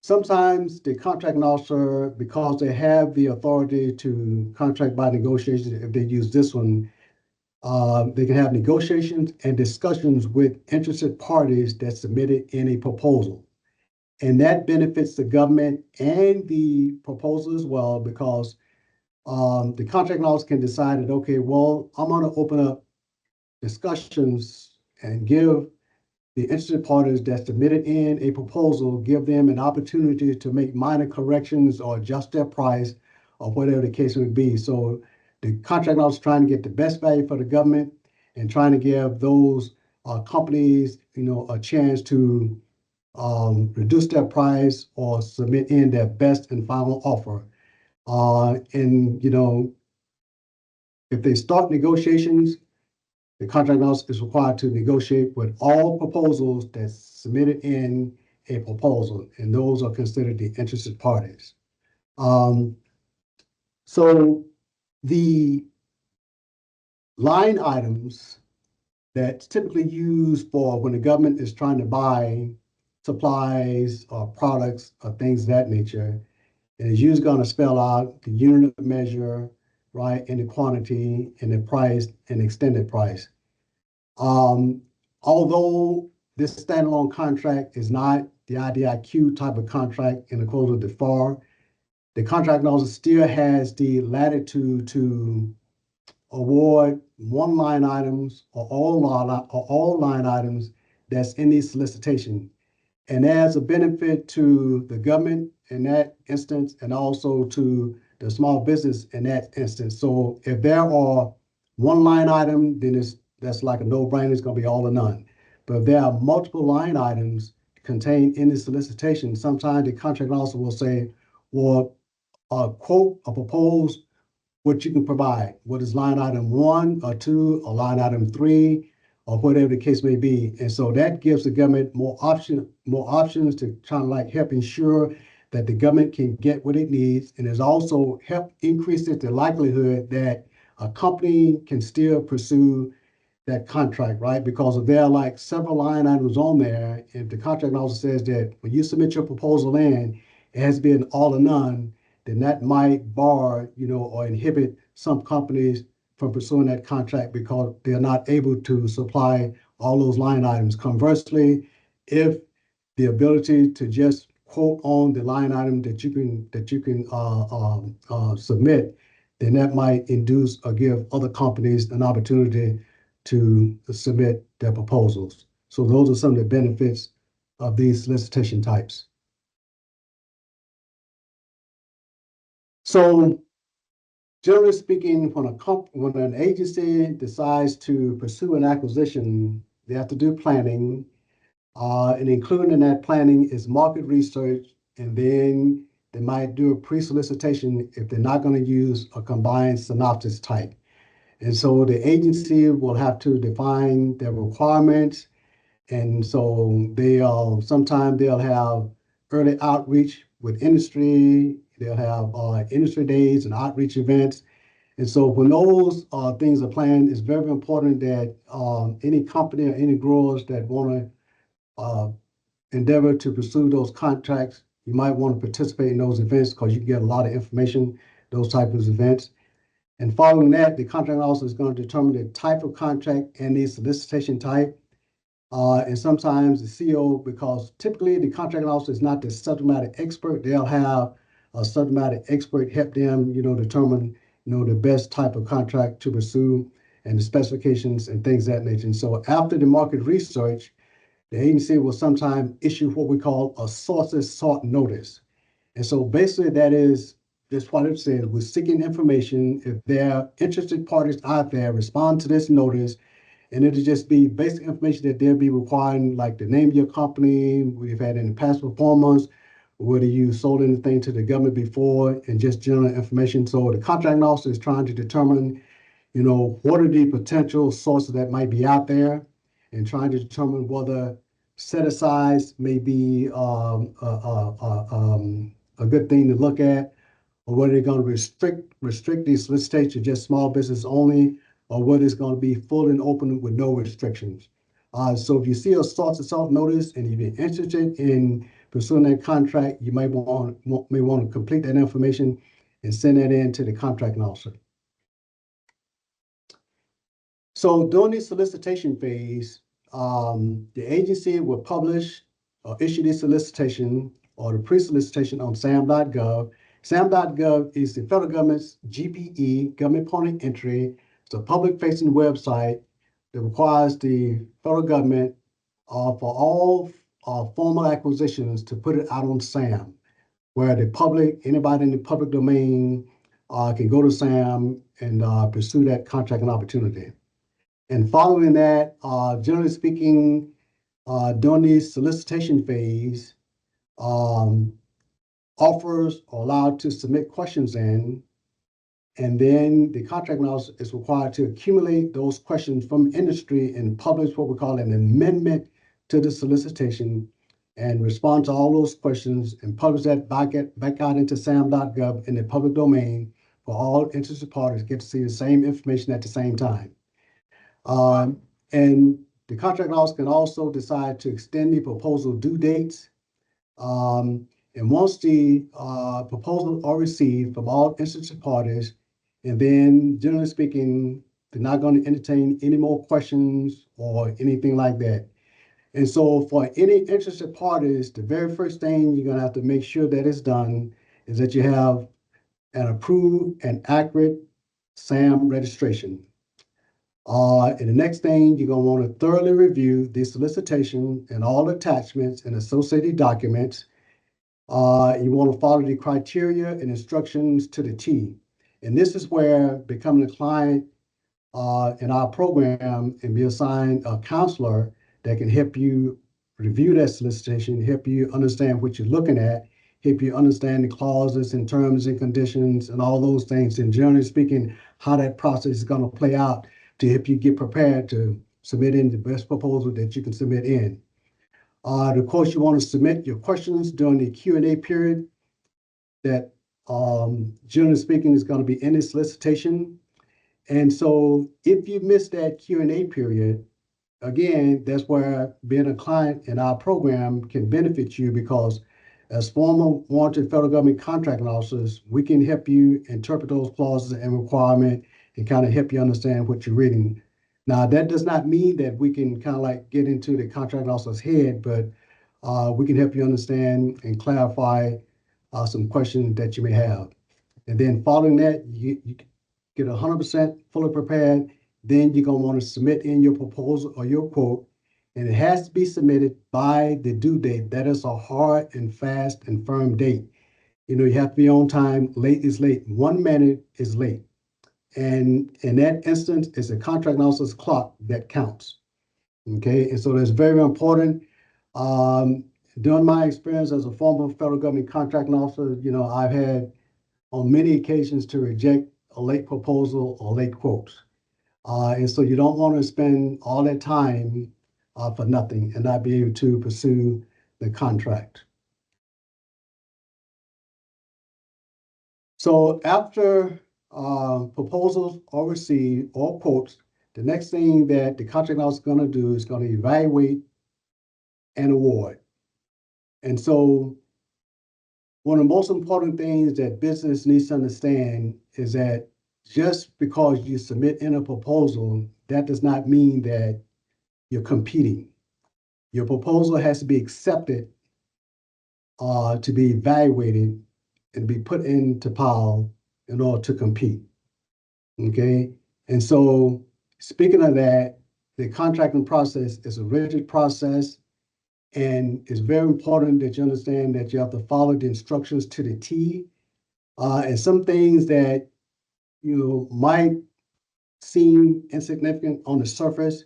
Speaker 8: sometimes the contracting officer, because they have the authority to contract by negotiation, if they use this one, They can have negotiations and discussions with interested parties that submitted in a proposal. And that benefits the government and the proposal as well, because the contract laws can decide that, okay, well, I'm going to open up discussions and give the interested parties that submitted in a proposal, give them an opportunity to make minor corrections or adjust their price or whatever the case would be. So the contract law is trying to get the best value for the government and trying to give those companies, a chance to reduce their price or submit in their best and final offer. And if they start negotiations, the contract officer is required to negotiate with all proposals that's submitted in a proposal, and those are considered the interested parties. So the line items that's typically used for when the government is trying to buy supplies or products or things of that nature, and it's usually going to spell out the unit of measure, right, and the quantity and the price and extended price. Although this standalone contract is not the IDIQ type of contract in accordance with the FAR, the contract also still has the latitude to award one line items or all line items that's in the solicitation. And there's a benefit to the government in that instance and also to the small business in that instance. So if there are one line item, then that's like a no-brainer, it's going to be all or none. But if there are multiple line items contained in the solicitation, sometimes the contract also will say, well, quote or propose what you can provide, what is line item 1 or 2 or line item 3 or whatever the case may be. And so that gives the government more options to try to like help ensure that the government can get what it needs. And it also help increases the likelihood that a company can still pursue that contract, right? Because if there are like several line items on there, if the contract also says that when you submit your proposal in, it has been all or none, then that might bar, or inhibit some companies from pursuing that contract because they're not able to supply all those line items. Conversely, if the ability to just quote on the line item that you can submit, then that might induce or give other companies an opportunity to submit their proposals. So those are some of the benefits of these solicitation types. So generally speaking, when an agency decides to pursue an acquisition, they have to do planning, and included in that planning is market research, and then they might do a pre-solicitation if they're not going to use a combined synopsis type. And so the agency will have to define their requirements. And so sometimes they'll have early outreach with industry. They'll have industry days and outreach events. And so when those things are planned, it's very important that any company or any growers that want to endeavor to pursue those contracts, you might want to participate in those events because you get a lot of information, those types of events. And following that, the contract officer is going to determine the type of contract and the solicitation type. And sometimes the CO, because typically the contract officer is not the subject matter expert, they'll have a subject matter expert help them, determine, the best type of contract to pursue and the specifications and things of that nature. And so after the market research, the agency will sometimes issue what we call a sources sought notice. And so basically that is just what it says. We're seeking information. If there are interested parties out there, respond to this notice. And it'll just be basic information that they'll be requiring, like the name of your company, whether you've had any past performance, whether you sold anything to the government before, and just general information. So the contract officer is trying to determine, what are the potential sources that might be out there, and trying to determine whether set asides may be a good thing to look at, or whether they're going to restrict these solicitations to just small business only, or whether it's going to be full and open with no restrictions. So if you see a source sought notice and if you're interested in pursuing that contract, you may want to complete that information and send that in to the contract officer. So during the solicitation phase, the agency will publish or issue the solicitation or the pre-solicitation on SAM.gov. SAM.gov is the federal government's GPE, government point of entry. It's a public-facing website that requires the federal government for all formal acquisitions to put it out on SAM, where the public, anybody in the public domain can go to SAM and pursue that contracting opportunity. And following that, generally speaking, during the solicitation phase, offers are allowed to submit questions in, and then the contracting officer is required to accumulate those questions from industry and publish what we call an amendment to the solicitation and respond to all those questions and publish that back out into SAM.gov in the public domain for all interested parties get to see the same information at the same time. And the contract officer can also decide to extend the proposal due dates. And once the proposals are received from all interested parties, and then generally speaking, they're not going to entertain any more questions or anything like that. And so for any interested parties, the very first thing you're going to have to make sure that is done is that you have an approved and accurate SAM registration. And the next thing, you're going to want to thoroughly review the solicitation and all attachments and associated documents. You want to follow the criteria and instructions to the T. And this is where becoming a client in our program and be assigned a counselor that can help you review that solicitation, help you understand what you're looking at, help you understand the clauses and terms and conditions and all those things. And generally speaking, how that process is going to play out to help you get prepared to submit in the best proposal that you can submit in. Of course, you want to submit your questions during the Q&A period that, generally speaking, is going to be in the solicitation. And so if you miss that Q&A period, again, that's where being a client in our program can benefit you, because as former warranted federal government contracting officers, we can help you interpret those clauses and requirements and kind of help you understand what you're reading. Now, that does not mean that we can kind of like get into the contracting officer's head, but we can help you understand and clarify some questions that you may have. And then following that, you get 100% fully prepared. Then you're going to want to submit in your proposal or your quote, and it has to be submitted by the due date. That is a hard and fast and firm date. You know, you have to be on time. Late is late. 1 minute is late. And in that instance, it's a contract officer's clock that counts. Okay, and so that's very important. During my experience as a former federal government contracting officer, you know, I've had on many occasions to reject a late proposal or late quotes. And so you don't want to spend all that time for nothing and not be able to pursue the contract. So after proposals are received or quotes, the next thing that the contract officer is going to do is going to evaluate and award. And so one of the most important things that business needs to understand is that just because you submit in a proposal, that does not mean that you're competing. Your proposal has to be accepted to be evaluated and be put into pile in order to compete. Okay, and so speaking of that, the contracting process is a rigid process, and it's very important that you understand that you have to follow the instructions to the T. And some things that you know might seem insignificant on the surface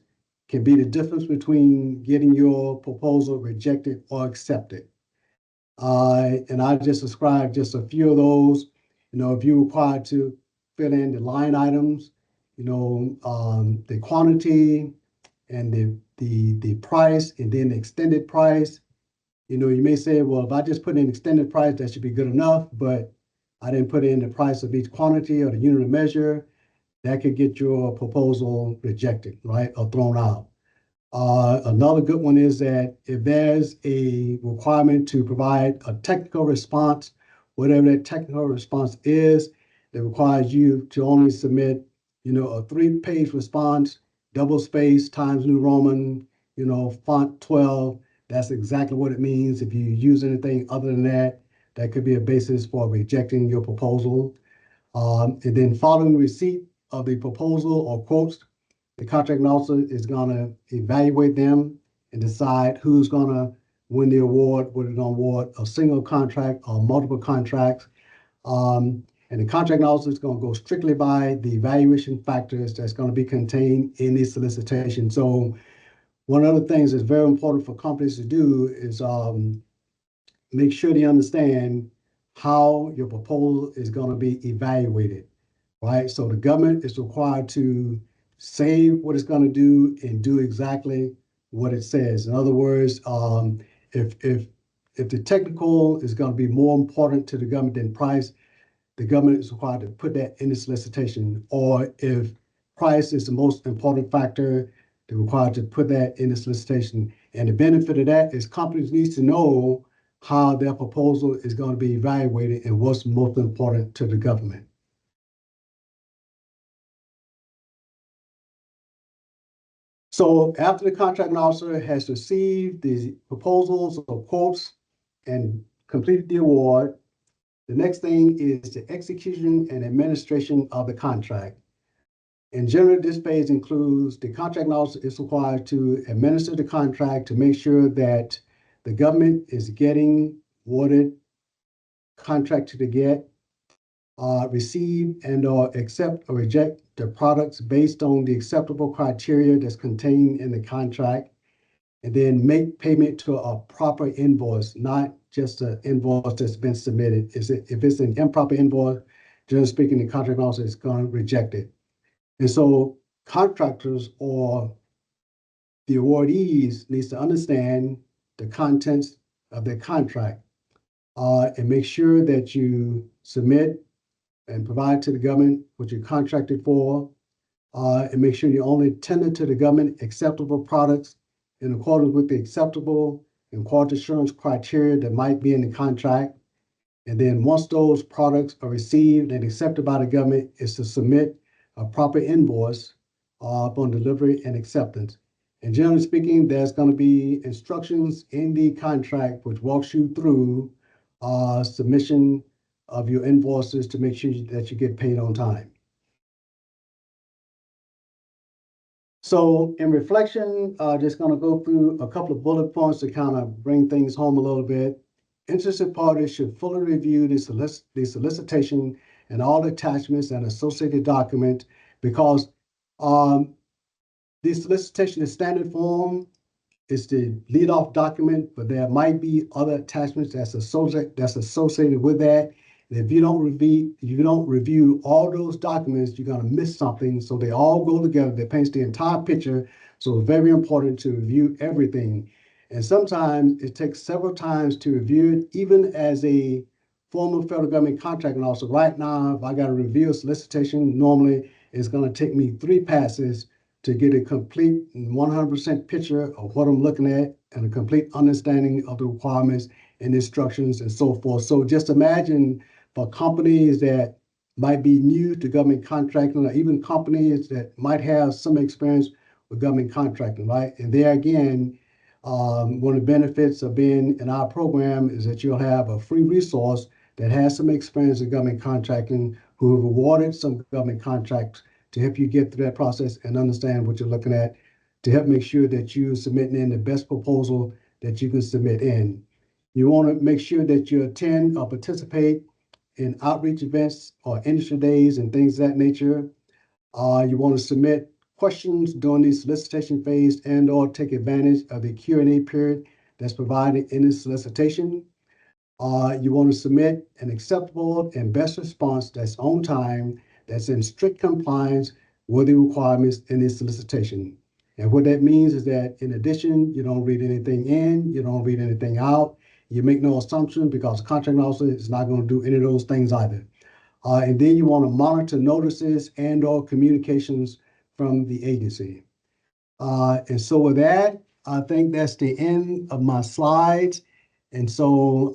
Speaker 8: can be the difference between getting your proposal rejected or accepted. And I just described just a few of those. You know, if you're required to fill in the line items, you know, the quantity and the price, and then the extended price. You know, you may say, well, if I just put in extended price, that should be good enough, but I didn't put in the price of each quantity or the unit of measure. That could get your proposal rejected, right, or thrown out. Another good one is that if there's a requirement to provide a technical response, whatever that technical response is, that requires you to only submit, you know, a 3-page response, double space Times New Roman, font 12. That's exactly what it means. If you use anything other than that, that could be a basis for rejecting your proposal. And then following receipt of the proposal or quotes, the contracting officer is going to evaluate them and decide who's going to win the award, whether it's going to award a single contract or multiple contracts. And the contracting officer is going to go strictly by the evaluation factors that's going to be contained in the solicitation. So one of the things that's very important for companies to do is make sure they understand how your proposal is going to be evaluated, right? So the government is required to say what it's going to do and do exactly what it says. In other words, if the technical is going to be more important to the government than price, the government is required to put that in the solicitation. Or if price is the most important factor, they're required to put that in the solicitation. And the benefit of that is companies need to know how their proposal is going to be evaluated and what's most important to the government. So after the contracting officer has received the proposals or quotes and completed the award, the next thing is the execution and administration of the contract. In general, this phase includes the contracting officer is required to administer the contract to make sure that the government is getting what it contracted to get, receive and or accept or reject the products based on the acceptable criteria that's contained in the contract, and then make payment to a proper invoice, not just an invoice that's been submitted. If it's an improper invoice, generally speaking, the contracting officer is going to reject it. And so contractors or the awardees needs to understand the contents of their contract and make sure that you submit and provide to the government what you contracted for, and make sure you only tender to the government acceptable products in accordance with the acceptable and quality assurance criteria that might be in the contract. And then once those products are received and accepted by the government, is to submit a proper invoice upon delivery and acceptance. And generally speaking, there's going to be instructions in the contract which walks you through submission of your invoices to make sure that you get paid on time. So in reflection, just going to go through a couple of bullet points to kind of bring things home a little bit. Interested parties should fully review the solicitation and all attachments and associated documents, because the solicitation is standard form. It's the lead-off document, but there might be other attachments that's associated with that. And if you don't review all those documents, you're going to miss something. So they all go together. That paints the entire picture. So it's very important to review everything. And sometimes it takes several times to review it, even as a former federal government contracting officer. Right now, if I got to review a solicitation, normally it's going to take me 3 passes to get a complete 100% picture of what I'm looking at and a complete understanding of the requirements and instructions and so forth. So just imagine for companies that might be new to government contracting, or even companies that might have some experience with government contracting, right? And there again, one of the benefits of being in our program is that you'll have a free resource that has some experience in government contracting, who have awarded some government contracts, to help you get through that process and understand what you're looking at, to help make sure that you're submitting in the best proposal that you can submit in. You want to make sure that you attend or participate in outreach events or industry days and things of that nature. You want to submit questions during the solicitation phase and or take advantage of the Q&A period that's provided in the solicitation. You want to submit an acceptable and best response that's on time, that's in strict compliance with the requirements in this solicitation. And what that means is that in addition, you don't read anything in, you don't read anything out, you make no assumptions, because the contracting officer is not going to do any of those things either. And then you want to monitor notices and or communications from the agency. And so with that, I think that's the end of my slides. And so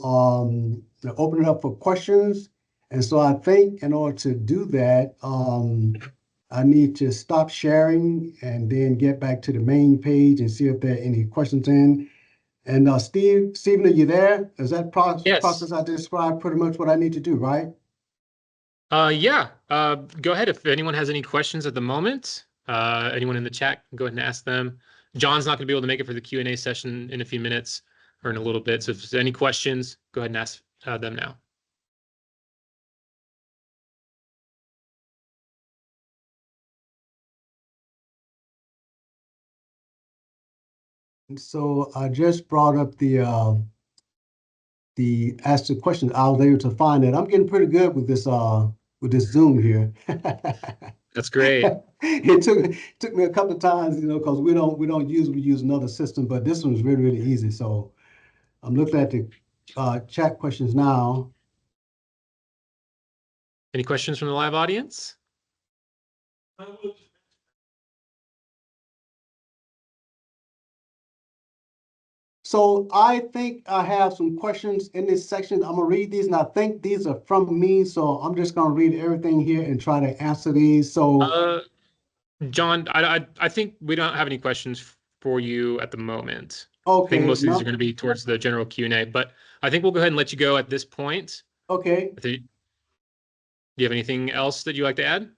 Speaker 8: to open it up for questions. And so I think in order to do that, I need to stop sharing and then get back to the main page and see if there are any questions in. And Stephen, are you there? Is that
Speaker 2: Yes.
Speaker 8: process I described pretty much what I need to do, right?
Speaker 2: Yeah. Go ahead if anyone has any questions at the moment. Anyone in the chat can go ahead and ask them. John's not going to be able to make it for the Q&A session in a few minutes or in a little bit. So if there's any questions, go ahead and ask them now.
Speaker 8: And so I just brought up the ask the question. I was able to find it. I'm getting pretty good with this Zoom here.
Speaker 2: That's great.
Speaker 8: It took me a couple of times, because we don't usually use another system, but this one's really, really easy. So I'm looking at the chat questions now.
Speaker 2: Any questions from the live audience?
Speaker 8: So I think I have some questions in this section. I'm gonna read these, and I think these are from me. So I'm just gonna read everything here and try to answer these. So
Speaker 2: John, I think we don't have any questions for you at the moment. I think
Speaker 8: okay,
Speaker 2: most of these
Speaker 8: no,
Speaker 2: are going to be towards the general Q&A, but I think we'll go ahead and let you go at this point.
Speaker 8: okay.
Speaker 2: Do you have anything else that you'd like to add?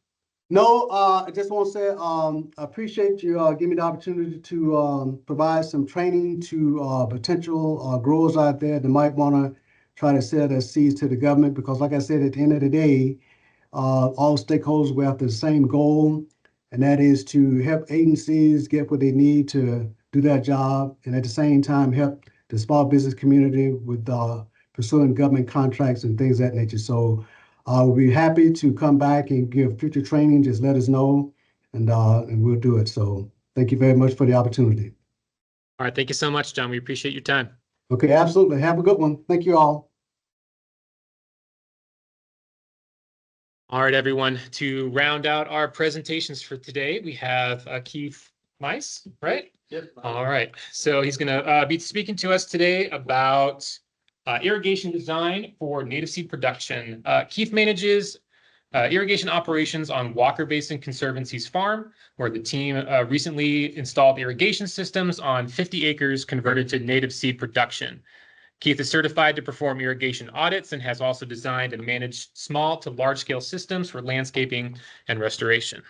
Speaker 8: No, I just want to say I appreciate you giving me the opportunity to provide some training to potential growers out there that might want to try to sell their seeds to the government, because like I said, at the end of the day, all stakeholders go after the same goal, and that is to help agencies get what they need to do their job, and at the same time help the small business community with pursuing government contracts and things of that nature. So we'll be happy to come back and give future training. Just let us know, and we'll do it. So thank you very much for the opportunity.
Speaker 2: All right. Thank you so much, John. We appreciate your time.
Speaker 8: Okay, absolutely. Have a good one. Thank you all.
Speaker 2: All right, everyone. To round out our presentations for today, we have Keith Mice, right?
Speaker 11: Yep.
Speaker 2: All right. So he's going to be speaking to us today about irrigation design for native seed production. Keith manages irrigation operations on Walker Basin Conservancy's farm, where the team recently installed irrigation systems on 50 acres converted to native seed production. Keith is certified to perform irrigation audits and has also designed and managed small to large scale systems for landscaping and restoration.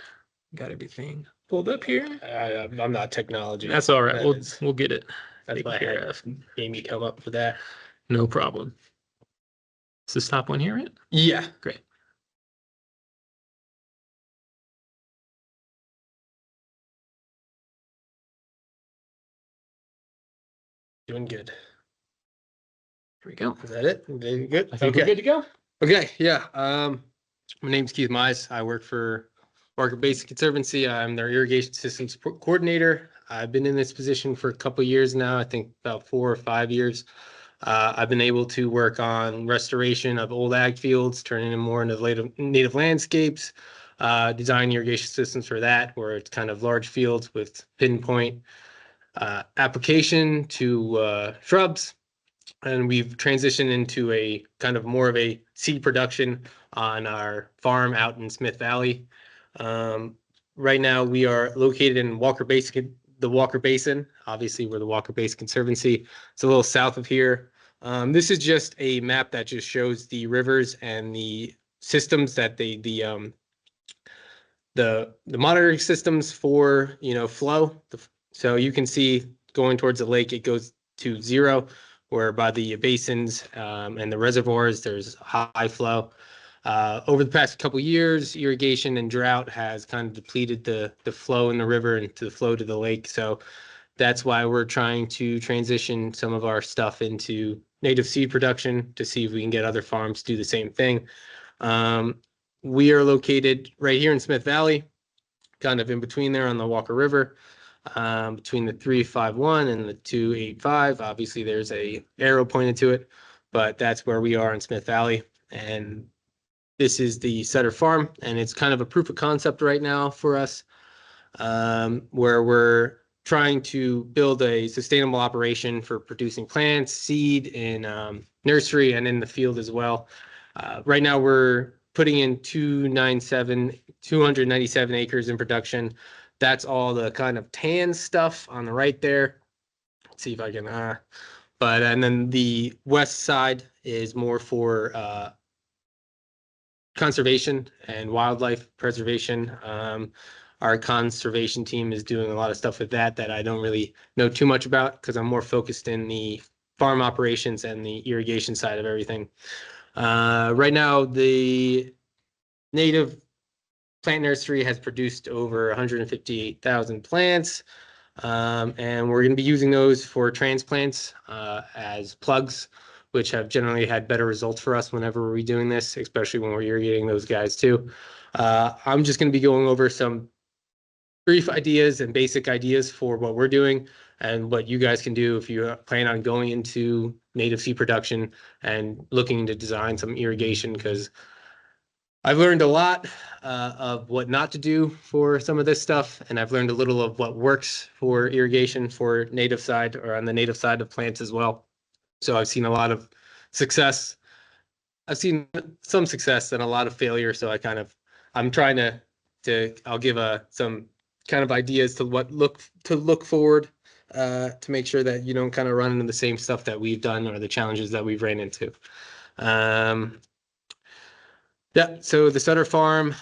Speaker 2: Got everything pulled up here.
Speaker 11: I'm not technology.
Speaker 2: That's all right. We'll get it.
Speaker 11: That's why I
Speaker 2: taken care
Speaker 11: had
Speaker 2: of.
Speaker 11: Amy come up for that.
Speaker 2: No problem. Is this top one here, right?
Speaker 11: Yeah.
Speaker 2: Great.
Speaker 11: Doing good.
Speaker 2: Here we go.
Speaker 11: Is that it? Very good.
Speaker 2: I think we're good to go.
Speaker 11: Okay. Yeah. My name's Keith Mize. I work for Walker Basin Conservancy. I'm their irrigation systems coordinator. I've been in this position for a couple of years now. I think about 4 or 5 years. I've been able to work on restoration of old ag fields, turning them more into native landscapes, design irrigation systems for that, where it's kind of large fields with pinpoint application to shrubs. And we've transitioned into a kind of more of a seed production on our farm out in Smith Valley. Right now we are located in the Walker Basin. Obviously, we're the Walker Basin Conservancy. It's a little south of here. This is just a map that just shows the rivers and the systems that the monitoring systems for flow. So you can see going towards the lake, it goes to 0, where by the basins and the reservoirs, there's high flow. Over the past couple of years, irrigation and drought has kind of depleted the flow in the river and to the flow to the lake. So that's why we're trying to transition some of our stuff into native seed production to see if we can get other farms to do the same thing. We are located right here in Smith Valley, kind of in between there on the Walker River, between the 351 and the 285. Obviously, there's a arrow pointed to it, but that's where we are in Smith Valley. And this is the Sutter Farm, and it's kind of a proof of concept right now for us, where we're trying to build a sustainable operation for producing plants, seed in nursery and in the field as well. Right now, we're putting in 297 acres in production. That's all the kind of tan stuff on the right there. Let's see if I can, and then the west side is more for conservation and wildlife preservation. Our conservation team is doing a lot of stuff with that I don't really know too much about because I'm more focused in the farm operations and the irrigation side of everything. Right now, the native plant nursery has produced over 158,000 plants. And we're going to be using those for transplants as plugs, which have generally had better results for us whenever we're doing this, especially when we're irrigating those guys too. I'm just going to be going over some brief ideas and basic ideas for what we're doing and what you guys can do if you plan on going into native seed production and looking to design some irrigation, because I've learned a lot of what not to do for some of this stuff, and I've learned a little of what works for irrigation for native side or on the native side of plants as well. So I've seen a lot of success. I've seen some success and a lot of failure. So I'm trying to I'll give some kind of ideas to look forward to make sure that you don't kind of run into the same stuff that we've done or the challenges that we've ran into. Yeah, so the Sutter Farm,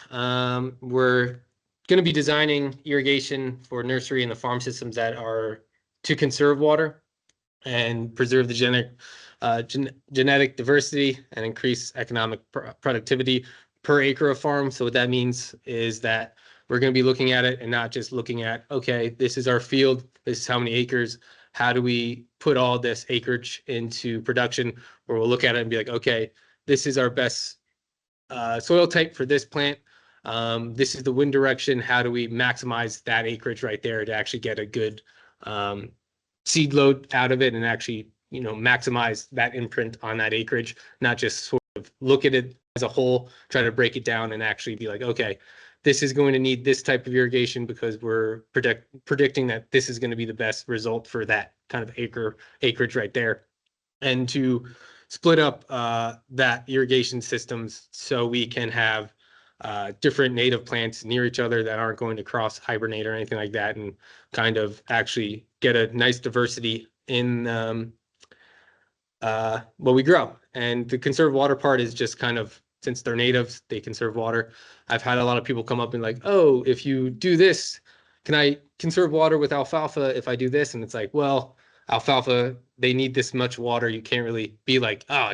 Speaker 11: we're going to be designing irrigation for nursery and the farm systems that are to conserve water and preserve the genetic diversity and increase economic productivity per acre of farm. So what that means is that we're going to be looking at it and not just looking at, okay, this is our field, this is how many acres, how do we put all this acreage into production, where we'll look at it and be like, okay, this is our best soil type for this plant. This is the wind direction. How do we maximize that acreage right there to actually get a good seed load out of it and actually, maximize that imprint on that acreage, not just sort of look at it as a whole, try to break it down and actually be like, okay, this is going to need this type of irrigation because we're predicting that this is going to be the best result for that kind of acreage right there. And to split up that irrigation systems so we can have different native plants near each other that aren't going to cross hibernate or anything like that, and kind of actually get a nice diversity in what we grow. And the conserved water part is just kind of, since they're natives, they conserve water. I've had a lot of people come up and like, oh, if you do this, can I conserve water with alfalfa if I do this? And it's like, well, alfalfa, they need this much water. You can't really be like, oh,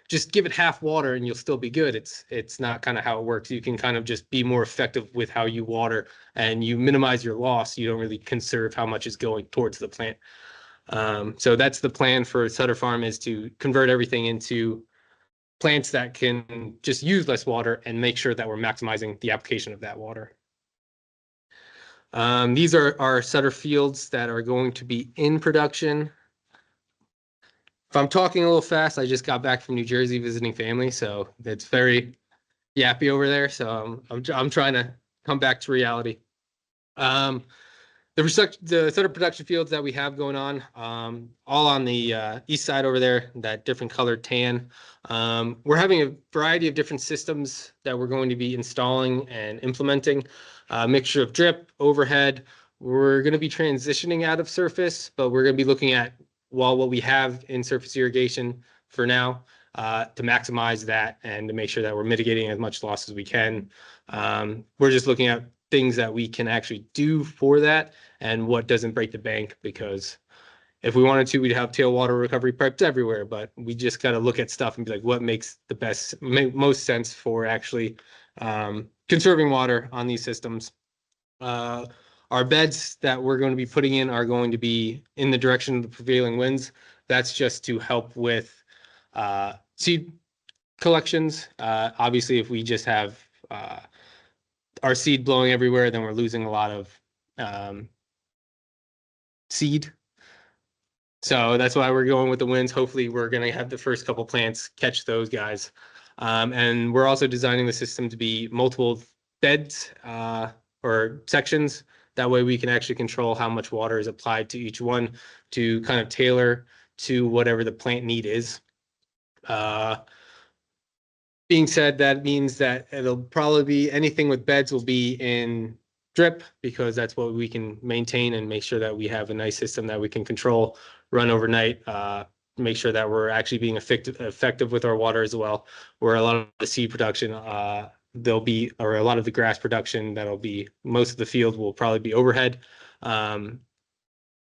Speaker 11: just give it half water and you'll still be good. It's not kind of how it works. You can kind of just be more effective with how you water and you minimize your loss. You don't really conserve how much is going towards the plant. So that's the plan for Sutter Farm, is to convert everything into plants that can just use less water and make sure that we're maximizing the application of that water. These are our Sutter fields that are going to be in production. If I'm talking a little fast, I just got back from New Jersey visiting family, so it's very yappy over there. So I'm trying to come back to reality. The Sutter production fields that we have going on, all on the east side over there, that different colored tan. We're having a variety of different systems that we're going to be installing and implementing. A mixture of drip, overhead. We're going to be transitioning out of surface, but we're going to be looking at what we have in surface irrigation for now to maximize that and to make sure that we're mitigating as much loss as we can. We're just looking at things that we can actually do for that and what doesn't break the bank, because if we wanted to, we'd have tailwater recovery pipes everywhere, but we just got to look at stuff and be like, what makes the most sense for actually conserving water on these systems. Our beds that we're going to be putting in are going to be in the direction of the prevailing winds. That's just to help with seed collections. Obviously, if we just have our seed blowing everywhere, then we're losing a lot of seed. So that's why we're going with the winds. Hopefully we're going to have the first couple plants catch those guys. And we're also designing the system to be multiple beds or sections. That way we can actually control how much water is applied to each one to kind of tailor to whatever the plant need is. being said, that means that it'll probably be anything with beds will be in drip, because that's what we can maintain and make sure that we have a nice system that we can control, run overnight, make sure that we're actually being effective with our water as well. Where a lot of the seed production, there'll be, or a lot of the grass production, that'll be, most of the field will probably be overhead.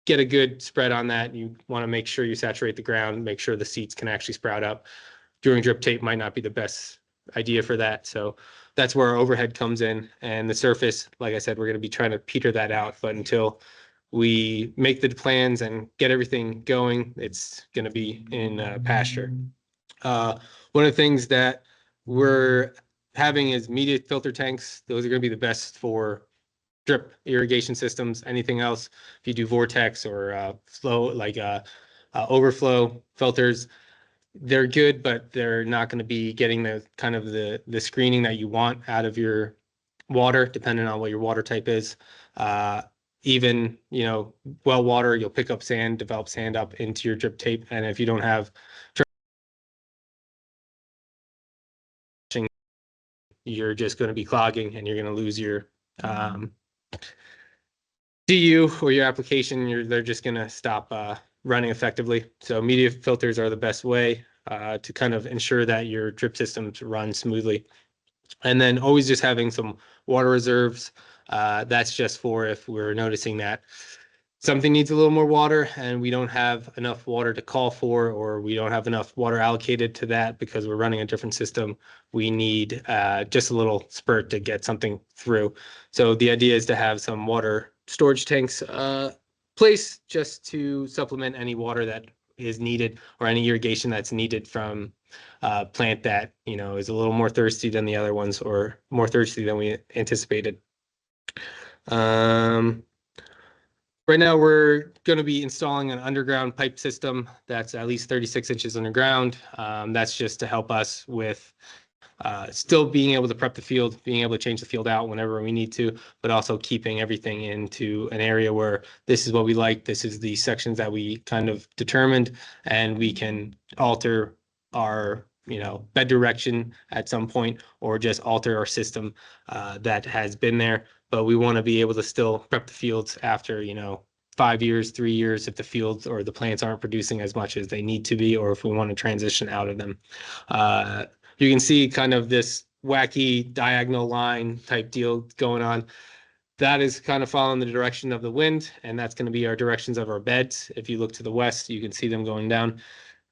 Speaker 11: Get a good spread on that. You want to make sure you saturate the ground, make sure the seeds can actually sprout up. Doing drip tape might not be the best idea for that. So that's where our overhead comes in. And the surface, like I said, we're going to be trying to peter that out. But until we make the plans and get everything going, it's going to be in pasture. One of the things that we're having is media filter tanks. Those are going to be the best for drip irrigation systems. Anything else, if you do vortex or flow, like overflow filters, they're good, but they're not going to be getting the kind of the screening that you want out of your water, depending on what your water type is. Even, you know, well water, you'll pick up sand, develop sand up into your drip tape. And if you don't have, you're just going to be clogging and you're going to lose your DU or your application. They're just going to stop running effectively. So media filters are the best way to kind of ensure that your drip systems run smoothly. And then always just having some water reserves. That's just for if we're noticing that something needs a little more water and we don't have enough water to call for, or we don't have enough water allocated to that because we're running a different system. We need just a little spurt to get something through. So the idea is to have some water storage tanks placed just to supplement any water that is needed, or any irrigation that's needed from a plant that, you know, is a little more thirsty than the other ones, or more thirsty than we anticipated. Right now, we're going to be installing an underground pipe system that's at least 36 inches underground. That's just to help us with still being able to prep the field, being able to change the field out whenever we need to, but also keeping everything into an area where this is what we like. This is the sections that we kind of determined, and we can alter our, you know, bed direction at some point, or just alter our system that has been there. But we want to be able to still prep the fields after, you know, 5 years, 3 years, if the fields or the plants aren't producing as much as they need to be, or if we want to transition out of them. You can see kind of this wacky diagonal line type deal going on. That is kind of following the direction of the wind, and that's going to be our directions of our beds. If you look to the west, you can see them going down.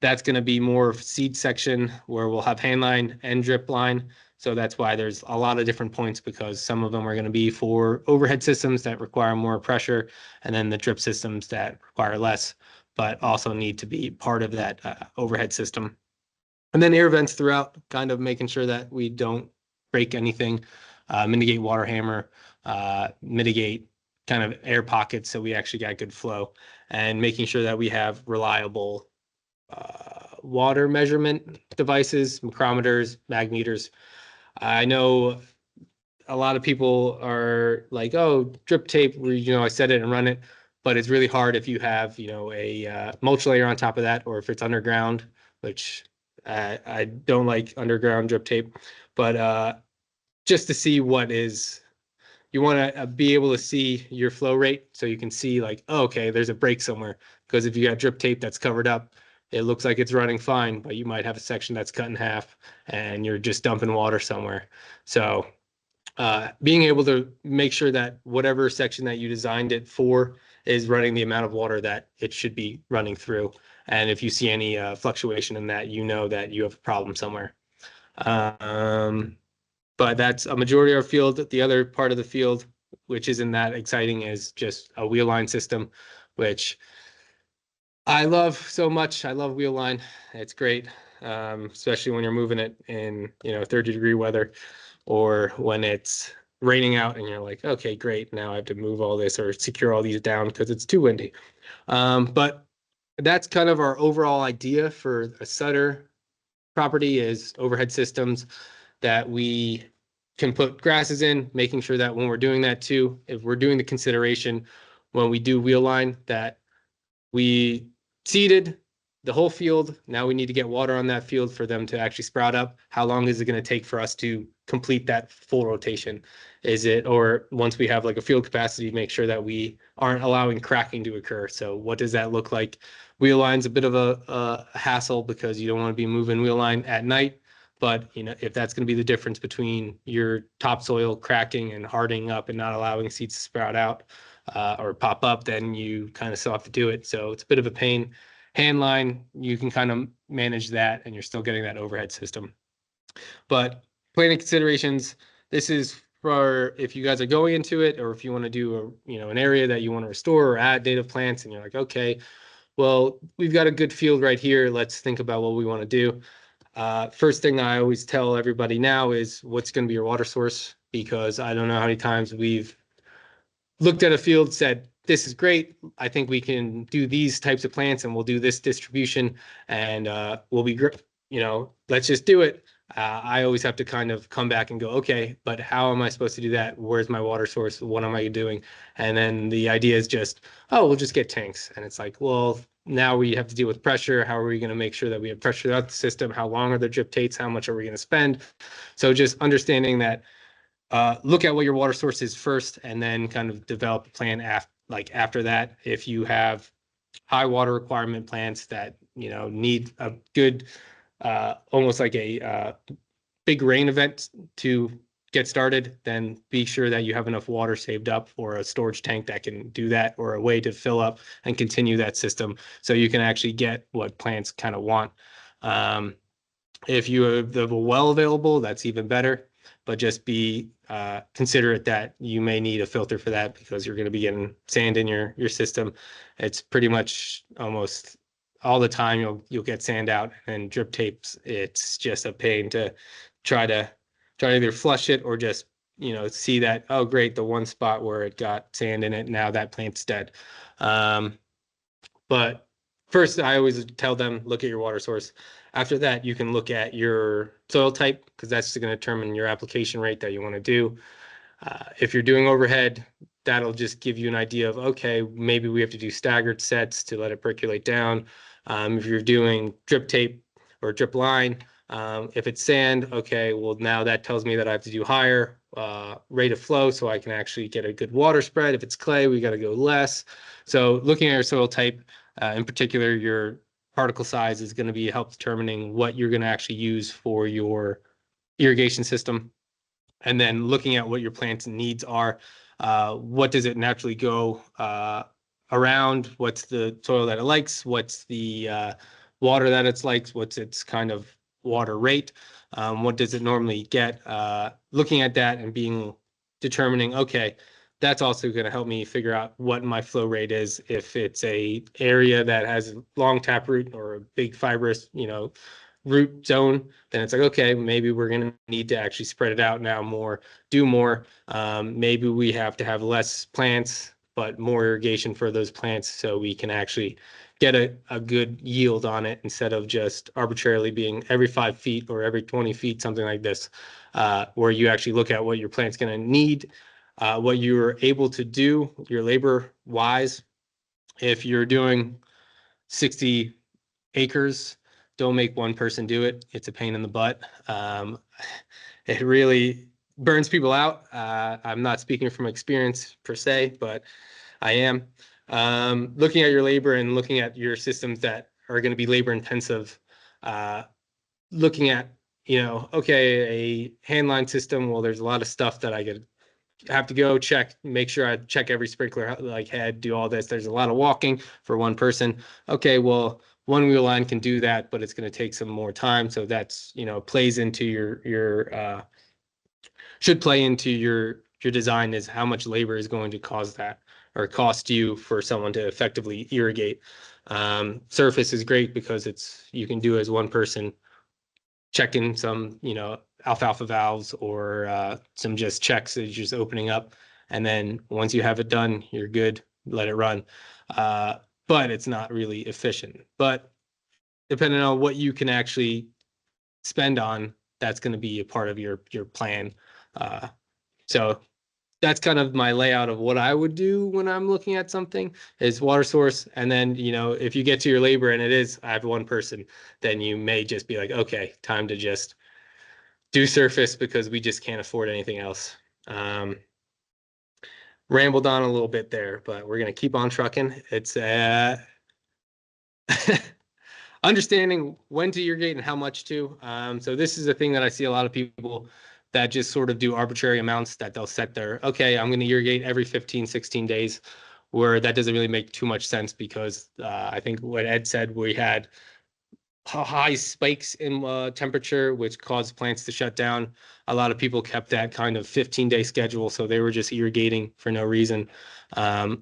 Speaker 11: That's going to be more of seed section where we'll have hand line and drip line. So that's why there's a lot of different points, because some of them are going to be for overhead systems that require more pressure, and then the drip systems that require less, but also need to be part of that overhead system. And then air vents throughout, kind of making sure that we don't break anything, mitigate water hammer, mitigate kind of air pockets so we actually got good flow, and making sure that we have reliable water measurement devices, micrometers, magmeters. I know a lot of people are like, oh, drip tape, you know, I set it and run it, but it's really hard if you have, you know, a mulch layer on top of that, or if it's underground, which I don't like underground drip tape, but just to see what is, you want to be able to see your flow rate, so you can see like, oh, okay, there's a break somewhere. Because if you got drip tape that's covered up, it looks like it's running fine, but you might have a section that's cut in half and you're just dumping water somewhere. So being able to make sure that whatever section that you designed it for is running the amount of water that it should be running through. And if you see any fluctuation in that, you know that you have a problem somewhere. But that's a majority of our field. The other part of the field, which isn't that exciting, is just a wheel line system, which I love so much. I love wheel line. It's great, especially when you're moving it in, you know, 30-degree weather, or when it's raining out and you're like, okay, great. Now I have to move all this or secure all these down because it's too windy. But that's kind of our overall idea for a Sutter property, is overhead systems that we can put grasses in, making sure that when we're doing that too, if we're doing the consideration when we do wheel line, that we seeded the whole field. Now we need to get water on that field for them to actually sprout up. How long is it going to take for us to complete that full rotation? Is it, or once we have like a field capacity, make sure that we aren't allowing cracking to occur? So what does that look like? Wheel line's a bit of a hassle because you don't want to be moving wheel line at night. But if that's going to be the difference between your topsoil cracking and hardening up and not allowing seeds to sprout out or pop up, then you kind of still have to do it. So it's a bit of a pain. Hand line, you can kind of manage that and you're still getting that overhead system. But planning considerations, this is for if you guys are going into it, or if you want to do an area that you want to restore or add native plants, and you're like, okay, well, we've got a good field right here. Let's think about what we want to do. First thing I always tell everybody now is what's going to be your water source, because I don't know how many times we've looked at a field, said, this is great. I think we can do these types of plants and we'll do this distribution and we'll be great. Let's just do it. I always have to kind of come back and go, okay, but how am I supposed to do that? Where's my water source? What am I doing? And then the idea is just, oh, we'll just get tanks. And it's like, well, now we have to deal with pressure. How are we going to make sure that we have pressure throughout the system? How long are the drip tates? How much are we going to spend? So just understanding that, look at what your water source is first, and then kind of develop a plan after that. If you have high water requirement plants that need a good, almost like a big rain event to get started, then be sure that you have enough water saved up or a storage tank that can do that, or a way to fill up and continue that system so you can actually get what plants kind of want. If you have a well available, that's even better. But just be considerate that you may need a filter for that, because you're going to be getting sand in your system. It's pretty much almost all the time you'll get sand out, and drip tapes, it's just a pain to try to either flush it or just see that, oh great, the one spot where it got sand in it, now that plant's dead. But first, I always tell them, look at your water source. After that, you can look at your soil type, because that's going to determine your application rate that you want to do. If you're doing overhead, that'll just give you an idea of, okay, maybe we have to do staggered sets to let it percolate down. If you're doing drip tape or drip line, if it's sand, okay, well, now that tells me that I have to do higher rate of flow so I can actually get a good water spread. If it's clay, we got to go less. So looking at your soil type, in particular, your particle size is going to be help determining what you're going to actually use for your irrigation system. And then looking at what your plant's needs are, what does it naturally go around? What's the soil that it likes? What's the water that it's likes? What's its kind of water rate? What does it normally get? Looking at that and determining, okay, that's also going to help me figure out what my flow rate is. If it's a area that has long taproot or a big fibrous, root zone, then it's like, okay, maybe we're going to need to actually spread it out now more, do more. Maybe we have to have less plants, but more irrigation for those plants so we can actually get a good yield on it, instead of just arbitrarily being every 5 feet or every 20 feet, something like this, where you actually look at what your plant's going to need, what you're able to do, your labor wise. If you're doing 60 acres, don't make one person do it. It's a pain in the butt. It really burns people out. I'm not speaking from experience per se, but I am. Looking at your labor and looking at your systems that are going to be labor intensive, looking at, okay, a handline system, well, there's a lot of stuff that I have to go check, make sure I check every sprinkler head, do all this. There's a lot of walking for one person. Okay, well, one wheel line can do that, but it's going to take some more time. So that's, plays into your should play into your design, is how much labor is going to cause that, or cost you for someone to effectively irrigate. Surface is great because you can do as one person, checking some, alfalfa valves or some just checks that you're just opening up. And then once you have it done, you're good, let it run. But it's not really efficient. But depending on what you can actually spend on, that's going to be a part of your plan. So that's kind of my layout of what I would do when I'm looking at something is water source. And then, if you get to your labor and I have one person, then you may just be like, okay, time to just do surface because we just can't afford anything else. Rambled on a little bit there, but we're going to keep on trucking. It's understanding when to irrigate and how much to. So this is a thing that I see a lot of people that just sort of do arbitrary amounts that they'll set okay, I'm going to irrigate every 15, 16 days, where that doesn't really make too much sense because I think what Ed said, we had high spikes in temperature, which caused plants to shut down. A lot of people kept that kind of 15-day schedule, so they were just irrigating for no reason,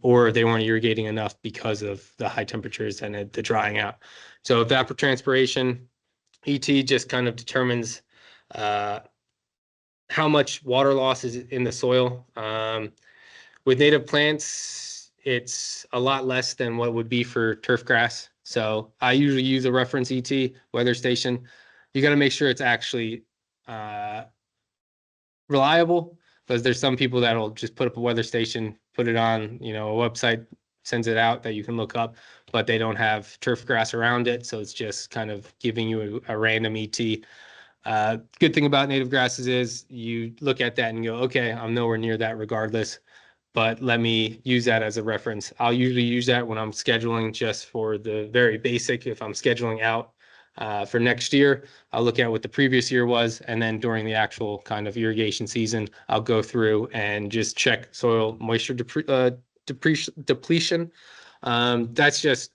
Speaker 11: or they weren't irrigating enough because of the high temperatures and the drying out. So evapotranspiration, ET just kind of determines how much water loss is in the soil. With native plants, it's a lot less than what would be for turf grass. So I usually use a reference ET weather station. You got to make sure it's actually reliable, because there's some people that'll just put up a weather station, put it on, a website, sends it out that you can look up, but they don't have turf grass around it. So it's just kind of giving you a random ET. Good thing about native grasses is you look at that and go, okay, I'm nowhere near that regardless, but let me use that as a reference. I'll usually use that when I'm scheduling just for the very basic. If I'm scheduling out for next year, I'll look at what the previous year was, and then during the actual kind of irrigation season, I'll go through and just check soil moisture depletion. That's just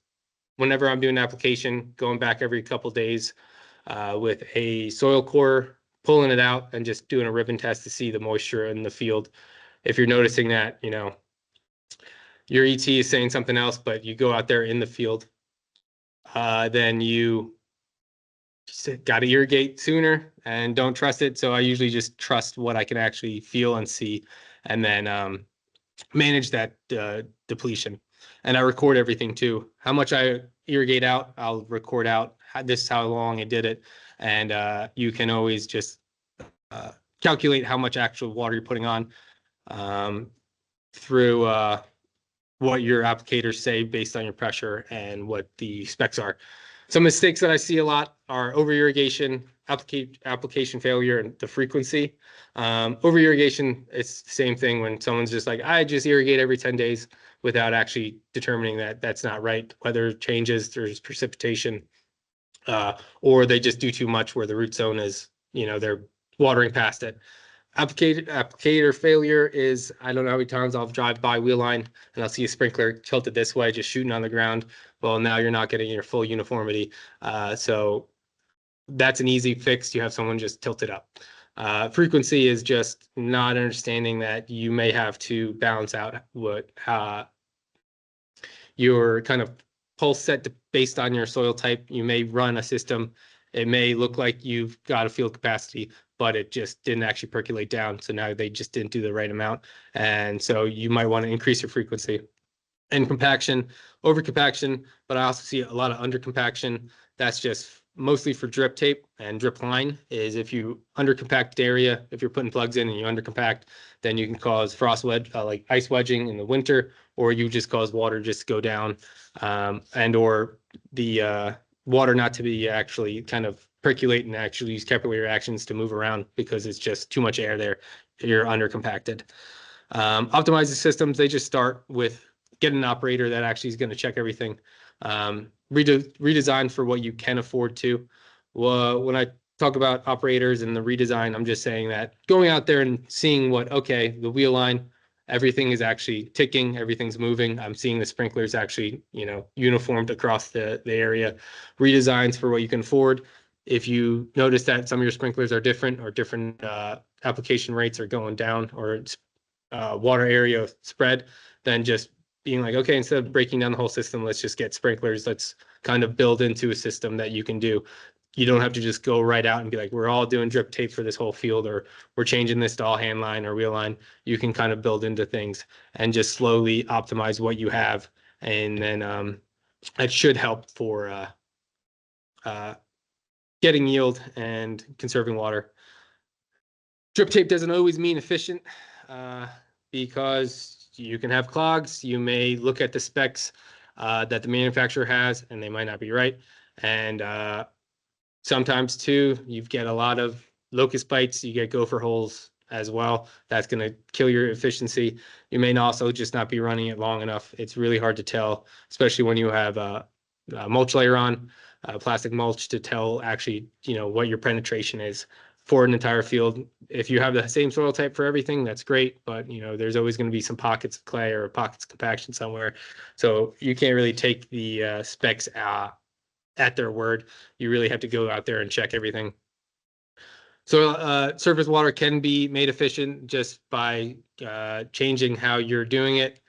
Speaker 11: whenever I'm doing an application, going back every couple days with a soil core, pulling it out and just doing a ribbon test to see the moisture in the field. If you're noticing that, your ET is saying something else, but you go out there in the field, then you got to irrigate sooner and don't trust it. So I usually just trust what I can actually feel and see, and then manage that depletion. And I record everything too. How much I irrigate out, I'll record out. This is how long I did it. And you can always just calculate how much actual water you're putting on through what your applicators say based on your pressure and what the specs are. Some mistakes that I see a lot are over irrigation, application failure, and the frequency. Over irrigation, it's the same thing when someone's just like, I just irrigate every 10 days without actually determining that that's not right. Weather changes, there's precipitation, or they just do too much where the root zone is, they're watering past it. Applicator failure is, I don't know how many times I'll drive by wheel line and I'll see a sprinkler tilted this way, just shooting on the ground. Well, now you're not getting your full uniformity. So that's an easy fix. You have someone just tilt it up. Frequency is just not understanding that you may have to balance out what your kind of pulse set based on your soil type. You may run a system. It may look like you've got a field capacity, but it just didn't actually percolate down. So now they just didn't do the right amount. And so you might want to increase your frequency. And compaction, over compaction, but I also see a lot of under compaction. That's just mostly for drip tape and drip line. Is if you under compact area, if you're putting plugs in and you under compact, then you can cause frost wedge, like ice wedging in the winter, or you just cause water just to go down, and or the water not to be actually kind of percolate and actually use capillary reactions to move around because it's just too much air there. You're under compacted. Optimize the systems. They just start with get an operator that actually is going to check everything. Redesign for what you can afford to. Well, when I talk about operators and the redesign, I'm just saying that going out there and seeing what, okay, the wheel line, everything is actually ticking, everything's moving. I'm seeing the sprinklers actually, uniformed across the area. Redesigns for what you can afford. If you notice that some of your sprinklers are different or different application rates are going down or it's water area spread, then just being like, okay, instead of breaking down the whole system, let's just get sprinklers. Let's kind of build into a system that you can do. You don't have to just go right out and be like, we're all doing drip tape for this whole field, or we're changing this to all hand line or wheel line. You can kind of build into things and just slowly optimize what you have. And then that should help for getting yield and conserving water. Drip tape doesn't always mean efficient. because you can have clogs. You may look at the specs that the manufacturer has, and they might not be right. And sometimes too, you get a lot of locust bites. You get gopher holes as well. That's going to kill your efficiency. You may also just not be running it long enough. It's really hard to tell, especially when you have a mulch layer on, plastic mulch, to tell actually, what your penetration is for an entire field. If you have the same soil type for everything, that's great, but there's always going to be some pockets of clay or pockets of compaction somewhere. So you can't really take the specs at their word. You really have to go out there and check everything. So surface water can be made efficient just by changing how you're doing it,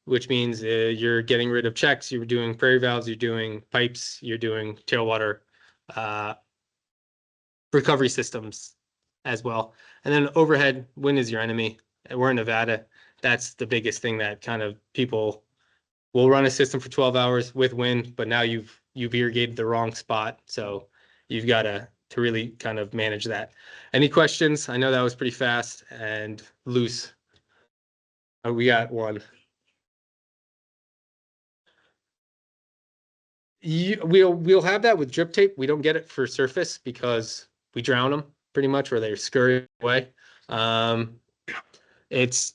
Speaker 11: which means you're getting rid of checks, you're doing prairie valves, you're doing pipes, you're doing tailwater recovery systems as well. And then overhead, wind is your enemy. We're in Nevada. That's the biggest thing that kind of people will run a system for 12 hours with wind, but now you've irrigated the wrong spot. So you've got to really kind of manage that. Any questions? I know that was pretty fast and loose. We got one. We'll have that with drip tape. We don't get it for surface because we drown them pretty much, or they scurry away. It's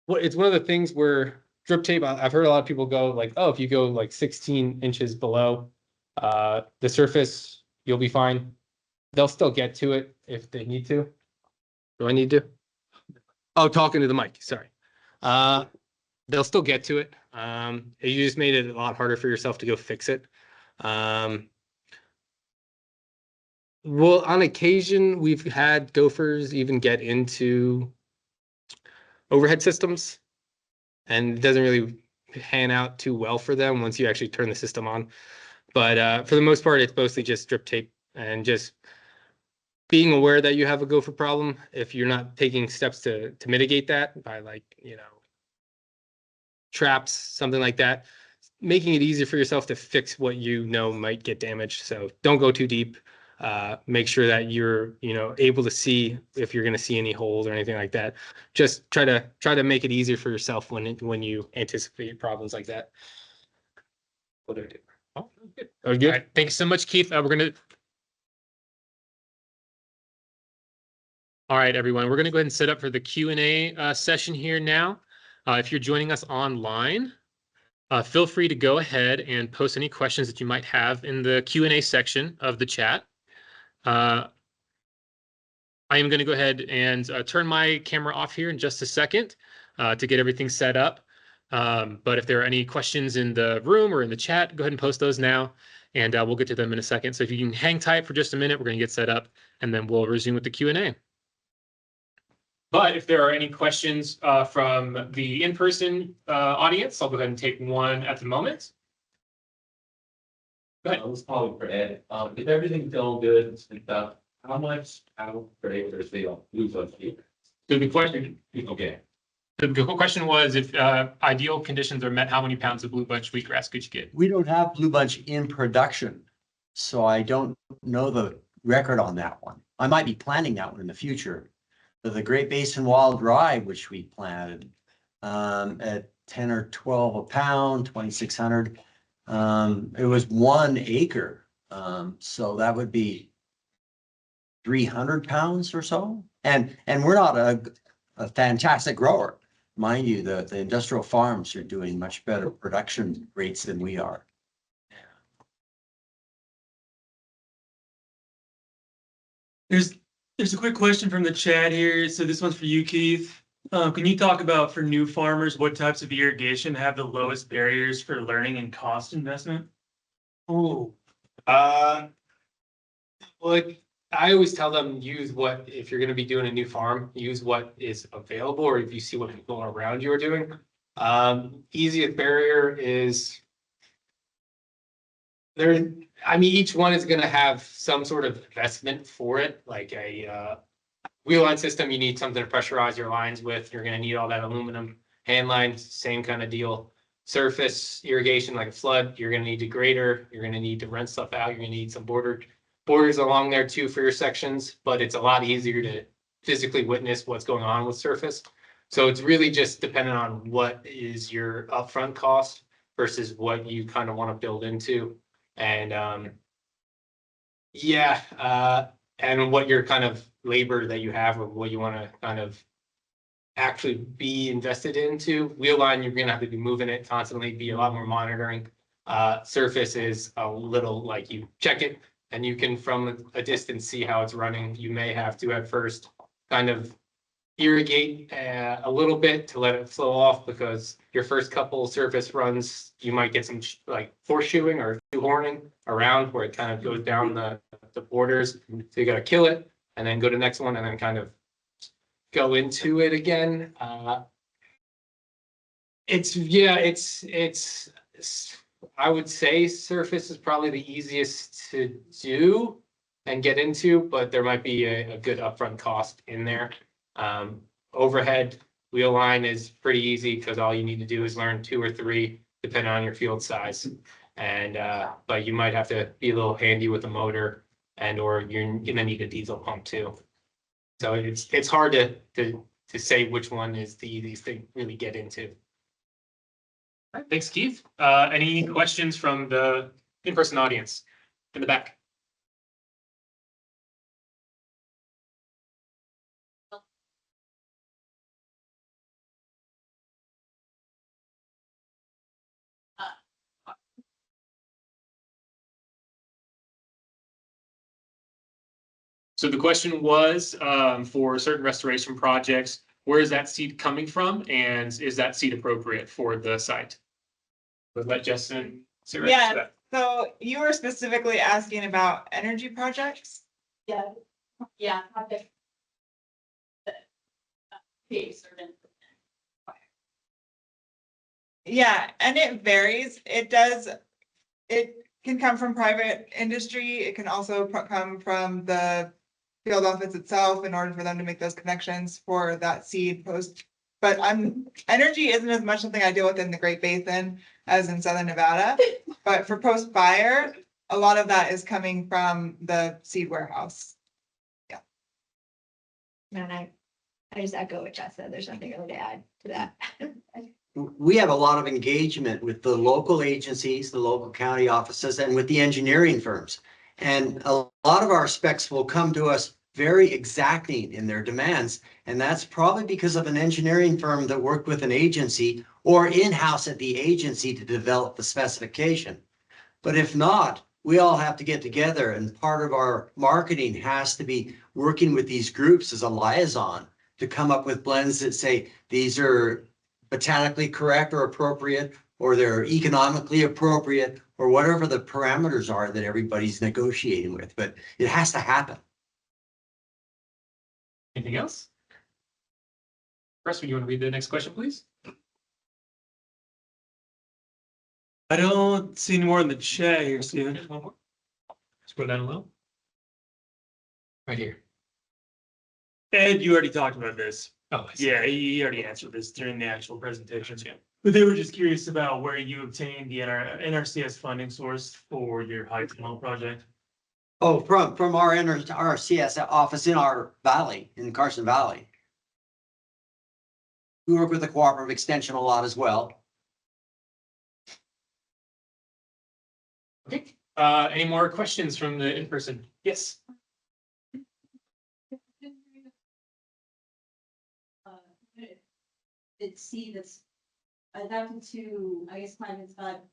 Speaker 11: one of the things where drip tape, I've heard a lot of people go like, oh, if you go like 16 inches below the surface, you'll be fine. They'll still get to it if they need to. Do I need to? Oh, talking to the mic. Sorry. They'll still get to it. You just made it a lot harder for yourself to go fix it. Well, on occasion, we've had gophers even get into overhead systems, and it doesn't really pan out too well for them once you actually turn the system on. But for the most part, it's mostly just drip tape and just being aware that you have a gopher problem. If you're not taking steps to mitigate that by traps, something like that, making it easier for yourself to fix what might get damaged. So don't go too deep. Make sure that you're able to see if you're going to see any holes or anything like that. Just try to make it easier for yourself when you anticipate problems like that. What do I do? Oh, good. That was good.
Speaker 2: All right, thanks so much, Keith. All right, everyone, we're going to go ahead and set up for the Q&A session here now. If you're joining us online, feel free to go ahead and post any questions that you might have in the Q&A section of the chat. I am going to go ahead and turn my camera off here in just a second to get everything set up. But if there are any questions in the room or in the chat, go ahead and post those now, and we'll get to them in a second. So if you can hang tight for just a minute, we're going to get set up, and then we'll resume with the Q&A. But if there are any questions from the in-person audience, I'll go ahead and take one at the moment. Go ahead.
Speaker 5: This is probably for Ed. If everything's going good and stuff, how much out per acre is the blue bunch acre?
Speaker 2: Good question.
Speaker 5: Okay.
Speaker 2: The question was, if ideal conditions are met, how many pounds of blue bunch wheatgrass could you get?
Speaker 3: We don't have blue bunch in production, so I don't know the record on that one. I might be planting that one in the future. But the Great Basin Wild Rye, which we planted at 10 or 12 a pound, 2,600. It was 1 acre. So that would be 300 pounds or so. And we're not a fantastic grower. Mind you, the industrial farms are doing much better production rates than we are.
Speaker 22: There's a quick question from the chat here. So this one's for you, Keith. Can you talk about, for new farmers, what types of irrigation have the lowest barriers for learning and cost investment?
Speaker 2: Ooh. Like I always tell them, if you're going to be doing a new farm, use what is available, or if you see what people around you are doing. Easiest barrier is there. I mean, each one is going to have some sort of investment for it, like a wheel line system. You need something to pressurize your lines with. You're going to need all that aluminum hand lines, same kind of deal. Surface irrigation, like a flood, you're going to need a grader. You're going to need to rent stuff out. You're going to need some borders along there too for your sections, but it's a lot easier to physically witness what's going on with surface. So it's really just dependent on what is your upfront cost versus what you kind of want to build into. And and what your kind of labor that you have or what you want to kind of actually be invested into. Wheel line, you're gonna have to be moving it constantly, be a lot more monitoring. Surface is a little like you check it and you can from a distance see how it's running. You may have to at first kind of irrigate a little bit to let it flow off because your first couple surface runs, you might get some like horseshoeing or shoehorning around where it kind of goes down the borders. So you got to kill it and then go to the next one and then kind of go into it again. It's I would say surface is probably the easiest to do and get into, but there might be a good upfront cost in there. Overhead wheel line is pretty easy because all you need to do is learn 2 or 3 depending on your field size. And but you might have to be a little handy with the motor and or you're gonna need a diesel pump too. So it's hard to say which one is the easiest to really get into. All right, thanks, Keith. Any questions from the in-person audience in the back? So the question was, for certain restoration projects, where is that seed coming from? And is that seed appropriate for the site? But let Justin.
Speaker 1: Yeah, so you were specifically asking about energy projects?
Speaker 10: Yeah, project.
Speaker 1: Yeah, and it varies. It can come from private industry. It can also come from the field office itself in order for them to make those connections for that seed post. But energy isn't as much something I deal with in the Great Basin as in Southern Nevada. But for post fire, a lot of that is coming from the seed warehouse. Yeah.
Speaker 10: And I just echo what Jess said. There's nothing really to add to that.
Speaker 3: We have a lot of engagement with the local agencies, the local county offices, and with the engineering firms. And a lot of our specs will come to us very exacting in their demands. And that's probably because of an engineering firm that worked with an agency or in-house at the agency to develop the specification. But if not, we all have to get together, and part of our marketing has to be working with these groups as a liaison to come up with blends that say these are botanically correct or appropriate, or they're economically appropriate, or whatever the parameters are that everybody's negotiating with. But it has to happen.
Speaker 2: Anything else? Russ, would you want to read the next question, please?
Speaker 22: I don't see any more in the chat here, Steven.
Speaker 2: One more. Scroll down a little. Right here.
Speaker 22: Ed, you already talked about this.
Speaker 2: Oh,
Speaker 22: yeah, he already answered this during the actual presentation. Yeah. But they were just curious about where you obtained the NRCS funding source for your high tunnel project.
Speaker 3: Oh, from our CS office in our valley, in Carson Valley. We work with the cooperative extension a lot as well.
Speaker 2: Okay. Any more questions from the in-person? Yes.
Speaker 10: It's seed that's adapted to, I guess, climates that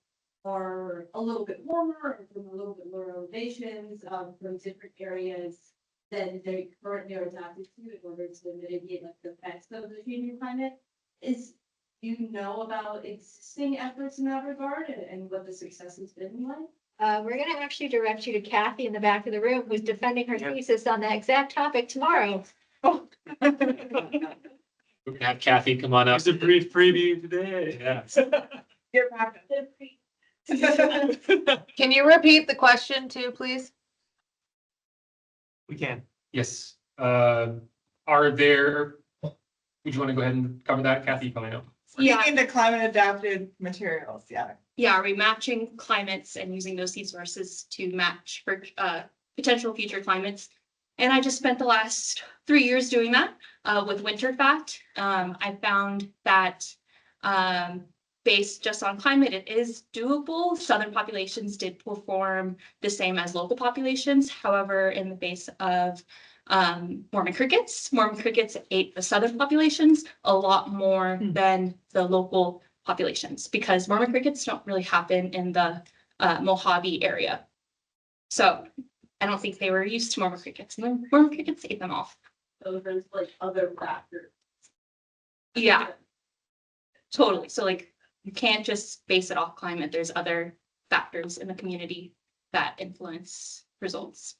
Speaker 10: are a little bit warmer or from a little bit lower elevations, from different areas than they currently are adapted to in order to mitigate like the effects of the changing climate. Do you know about existing efforts in that regard and what the success has been like?
Speaker 18: We're going to actually direct you to Kathy in the back of the room, who's defending her thesis on that exact topic tomorrow.
Speaker 2: We're gonna have Kathy come on up.
Speaker 22: It's a brief preview today.
Speaker 2: Yeah.
Speaker 1: You're back.
Speaker 23: Can you repeat the question too, please?
Speaker 2: We can. Yes. Are there? Would you want to go ahead and cover that, Kathy? You probably know.
Speaker 1: Speaking to climate adapted materials, yeah.
Speaker 24: Yeah, are we matching climates and using those seed sources to match for potential future climates?
Speaker 12: And I just spent the last 3 years doing that with Winterfat. I found that based just on climate, it is doable. Southern populations did perform the same as local populations. However, in the base of Mormon crickets ate the southern populations a lot more than the local populations because Mormon crickets don't really happen in the Mojave area. So I don't think they were used to Mormon crickets, and the Mormon crickets ate them off.
Speaker 10: So there's like other factors.
Speaker 12: Yeah, totally. So like you can't just base it off climate. There's other factors in the community that influence results.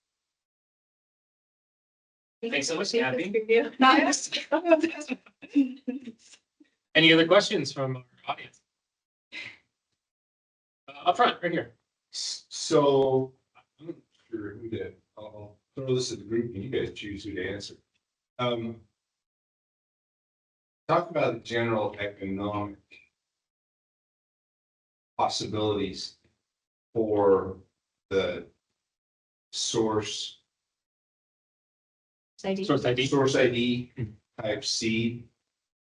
Speaker 2: Thanks so much, Kathy.
Speaker 12: Nice.
Speaker 2: Any other questions from our audience? Up front, right here.
Speaker 13: So I'm not sure who to, I'll throw this at the group and you guys choose who to answer. Talk about the general economic possibilities for the source ID type seed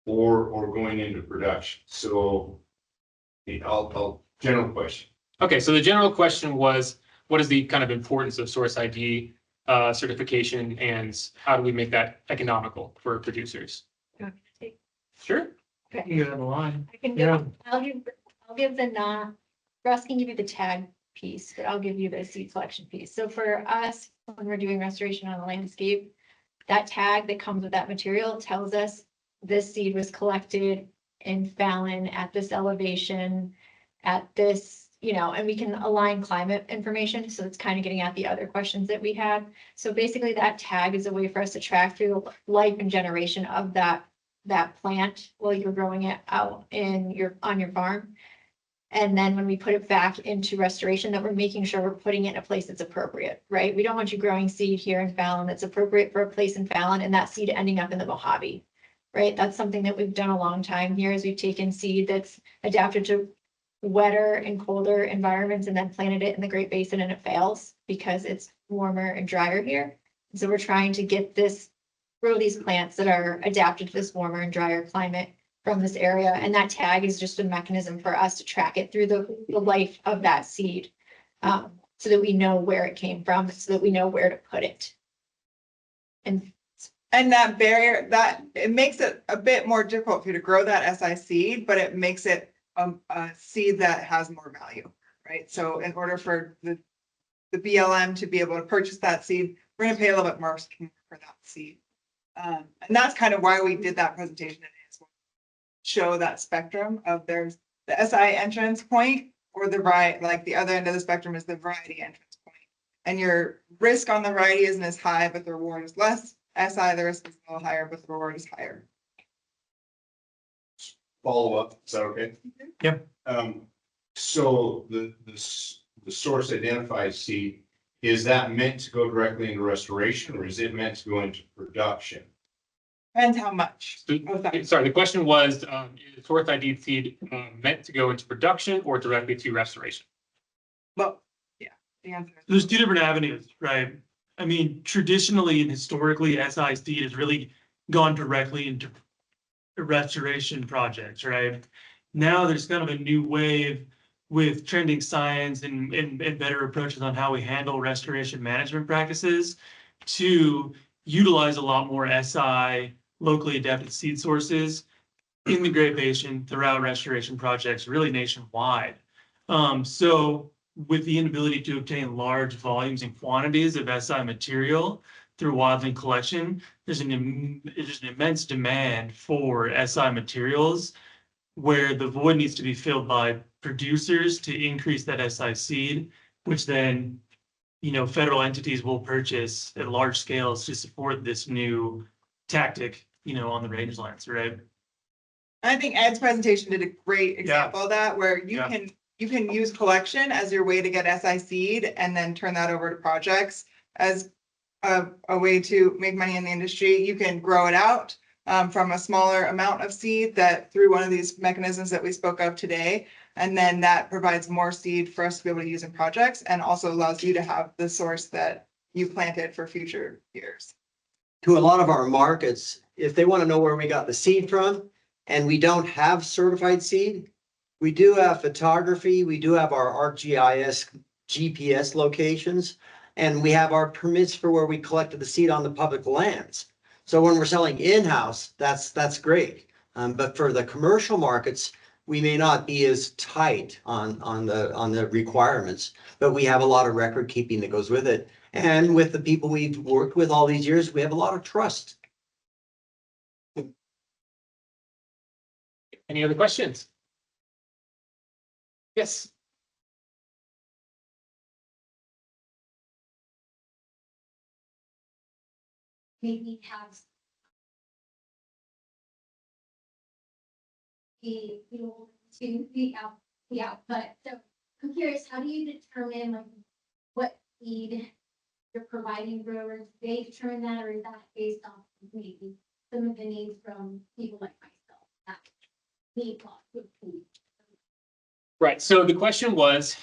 Speaker 13: or going into production. So I'll general question.
Speaker 2: Okay, so the general question was, what is the kind of importance of source ID certification and how do we make that economical for producers? Sure.
Speaker 18: Okay.
Speaker 2: You can go down the line.
Speaker 18: I can give, I'll give the Russ can give you the tag piece, but I'll give you the seed selection piece. So for us, when we're doing restoration on the landscape, that tag that comes with that material tells us this seed was collected in Fallon at this elevation, at this, and we can align climate information. So it's kind of getting at the other questions that we had. So basically that tag is a way for us to track through the life and generation of that plant while you're growing it out on your farm. And then when we put it back into restoration, that we're making sure we're putting it in a place that's appropriate, right? We don't want you growing seed here in Fallon that's appropriate for a place in Fallon and that seed ending up in the Mojave, right? That's something that we've done a long time here is we've taken seed that's adapted to wetter and colder environments and then planted it in the Great Basin and it fails because it's warmer and drier here. So we're trying to grow these plants that are adapted to this warmer and drier climate from this area. And that tag is just a mechanism for us to track it through the life of that seed. So that we know where it came from, so that we know where to put it.
Speaker 1: And that barrier, that it makes it a bit more difficult for you to grow that SI seed, but it makes it a seed that has more value, right? So in order for the BLM to be able to purchase that seed, we're going to pay a little bit more for that seed. And that's kind of why we did that presentation today, is show that spectrum of there's the SI entrance point or the variety, like the other end of the spectrum is the variety entrance point. And your risk on the variety isn't as high, but the reward is less. SI, the risk is a little higher, but the reward is higher.
Speaker 13: Follow up, is that okay?
Speaker 2: Yeah.
Speaker 13: So the source identified seed, is that meant to go directly into restoration or is it meant to go into production?
Speaker 1: Depends how much.
Speaker 2: Sorry, the question was, is source ID seed meant to go into production or directly to restoration?
Speaker 1: Well, yeah, the answer is
Speaker 22: There's two different avenues, right? I mean, traditionally and historically, SI seed has really gone directly into restoration projects, right? Now there's kind of a new wave with trending science and better approaches on how we handle restoration management practices to utilize a lot more SI locally adapted seed sources in the Great Basin throughout restoration projects, really nationwide. So with the inability to obtain large volumes and quantities of SI material through wildland collection, there's an immense demand for SI materials where the void needs to be filled by producers to increase that SI seed, which then, federal entities will purchase at large scales to support this new tactic, on the rangelands, right?
Speaker 1: I think Ed's presentation did a great example of that, where you can use collection as your way to get SI seed and then turn that over to projects as a way to make money in the industry. You can grow it out from a smaller amount of seed that through one of these mechanisms that we spoke of today. And then that provides more seed for us to be able to use in projects and also allows you to have the source that you planted for future years.
Speaker 3: To a lot of our markets, if they want to know where we got the seed from and we don't have certified seed, we do have photography, we do have our ArcGIS GPS locations, and we have our permits for where we collected the seed on the public lands. So when we're selling in-house, that's great. But for the commercial markets, we may not be as tight on the requirements, but we have a lot of record keeping that goes with it. And with the people we've worked with all these years, we have a lot of trust.
Speaker 2: Any other questions? Yes.
Speaker 10: Maybe have the output. So I'm curious, how do you determine like what seed you're providing growers? Do they determine that, or is that based on maybe some of the needs from people like myself that need lots of seed?
Speaker 2: Right. So the question was,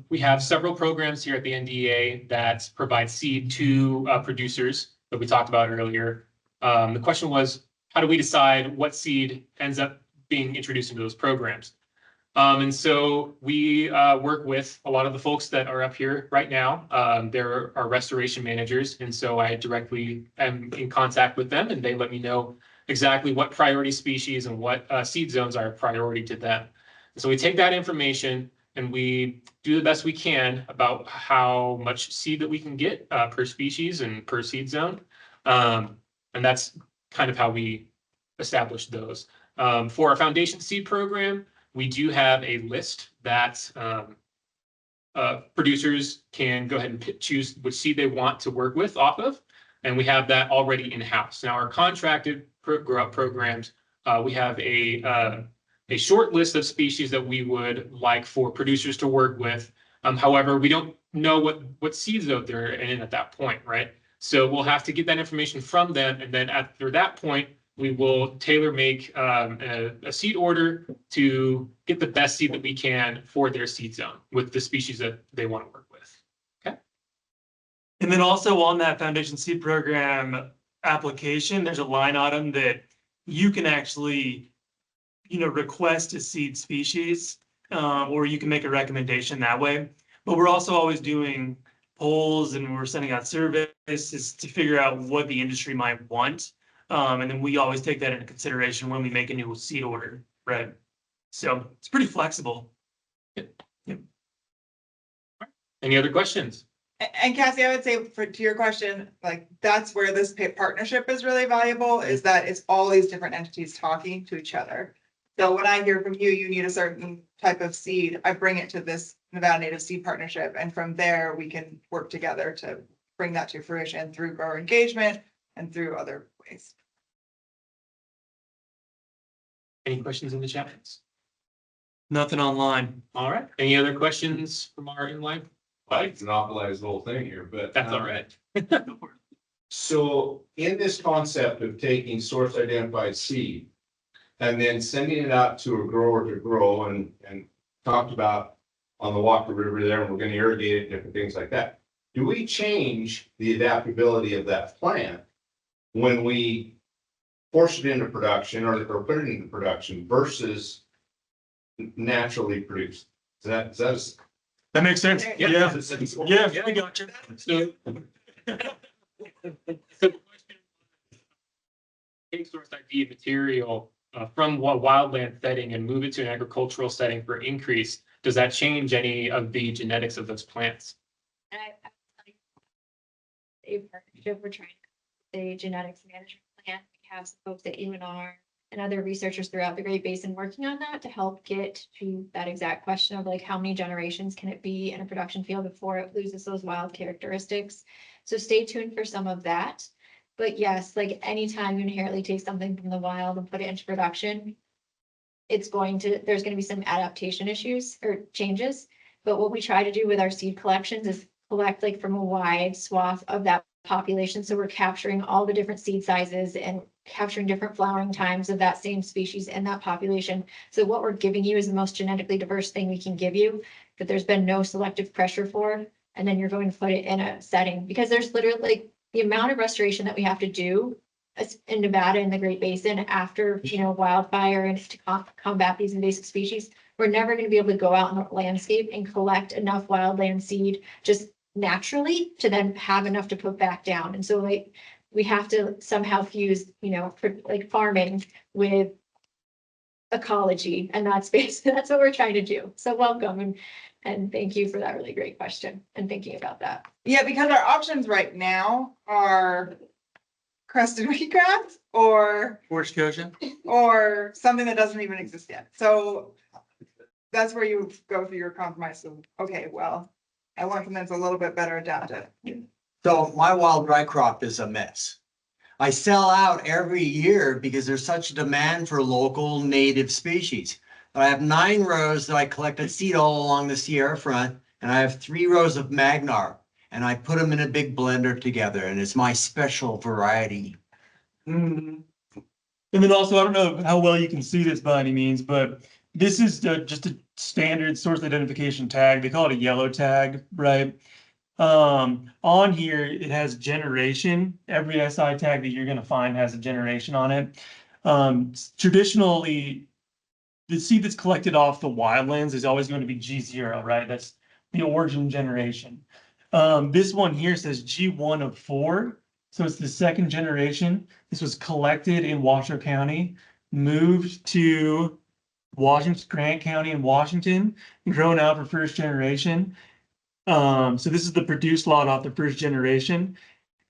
Speaker 2: we have several programs here at the NDA that provide seed to producers that we talked about earlier. The question was, how do we decide what seed ends up being introduced into those programs? And so we work with a lot of the folks that are up here right now. There are restoration managers. And so I directly am in contact with them, and they let me know exactly what priority species and what seed zones are a priority to them. So we take that information and we do the best we can about how much seed that we can get per species and per seed zone. And that's kind of how we establish those. For our foundation seed program, we do have a list that producers can go ahead and choose which seed they want to work with off of. And we have that already in-house. Now, our contracted programs, we have a short list of species that we would like for producers to work with. However, we don't know what seeds out there in at that point, right? So we'll have to get that information from them. And then after that point, we will tailor make a seed order to get the best seed that we can for their seed zone with the species that they want to work with. Okay.
Speaker 22: And then also on that foundation seed program application, there's a line item that you can actually, request a seed species, or you can make a recommendation that way. But we're also always doing polls and we're sending out surveys to figure out what the industry might want. And then we always take that into consideration when we make a new seed order, right? So it's pretty flexible.
Speaker 2: Yep. Any other questions?
Speaker 1: And Cassie, I would say to your question, like that's where this partnership is really valuable, is that it's all these different entities talking to each other. So when I hear from you, you need a certain type of seed, I bring it to this Nevada Native Seed Partnership. And from there, we can work together to bring that to fruition through grower engagement and through other ways.
Speaker 2: Any questions in the chat?
Speaker 22: Nothing online.
Speaker 2: All right. Any other questions from our inline?
Speaker 13: I monopolize the whole thing here, but.
Speaker 2: That's all right.
Speaker 13: So in this concept of taking source identified seed and then sending it out to a grower to grow and talked about on the Walker River there, and we're going to irrigate it, different things like that. Do we change the adaptability of that plant when we force it into production or put it into production versus naturally produced? That
Speaker 22: makes sense.
Speaker 2: Yeah.
Speaker 22: We got you.
Speaker 2: So the question, take source ID material from what wildland setting and move it to an agricultural setting for increase. Does that change any of the genetics of those plants?
Speaker 18: A partnership, we're trying a genetics management plan. We have some folks at UNR and other researchers throughout the Great Basin working on that to help get to that exact question of like how many generations can it be in a production field before it loses those wild characteristics. So stay tuned for some of that. But yes, like anytime you inherently take something from the wild and put it into production, there's going to be some adaptation issues or changes. But what we try to do with our seed collections is collect like from a wide swath of that population. So we're capturing all the different seed sizes and capturing different flowering times of that same species in that population. So what we're giving you is the most genetically diverse thing we can give you, that there's been no selective pressure for. and then you're going to put it in a setting, because there's literally like the amount of restoration that we have to do in Nevada in the Great Basin after, wildfire and to combat these invasive species. We're never going to be able to go out in the landscape and collect enough wildland seed just naturally to then have enough to put back down. And so like, we have to somehow fuse, like farming with ecology, and that's basically, that's what we're trying to do. So welcome, and thank you for that really great question and thinking about that.
Speaker 1: Yeah, because our options right now are crested wheatgrass or
Speaker 22: Scotia.
Speaker 1: or something that doesn't even exist yet. So that's where you go through your compromise of, okay, well, I want something that's a little bit better adapted.
Speaker 3: So my wild rye crop is a mess. I sell out every year because there's such a demand for local native species. But I have 9 rows that I collected seed all along the Sierra front, and I have 3 rows of Magnar, and I put them in a big blender together, and it's my special variety.
Speaker 22: And then also, I don't know how well you can see this by any means, but this is just a standard source identification tag. They call it a yellow tag, right? On here, it has generation. Every SI tag that you're going to find has a generation on it. Traditionally, the seed that's collected off the wildlands is always going to be G0, right? That's the origin generation. This one here says G1 of 4. So it's the second generation. This was collected in Washoe County, moved to Washington, Grant County in Washington, grown out for first generation. So this is the produced lot off the first generation.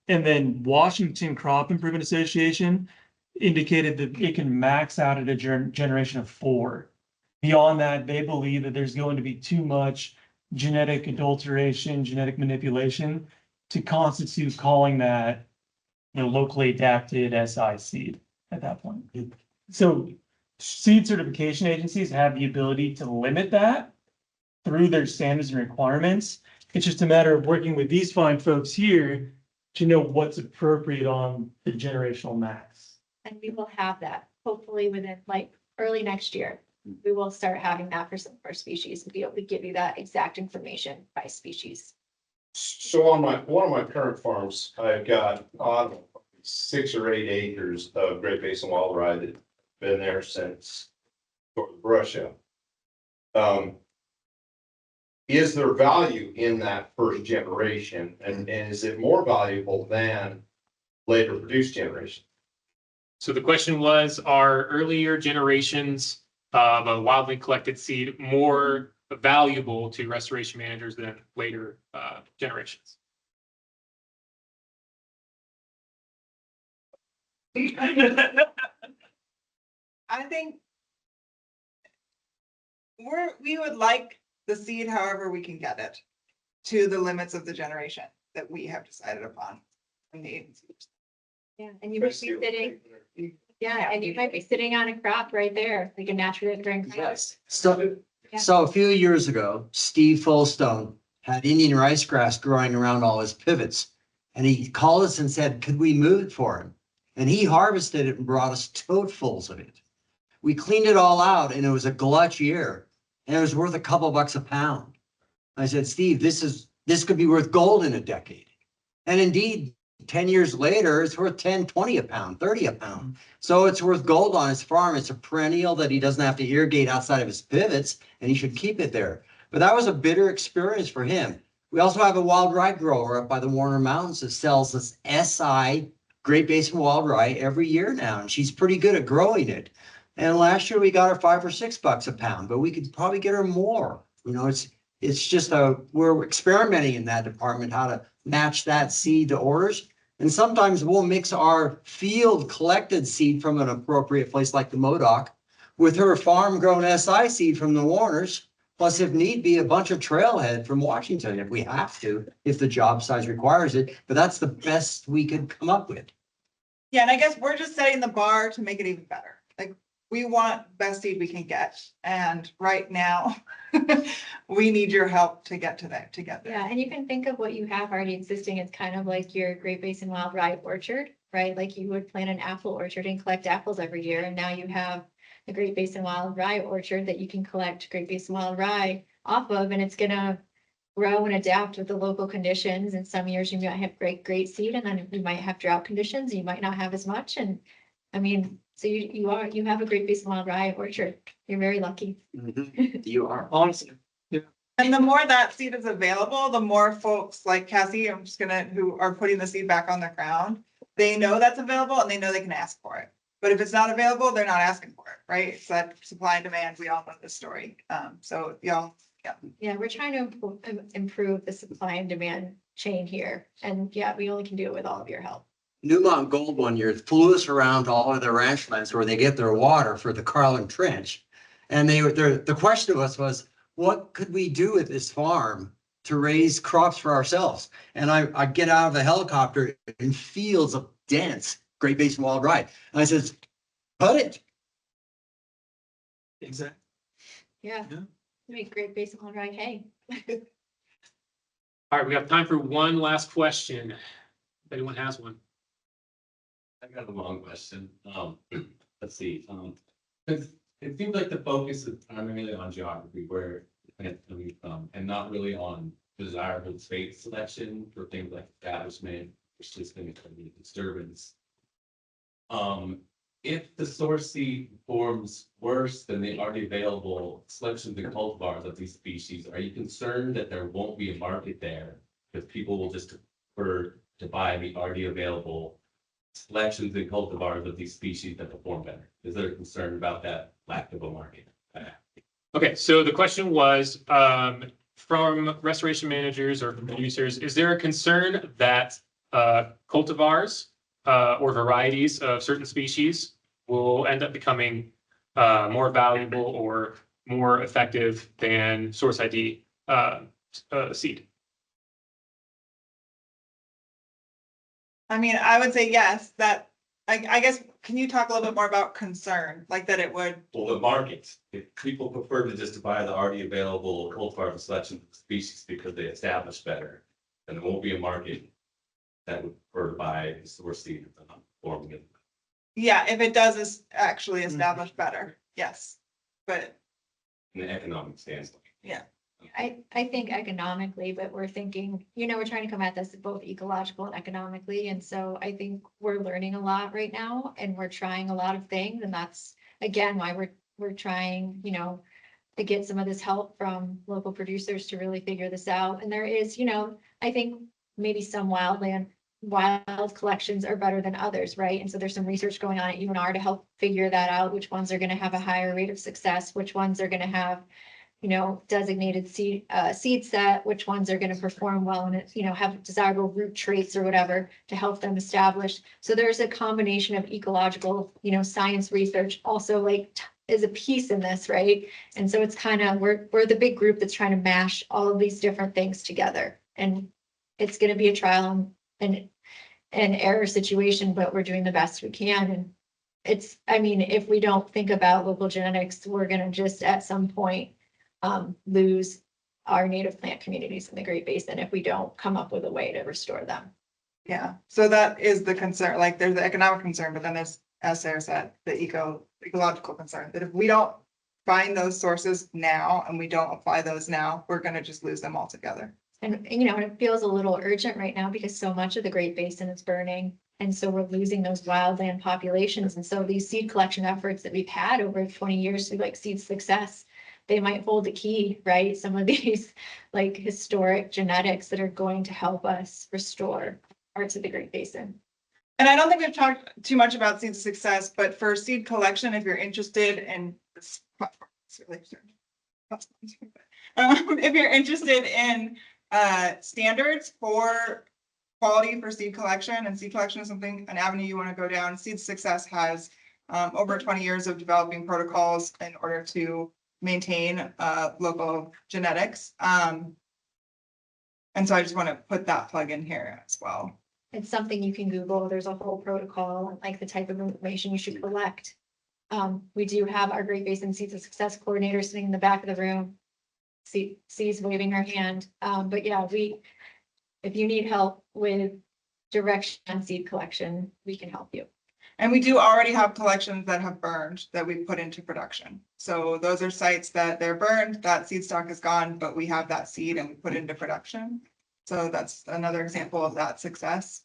Speaker 22: And then Washington Crop Improvement Association indicated that it can max out at a generation of 4. Beyond that, they believe that there's going to be too much genetic adulteration, genetic manipulation to constitute calling that, locally adapted SI seed at that point. So seed certification agencies have the ability to limit that through their standards and requirements. It's just a matter of working with these fine folks here to know what's appropriate on the generational max.
Speaker 18: And we will have that hopefully within like early next year. We will start having that for some of our species and be able to give you that exact information by species.
Speaker 13: So on one of my current farms, I've got 6 or 8 acres of Great Basin wild rye that have been there since the brush up. Is there value in that first generation, and is it more valuable than later produced generation?
Speaker 2: So the question was, are earlier generations of a wildly collected seed more valuable to restoration managers than later generations?
Speaker 1: I think we would like the seed however we can get it to the limits of the generation that we have decided upon from the agency.
Speaker 18: Yeah, and you might be sitting, and you might be sitting on a crop right there, like a naturally occurring crop.
Speaker 3: Yes. So a few years ago, Steve Fullstone had Indian rice grass growing around all his pivots. And he called us and said, could we move it for him? And he harvested it and brought us totefuls of it. We cleaned it all out and it was a glut year. And it was worth a couple bucks a pound. I said, Steve, this could be worth gold in a decade. And indeed, 10 years later, it's worth 10, 20 a pound, 30 a pound. So it's worth gold on his farm. It's a perennial that he doesn't have to irrigate outside of his pivots, and he should keep it there. But that was a bitter experience for him. We also have a wild rye grower up by the Warner Mountains that sells this SI Great Basin wild rye every year now, and she's pretty good at growing it. And last year we got her $5 or $6 a pound, but we could probably get her more. It's just we're experimenting in that department, how to match that seed to orders. And sometimes we'll mix our field collected seed from an appropriate place like the Modoc with her farm grown SI seed from the Warners. Plus, if need be, a bunch of trailhead from Washington if we have to, if the job size requires it. But that's the best we could come up with.
Speaker 1: Yeah, and I guess we're just setting the bar to make it even better. Like, we want best seed we can get. And right now, we need your help to get to that, together.
Speaker 18: Yeah, and you can think of what you have already existing as kind of like your Great Basin wild rye orchard, right? Like you would plant an apple orchard and collect apples every year. And now you have the Great Basin wild rye orchard that you can collect Great Basin wild rye off of, and it's gonna grow and adapt with the local conditions. And some years you might have great seed, and then you might have drought conditions, you might not have as much. And I mean, so you have a Great Basin wild rye orchard. You're very lucky.
Speaker 3: You are.
Speaker 11: Honestly.
Speaker 1: And the more that seed is available, the more folks like Cassie, who are putting the seed back on the ground, they know that's available and they know they can ask for it. But if it's not available, they're not asking for it, right? It's that supply and demand. We all know this story. So y'all, yeah.
Speaker 18: Yeah, we're trying to improve the supply and demand chain here. And yeah, we only can do it with all of your help.
Speaker 3: Newmont Gold one year flew us around to all of their ranch lands where they get their water for the Carlin Trench. And the question of us was, what could we do with this farm to raise crops for ourselves? And I get out of the helicopter in fields of dense Great Basin wild rye. And I says, cut it.
Speaker 11: Exactly.
Speaker 18: Yeah. Make Great Basin wild rye hay.
Speaker 2: All right, we have time for one last question. If anyone has one.
Speaker 5: I got a long question. Let's see. Because it seems like the focus is primarily on geography, where it's coming from, and not really on desirable space selection for things like establishment, persistent disturbance. If the source seed performs worse than the already available selections and cultivars of these species, are you concerned that there won't be a market there because people will just prefer to buy the already available selections and cultivars of these species that perform better? Is there a concern about that lack of a market?
Speaker 2: Okay, so the question was, from restoration managers or from producers, is there a concern that cultivars or varieties of certain species will end up becoming more valuable or more effective than source ID seed?
Speaker 1: I mean, I would say yes, that, I guess, can you talk a little bit more about concern, like that it would?
Speaker 5: Well, the markets, if people prefer to just buy the already available cultivar and selection species because they establish better, then there won't be a market that would prefer to buy the source seed and not forming it.
Speaker 1: Yeah, if it does actually establish better, yes, but
Speaker 5: In the economic standpoint.
Speaker 1: yeah.
Speaker 18: I think economically, but we're thinking, we're trying to come at this both ecological and economically. And so I think we're learning a lot right now and we're trying a lot of things. And that's again, why we're trying, to get some of this help from local producers to really figure this out. And there is, I think maybe some wild collections are better than others, right? And so there's some research going on at UNR to help figure that out, which ones are going to have a higher rate of success, which ones are going to have designated seed set, which ones are going to perform well and, have desirable root traits or whatever to help them establish. So there's a combination of ecological, science research also is a piece in this, right? And so it's kind of, we're the big group that's trying to mash all of these different things together. And it's going to be a trial and error situation, but we're doing the best we can. And if we don't think about local genetics, we're going to just at some point lose our native plant communities in the Great Basin if we don't come up with a way to restore them.
Speaker 1: Yeah, so that is the concern, like there's the economic concern, but then there's, as Sarah said, the ecological concern, that if we don't find those sources now and we don't apply those now, we're gonna just lose them altogether.
Speaker 18: And it feels a little urgent right now because so much of the Great Basin is burning. And so we're losing those wildland populations. And so these seed collection efforts that we've had over 20 years through Seed Success, they might hold the key, right? Some of these historic genetics that are going to help us restore parts of the Great Basin.
Speaker 1: And I don't think we've talked too much about Seed Success, but for seed collection, if you're interested in this platform, it's really if you're interested in standards for quality for seed collection, and seed collection is an avenue you want to go down. Seed Success has over 20 years of developing protocols in order to maintain local genetics. And so I just want to put that plug in here as well.
Speaker 18: It's something you can Google. There's a whole protocol and the type of information you should collect. We do have our Great Basin Seeds of Success coordinator sitting in the back of the room. C's waving her hand. But yeah, if you need help with direction on seed collection, we can help you.
Speaker 1: And we do already have collections that have burned that we put into production. So those are sites that they're burned, that seed stock is gone, but we have that seed and we put it into production. So that's another example of that success.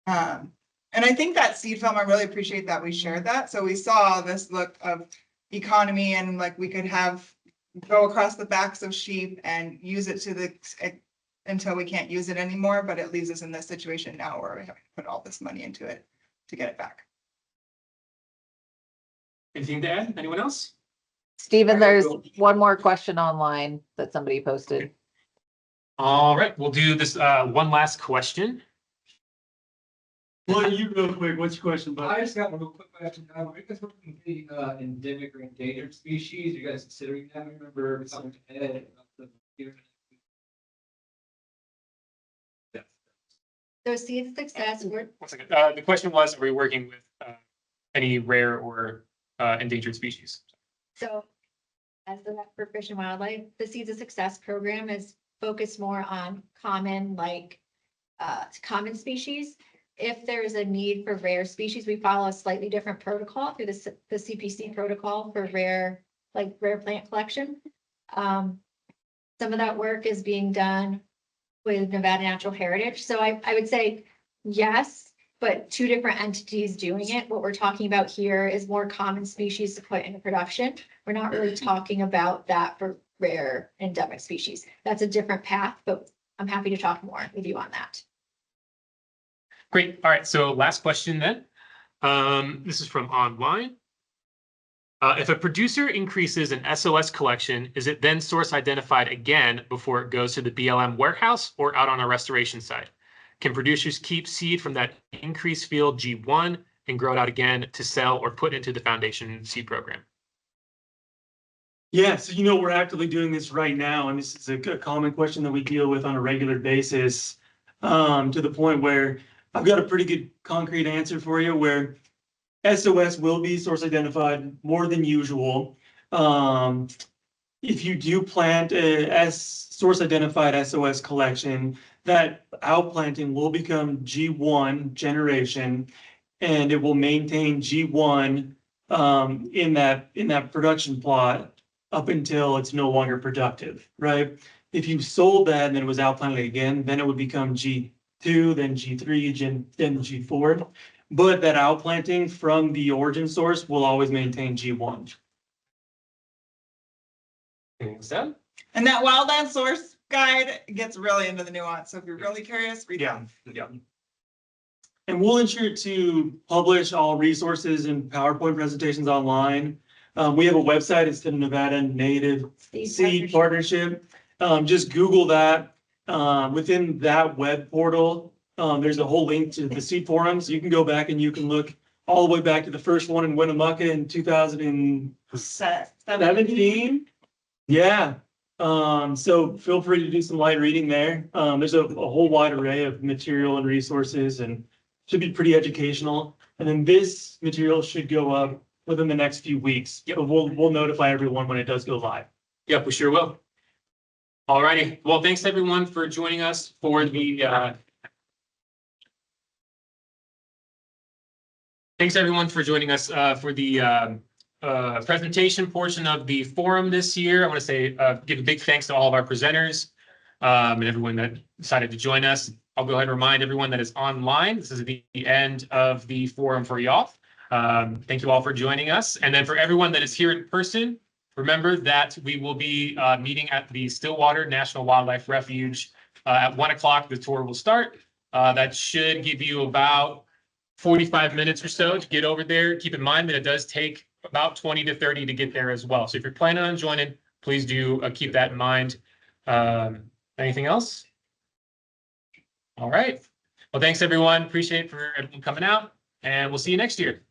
Speaker 1: And I think that seed film, I really appreciate that we shared that. So we saw this look of economy and like we could have go across the backs of sheep and use it to the until we can't use it anymore, but it leaves us in this situation now where we have to put all this money into it to get it back.
Speaker 2: Anything to add? Anyone else?
Speaker 23: Stephen, there's one more question online that somebody posted.
Speaker 2: All right, we'll do this one last question.
Speaker 22: Well, you real quick, what's your question, bud?
Speaker 14: I just got one real quick question. Are you guys working with the endemic or endangered species? You guys considering that? I remember something about the.
Speaker 18: So seed success, we're,
Speaker 2: One second. The question was, are we working with any rare or endangered species?
Speaker 18: so as the Net for Fish and Wildlife, the Seeds of Success program is focused more on common, common species. If there is a need for rare species, we follow a slightly different protocol through the CPC protocol for rare plant collection. Some of that work is being done with Nevada Natural Heritage. So I would say yes, but two different entities doing it. What we're talking about here is more common species to put into production. We're not really talking about that for rare endemic species. That's a different path, but I'm happy to talk more with you on that.
Speaker 2: Great. All right. So last question then. This is from online. If a producer increases an SOS collection, is it then source identified again before it goes to the BLM warehouse or out on a restoration site? Can producers keep seed from that increased field G1 and grow it out again to sell or put into the foundation seed program?
Speaker 22: Yeah, so we're actively doing this right now, and this is a common question that we deal with on a regular basis, to the point where I've got a pretty good concrete answer for you where SOS will be source identified more than usual. If you do plant a source identified SOS collection, that outplanting will become G1 generation, and it will maintain G1 in that production plot up until it's no longer productive, right? If you sold that and then it was outplanted again, then it would become G2, then G3, then G4. But that outplanting from the origin source will always maintain G1.
Speaker 1: And that wildland source guide gets really into the nuance. So if you're really curious, read that.
Speaker 22: Yeah. And we'll ensure to publish all resources and PowerPoint presentations online. We have a website. It's the Nevada Native Seed Partnership. Just Google that. Within that web portal, there's a whole link to the seed forums. You can go back and you can look all the way back to the first one in Winnemucca in 2017. Yeah. So feel free to do some light reading there. There's a whole wide array of material and resources and should be pretty educational. And then this material should go up within the next few weeks. Yep. So we'll notify everyone when it does go live.
Speaker 2: Yep, we sure will. All righty. Well, thanks everyone for joining us for the presentation portion of the forum this year. I want to say give a big thanks to all of our presenters and everyone that decided to join us. I'll go ahead and remind everyone that is online. This is the end of the forum for y'all. Thank you all for joining us. And then for everyone that is here in person, remember that we will be meeting at the Stillwater National Wildlife Refuge at 1 o'clock. The tour will start. That should give you about 45 minutes or so to get over there. Keep in mind that it does take about 20 to 30 to get there as well. So if you're planning on joining, please do keep that in mind. Anything else? All right. Well, thanks everyone. Appreciate for everyone coming out, and we'll see you next year.